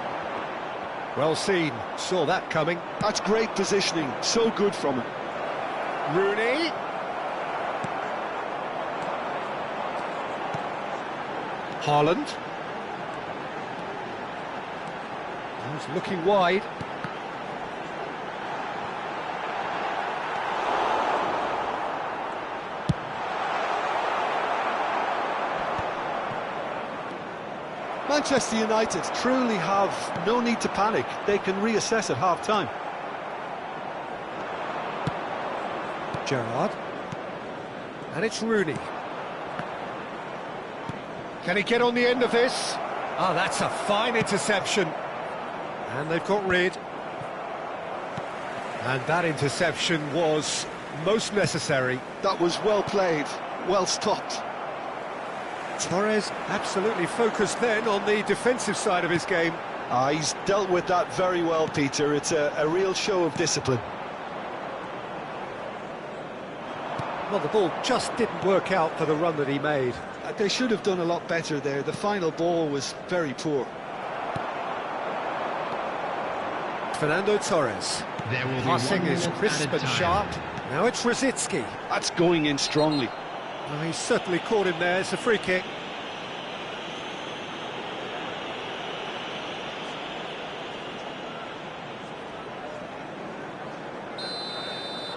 Speaker 1: Well seen, saw that coming.
Speaker 2: That's great positioning, so good from him.
Speaker 1: Rooney. Haaland. He's looking wide.
Speaker 2: Manchester United truly have no need to panic. They can reassess at half-time.
Speaker 1: Gerrard. And it's Rooney. Can he get on the end of this? Oh, that's a fine interception. And they've got rid. And that interception was most necessary.
Speaker 2: That was well played, well stopped.
Speaker 1: Torres absolutely focused then on the defensive side of his game.
Speaker 2: He's dealt with that very well, Peter. It's a real show of discipline.
Speaker 1: Well, the ball just didn't work out for the run that he made.
Speaker 2: They should have done a lot better there. The final ball was very poor.
Speaker 1: Fernando Torres. Passing is crisp and sharp. Now it's Rosicki.
Speaker 2: That's going in strongly.
Speaker 1: Well, he's certainly caught him there. It's a free kick.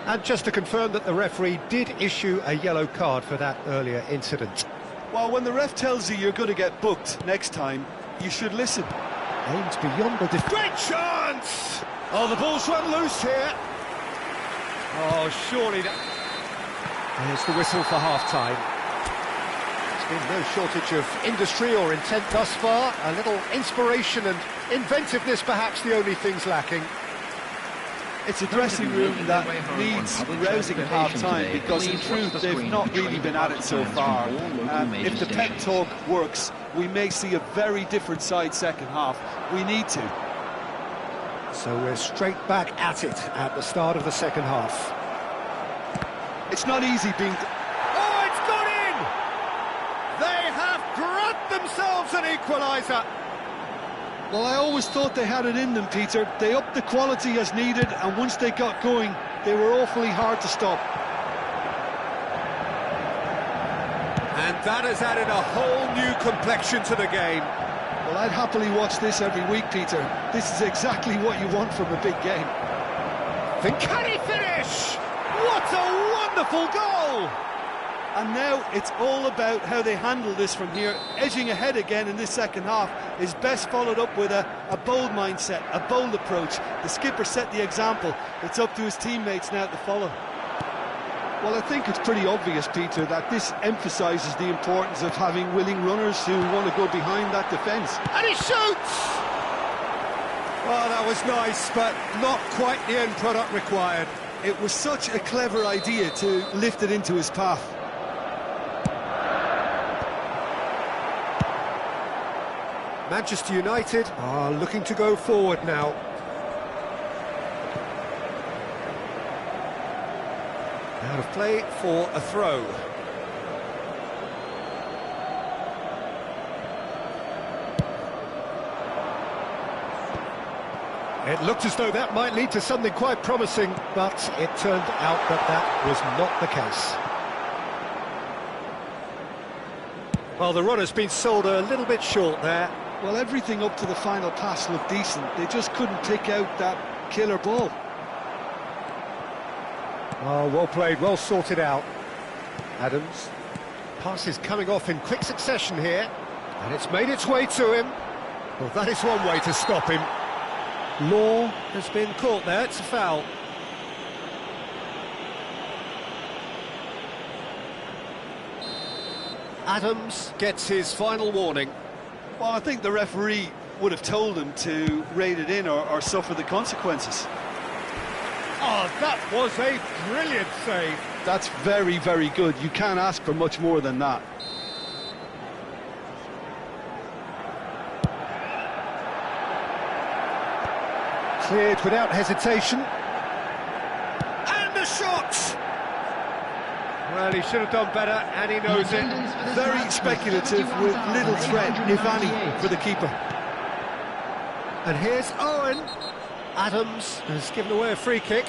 Speaker 1: And just to confirm that the referee did issue a yellow card for that earlier incident.
Speaker 2: Well, when the ref tells you you're going to get booked next time, you should listen.
Speaker 1: Aims beyond the great chance! Oh, the ball's run loose here. Oh, surely that... There's the whistle for half-time. There's been no shortage of industry or intent thus far. A little inspiration and inventiveness, perhaps the only things lacking.
Speaker 2: It's a dressing room that needs rousing at half-time because, in truth, they've not really been at it so far. If the pep talk works, we may see a very different side second half. We need to.
Speaker 1: So we're straight back at it at the start of the second half.
Speaker 2: It's not easy being...
Speaker 1: Oh, it's gone in! They have grabbed themselves an equaliser.
Speaker 2: Well, I always thought they had it in them, Peter. They upped the quality as needed, and once they got going, they were awfully hard to stop.
Speaker 1: And that has added a whole new complexion to the game.
Speaker 2: Well, I'd happily watch this every week, Peter. This is exactly what you want from a big game.
Speaker 1: Can he finish? What a wonderful goal!
Speaker 2: And now it's all about how they handle this from here. Edging ahead again in this second half is best followed up with a bold mindset, a bold approach. The skipper set the example. It's up to his teammates now to follow. Well, I think it's pretty obvious, Peter, that this emphasises the importance of having willing runners who want to go behind that defence.
Speaker 1: And he shoots! Well, that was nice, but not quite the end product required.
Speaker 2: It was such a clever idea to lift it into his path.
Speaker 1: Manchester United are looking to go forward now. Out of play for a throw. It looked as though that might lead to something quite promising, but it turned out that that was not the case. Well, the run has been sold a little bit short there.
Speaker 2: Well, everything up to the final pass looked decent. They just couldn't pick out that killer ball.
Speaker 1: Oh, well played, well sorted out. Adams. Pass is coming off in quick succession here, and it's made its way to him. Well, that is one way to stop him. Law has been caught there, it's a foul. Adams gets his final warning.
Speaker 2: Well, I think the referee would have told him to rate it in or suffer the consequences.
Speaker 1: Oh, that was a brilliant save.
Speaker 2: That's very, very good. You can't ask for much more than that.
Speaker 1: Cleared without hesitation. shot! Well, he should have done better, and he knows it.
Speaker 2: Very speculative, with little threat, if any, for the keeper.
Speaker 1: And here's Owen. Adams has given away a free kick.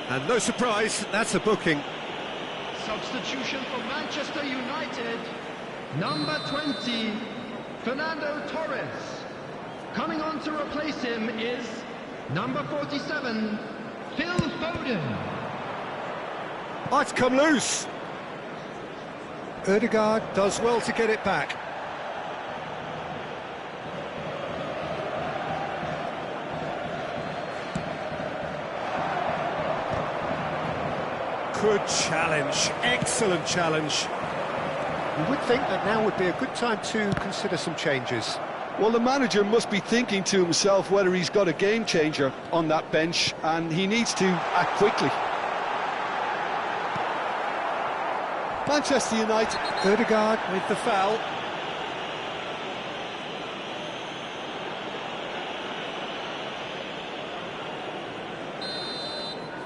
Speaker 1: And no surprise, that's a booking.
Speaker 4: Substitution for Manchester United. Number 20, Fernando Torres. Coming on to replace him is number 47, Phil Foden.
Speaker 1: Oh, it's come loose. Ødegaard does well to get it back. Good challenge, excellent challenge. You would think that now would be a good time to consider some changes.
Speaker 2: Well, the manager must be thinking to himself whether he's got a game changer on that bench, and he needs to act quickly. Manchester United.
Speaker 1: Ødegaard with the foul.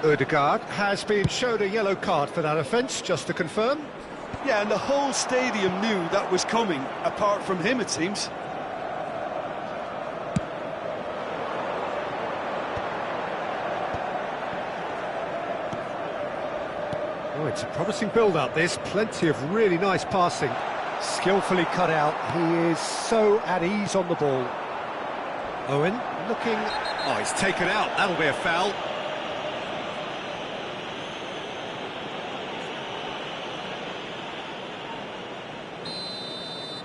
Speaker 1: Ødegaard has been shown a yellow card for that offence, just to confirm.
Speaker 2: Yeah, and the whole stadium knew that was coming, apart from him, it seems.
Speaker 1: Oh, it's a promising build-up, this. Plenty of really nice passing. Skillfully cut out. He is so at ease on the ball. Owen looking... Oh, he's taken out. That'll be a foul.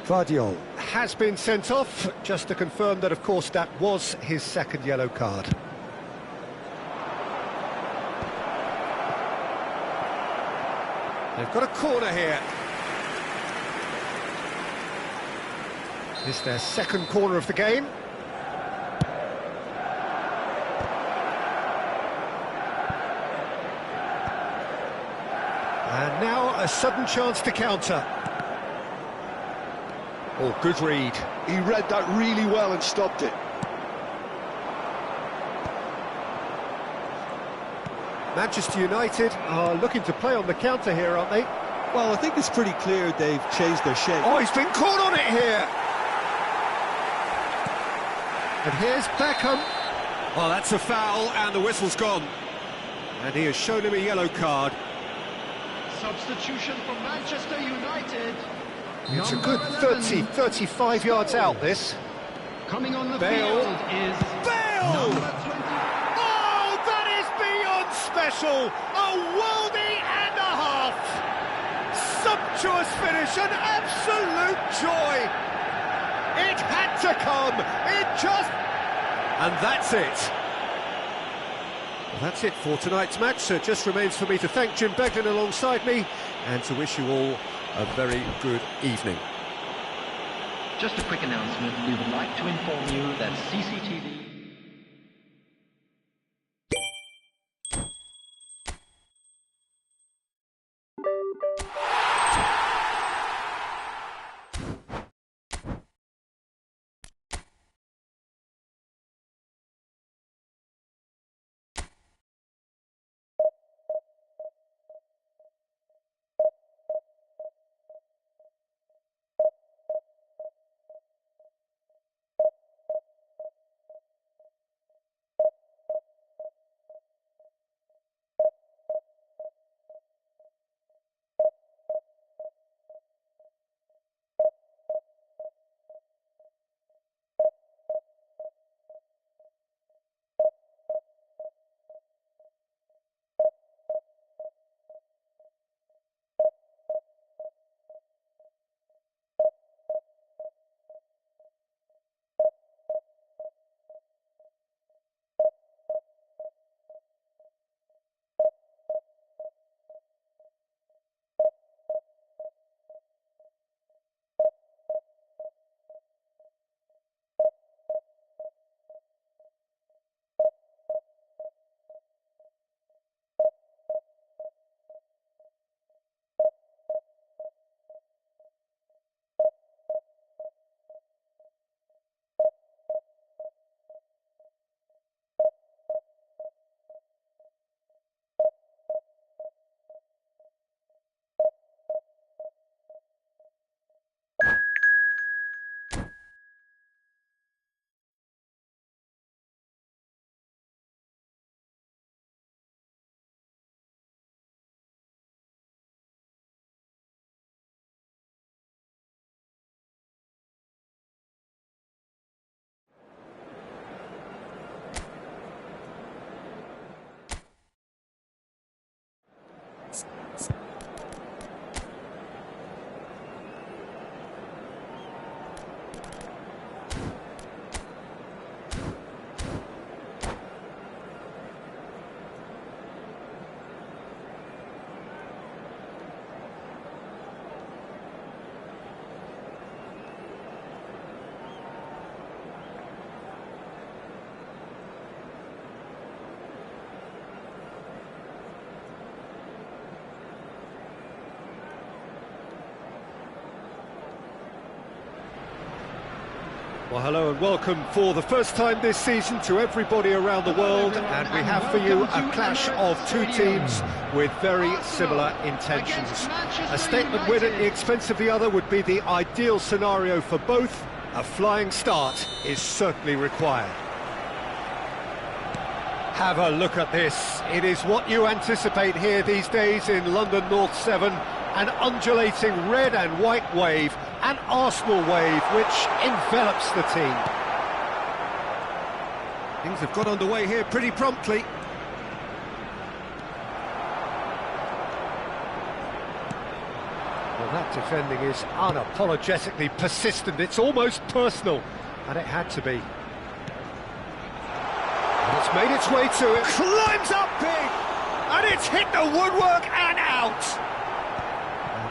Speaker 1: Vardiol has been sent off, just to confirm that, of course, that was his second yellow card. They've got a corner here. It's their second corner of the game. And now a sudden chance to counter. Oh, good read.
Speaker 2: He read that really well and stopped it.
Speaker 1: Manchester United are looking to play on the counter here, aren't they?
Speaker 2: Well, I think it's pretty clear they've changed their shape.
Speaker 1: Oh, he's been caught on it here. And here's Beckham. Oh, that's a foul, and the whistle's gone. And he has shown him a yellow card.
Speaker 4: Substitution for Manchester United.
Speaker 1: It's a good 30, 35 yards out, this.
Speaker 4: Coming on the
Speaker 1: Bale.
Speaker 4: field is
Speaker 1: Bale!
Speaker 4: number 20.
Speaker 1: Oh, that is beyond special! A worldie and a half! Sumptuous finish, an absolute joy! It had to come! It just... And that's it. Well, that's it for tonight's match, so it just remains for me to thank Jim Beglin alongside me and to wish you all a very good evening.
Speaker 5: Just a quick announcement. We would like to inform you that CCTV
Speaker 1: Well, hello and welcome for the first time this season to everybody around the world, and we have for you a clash of two teams with very similar intentions. A statement win at the expense of the other would be the ideal scenario for both. A flying start is certainly required. Have a look at this. It is what you anticipate here these days in London North 7. An undulating red and white wave, an Arsenal wave which envelops the team. Things have got underway here pretty promptly. Well, that defending is unapologetically persistent. It's almost personal, and it had to be. And it's made its way to it, climbs up big, and it's hit the woodwork and out.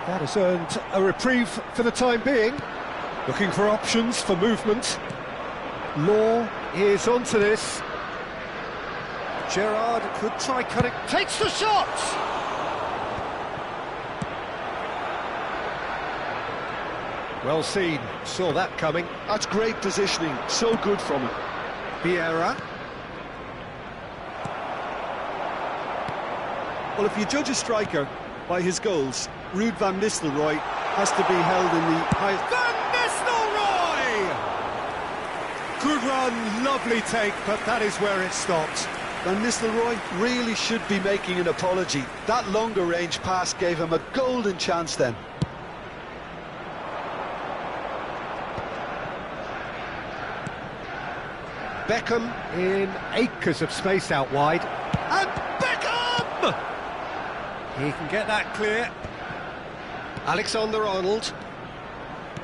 Speaker 1: That has earned a reprieve for the time being. Looking for options for movement. Law is onto this. Gerrard could try cutting. Takes the shot! Well seen. Saw that coming.
Speaker 2: That's great positioning. So good from him.
Speaker 1: Vieira.
Speaker 2: Well, if you judge a striker by his goals, Ruud van Nistelrooy has to be held in the highest...
Speaker 1: Van Nistelrooy! Good run, lovely take, but that is where it stopped.
Speaker 2: Van Nistelrooy really should be making an apology. That longer range pass gave him a golden chance then.
Speaker 1: Beckham in acres of space out wide. And Beckham! He can get that clear. Alexander-Arnold.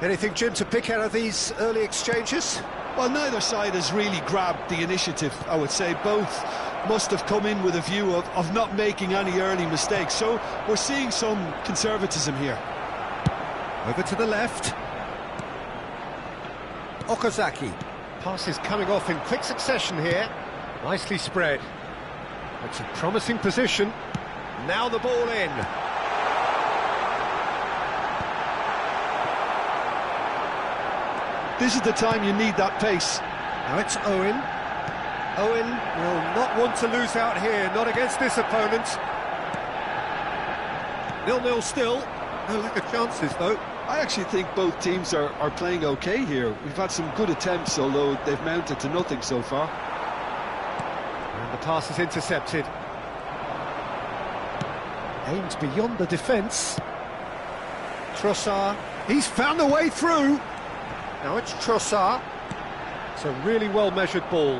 Speaker 1: Anything, Jim, to pick out of these early exchanges?
Speaker 2: Well, neither side has really grabbed the initiative, I would say. Both must have come in with a view of not making any early mistakes. So we're seeing some conservatism here.
Speaker 1: Over to the left. Okazaki. Passes coming off in quick succession here. Nicely spread. It's a promising position. Now the ball in.
Speaker 2: This is the time you need that pace.
Speaker 1: Now it's Owen. Owen will not want to lose out here, not against this opponent. 0-0 still. No lack of chances, though.
Speaker 2: I actually think both teams are playing okay here. We've had some good attempts, although they've mounted to nothing so far.
Speaker 1: And the pass is intercepted. Aimed beyond the defence. Trossard, he's found a way through. Now it's Trossard. It's a really well-measured ball.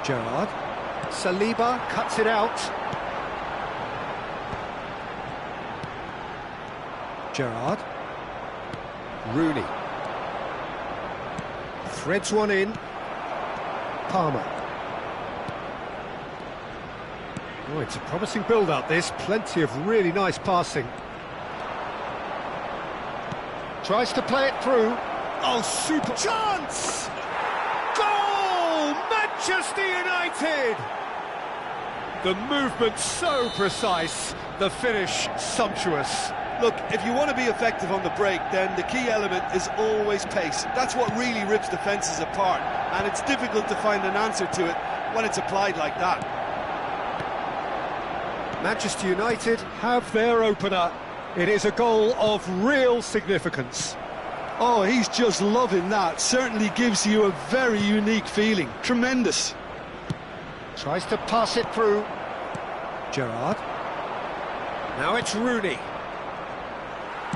Speaker 1: Gerrard. Saliba cuts it out. Gerrard. Rooney. Threads one in. Palmer. Oh, it's a promising build-up, this. Plenty of really nice passing. Tries to play it through. Oh, super chance! Goal! Manchester United! The movement so precise, the finish sumptuous.
Speaker 2: Look, if you want to be effective on the break, then the key element is always pace. That's what really rips defences apart, and it's difficult to find an answer to it when it's applied like that.
Speaker 1: Manchester United have their opener. It is a goal of real significance.
Speaker 2: Oh, he's just loving that. Certainly gives you a very unique feeling. Tremendous.
Speaker 1: Tries to pass it through. Gerrard. Now it's Rooney.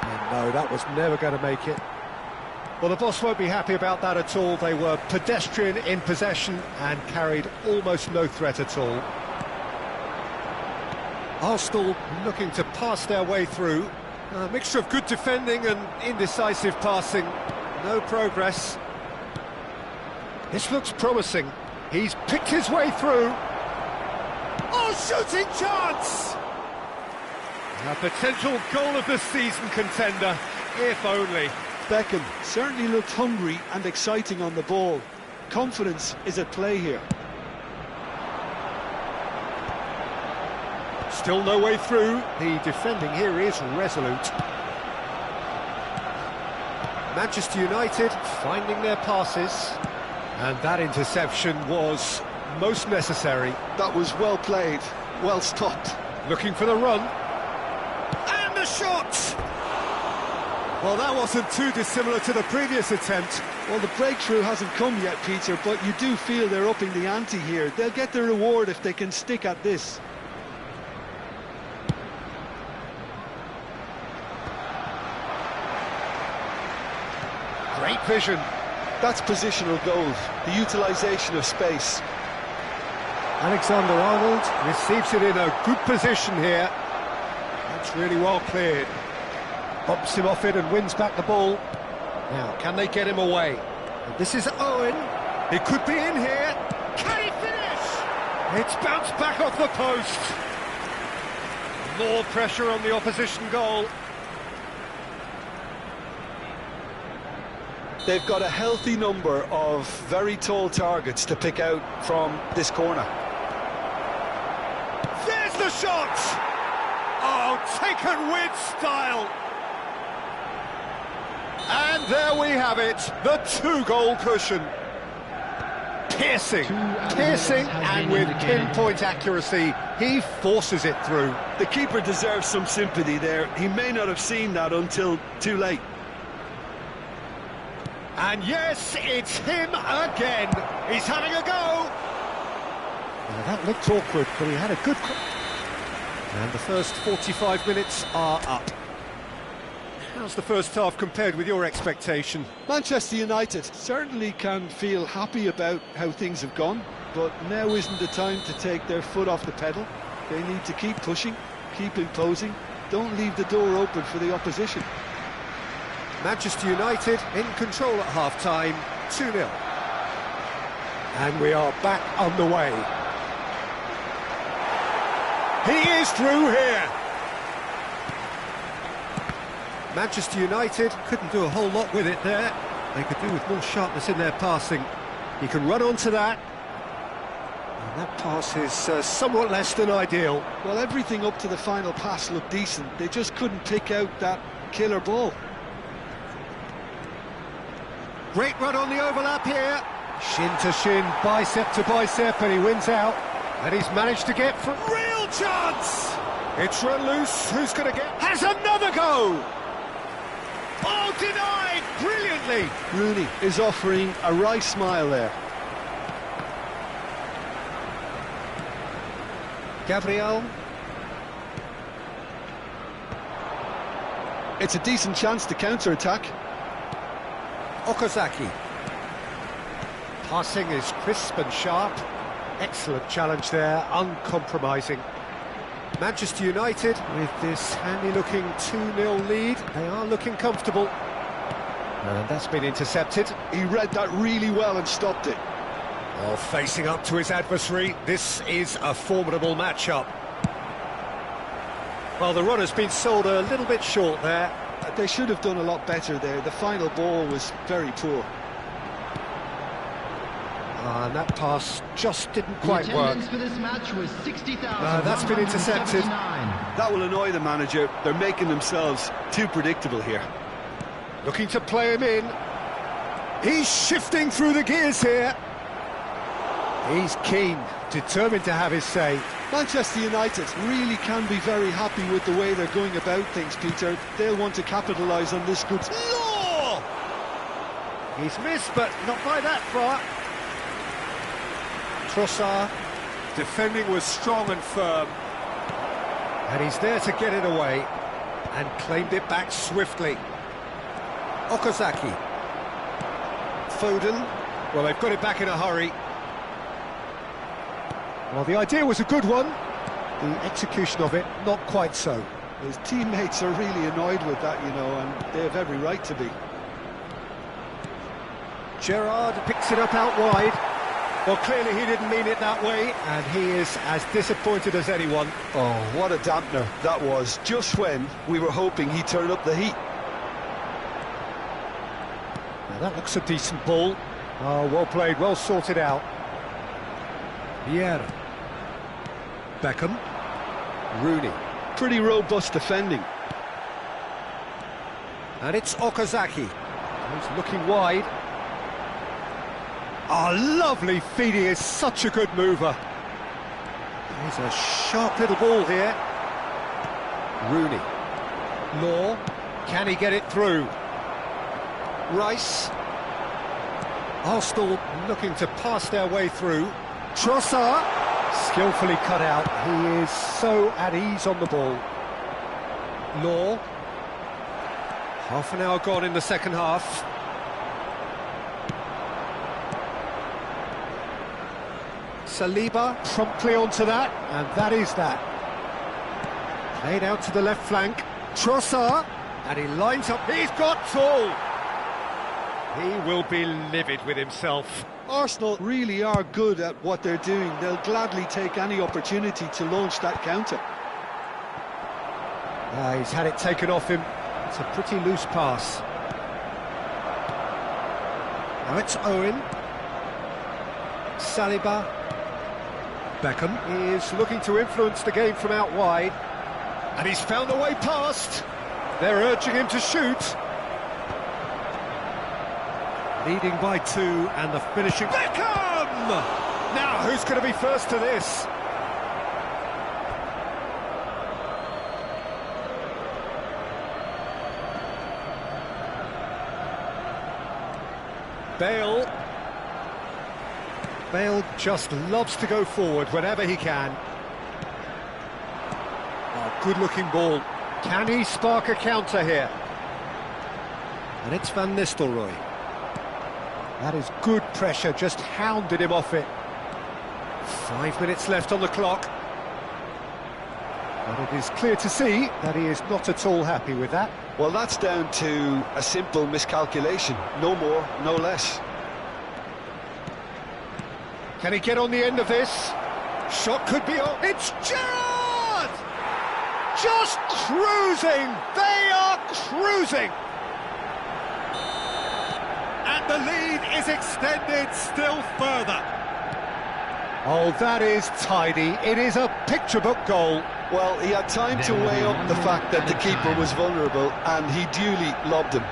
Speaker 1: And no, that was never going to make it. Well, the boss won't be happy about that at all. They were pedestrian in possession and carried almost no threat at all. Arsenal looking to pass their way through. A mixture of good defending and indecisive passing. No progress. This looks promising. He's picked his way through. Oh, shooting chance! A potential goal of the season contender, if only.
Speaker 2: Beckham certainly looked hungry and exciting on the ball. Confidence is at play here.
Speaker 1: Still no way through. The defending here is resolute. Manchester United finding their passes, and that interception was most necessary.
Speaker 2: That was well played, well stopped.
Speaker 1: Looking for the run, and the shot! Well, that wasn't too dissimilar to the previous attempt.
Speaker 2: Well, the breakthrough hasn't come yet, Peter, but you do feel they're upping the ante here. They'll get the reward if they can stick at this.
Speaker 1: Great vision.
Speaker 2: That's positional goal, the utilisation of space.
Speaker 1: Alexander-Arnold receives it in a good position here. That's really well cleared. Bumps him off it and wins back the ball. Now, can they get him away? And this is Owen. It could be in here. Can he finish? It's bounced back off the post. More pressure on the opposition goal.
Speaker 2: They've got a healthy number of very tall targets to pick out from this corner.
Speaker 1: There's the shot! Oh, taken with style! And there we have it, the two-goal cushion. Piercing, and with pinpoint accuracy, he forces it through.
Speaker 2: The keeper deserves some sympathy there. He may not have seen that until too late.
Speaker 1: And yes, it's him again. He's having a go. Now, that looked awkward, but he had a good... And the first 45 minutes are up. How's the first half compared with your expectation?
Speaker 2: Manchester United certainly can feel happy about how things have gone, but now isn't the time to take their foot off the pedal. They need to keep pushing, keep imposing, don't leave the door open for the opposition.
Speaker 1: Manchester United in control at half-time, 2-0. And we are back on the way. He is through here. Manchester United couldn't do a whole lot with it there. They could do with more sharpness in their passing. He can run onto that. And that pass is somewhat less than ideal.
Speaker 2: Well, everything up to the final pass looked decent. They just couldn't pick out that killer ball.
Speaker 1: Great run on the overlap here. Shin to shin, bicep to bicep, and he wins out. And he's managed to get from... Real chance! It's run loose. Who's going to get... Has another go! Oh, denied! Brilliantly!
Speaker 2: Rooney is offering a wry smile there.
Speaker 1: Gabriel.
Speaker 2: It's a decent chance to counter-attack.
Speaker 1: Okazaki. Passing is crisp and sharp. Excellent challenge there, uncompromising. Manchester United, with this handy-looking 2-0 lead, they are looking comfortable. And that's been intercepted.
Speaker 2: He read that really well and stopped it.
Speaker 1: Well, facing up to his adversary, this is a formidable matchup. Well, the run has been sold a little bit short there.
Speaker 2: They should have done a lot better there. The final ball was very poor.
Speaker 1: And that pass just didn't quite work.
Speaker 4: For this match was 60,000.
Speaker 1: That's been intercepted.
Speaker 2: That will annoy the manager. They're making themselves too predictable here.
Speaker 1: Looking to play him in. He's shifting through the gears here. He's keen, determined to have his say.
Speaker 2: Manchester United really can be very happy with the way they're going about things, Peter. They'll want to capitalise on this good...
Speaker 1: Law! He's missed, but not by that far. Trossard, defending was strong and firm. And he's there to get it away. And claimed it back swiftly. Okazaki. Foden. Well, they've got it back in a hurry. Well, the idea was a good one. The execution of it, not quite so.
Speaker 2: His teammates are really annoyed with that, you know, and they have every right to be.
Speaker 1: Gerrard picks it up out wide. Well, clearly he didn't mean it that way, and he is as disappointed as anyone.
Speaker 2: Oh, what a dampener that was, just when we were hoping he'd turn up the heat.
Speaker 1: Now that looks a decent ball. Oh, well played, well sorted out. Vieira. Beckham. Rooney.
Speaker 2: Pretty robust defending.
Speaker 1: And it's Okazaki. He's looking wide. Oh, lovely feed, he is such a good mover. There's a sharp little ball here. Rooney. Law. Can he get it through? Rice. Arsenal looking to pass their way through. Trossard. Skillfully cut out. He is so at ease on the ball. Law. Half an hour gone in the second half. Saliba promptly onto that, and that is that. Played out to the left flank. Trossard, and he lines up. He's got all. He will be livid with himself.
Speaker 2: Arsenal really are good at what they're doing. They'll gladly take any opportunity to launch that counter.
Speaker 1: He's had it taken off him. It's a pretty loose pass. Now it's Owen. Saliba. Beckham is looking to influence the game from out wide. And he's found a way past. They're urging him to shoot. Leading by 2, and the finishing... Beckham! Now, who's going to be first to this? Bale. Bale just loves to go forward whenever he can. Oh, good-looking ball. Can he spark a counter here? And it's Van Nistelrooy. That is good pressure, just hounded him off it. 5 minutes left on the clock. But it is clear to see that he is not at all happy with that.
Speaker 2: Well, that's down to a simple miscalculation. No more, no less.
Speaker 1: Can he get on the end of this? Shot could be on. It's Gerrard! Just cruising! They are cruising! And the lead is extended still further. Oh, that is tidy. It is a picture book goal.
Speaker 2: Well, he had time to weigh up the fact that the keeper was vulnerable, and he duly lobbed him.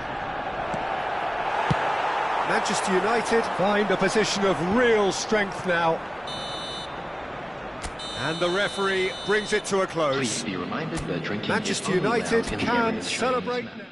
Speaker 1: Manchester United find a position of real strength now. And the referee brings it to a close.
Speaker 5: Please be reminded that drinking
Speaker 1: Manchester
Speaker 5: is only
Speaker 1: United
Speaker 5: allowed in the
Speaker 1: can
Speaker 5: areas
Speaker 1: celebrate
Speaker 5: trained.
Speaker 1: now.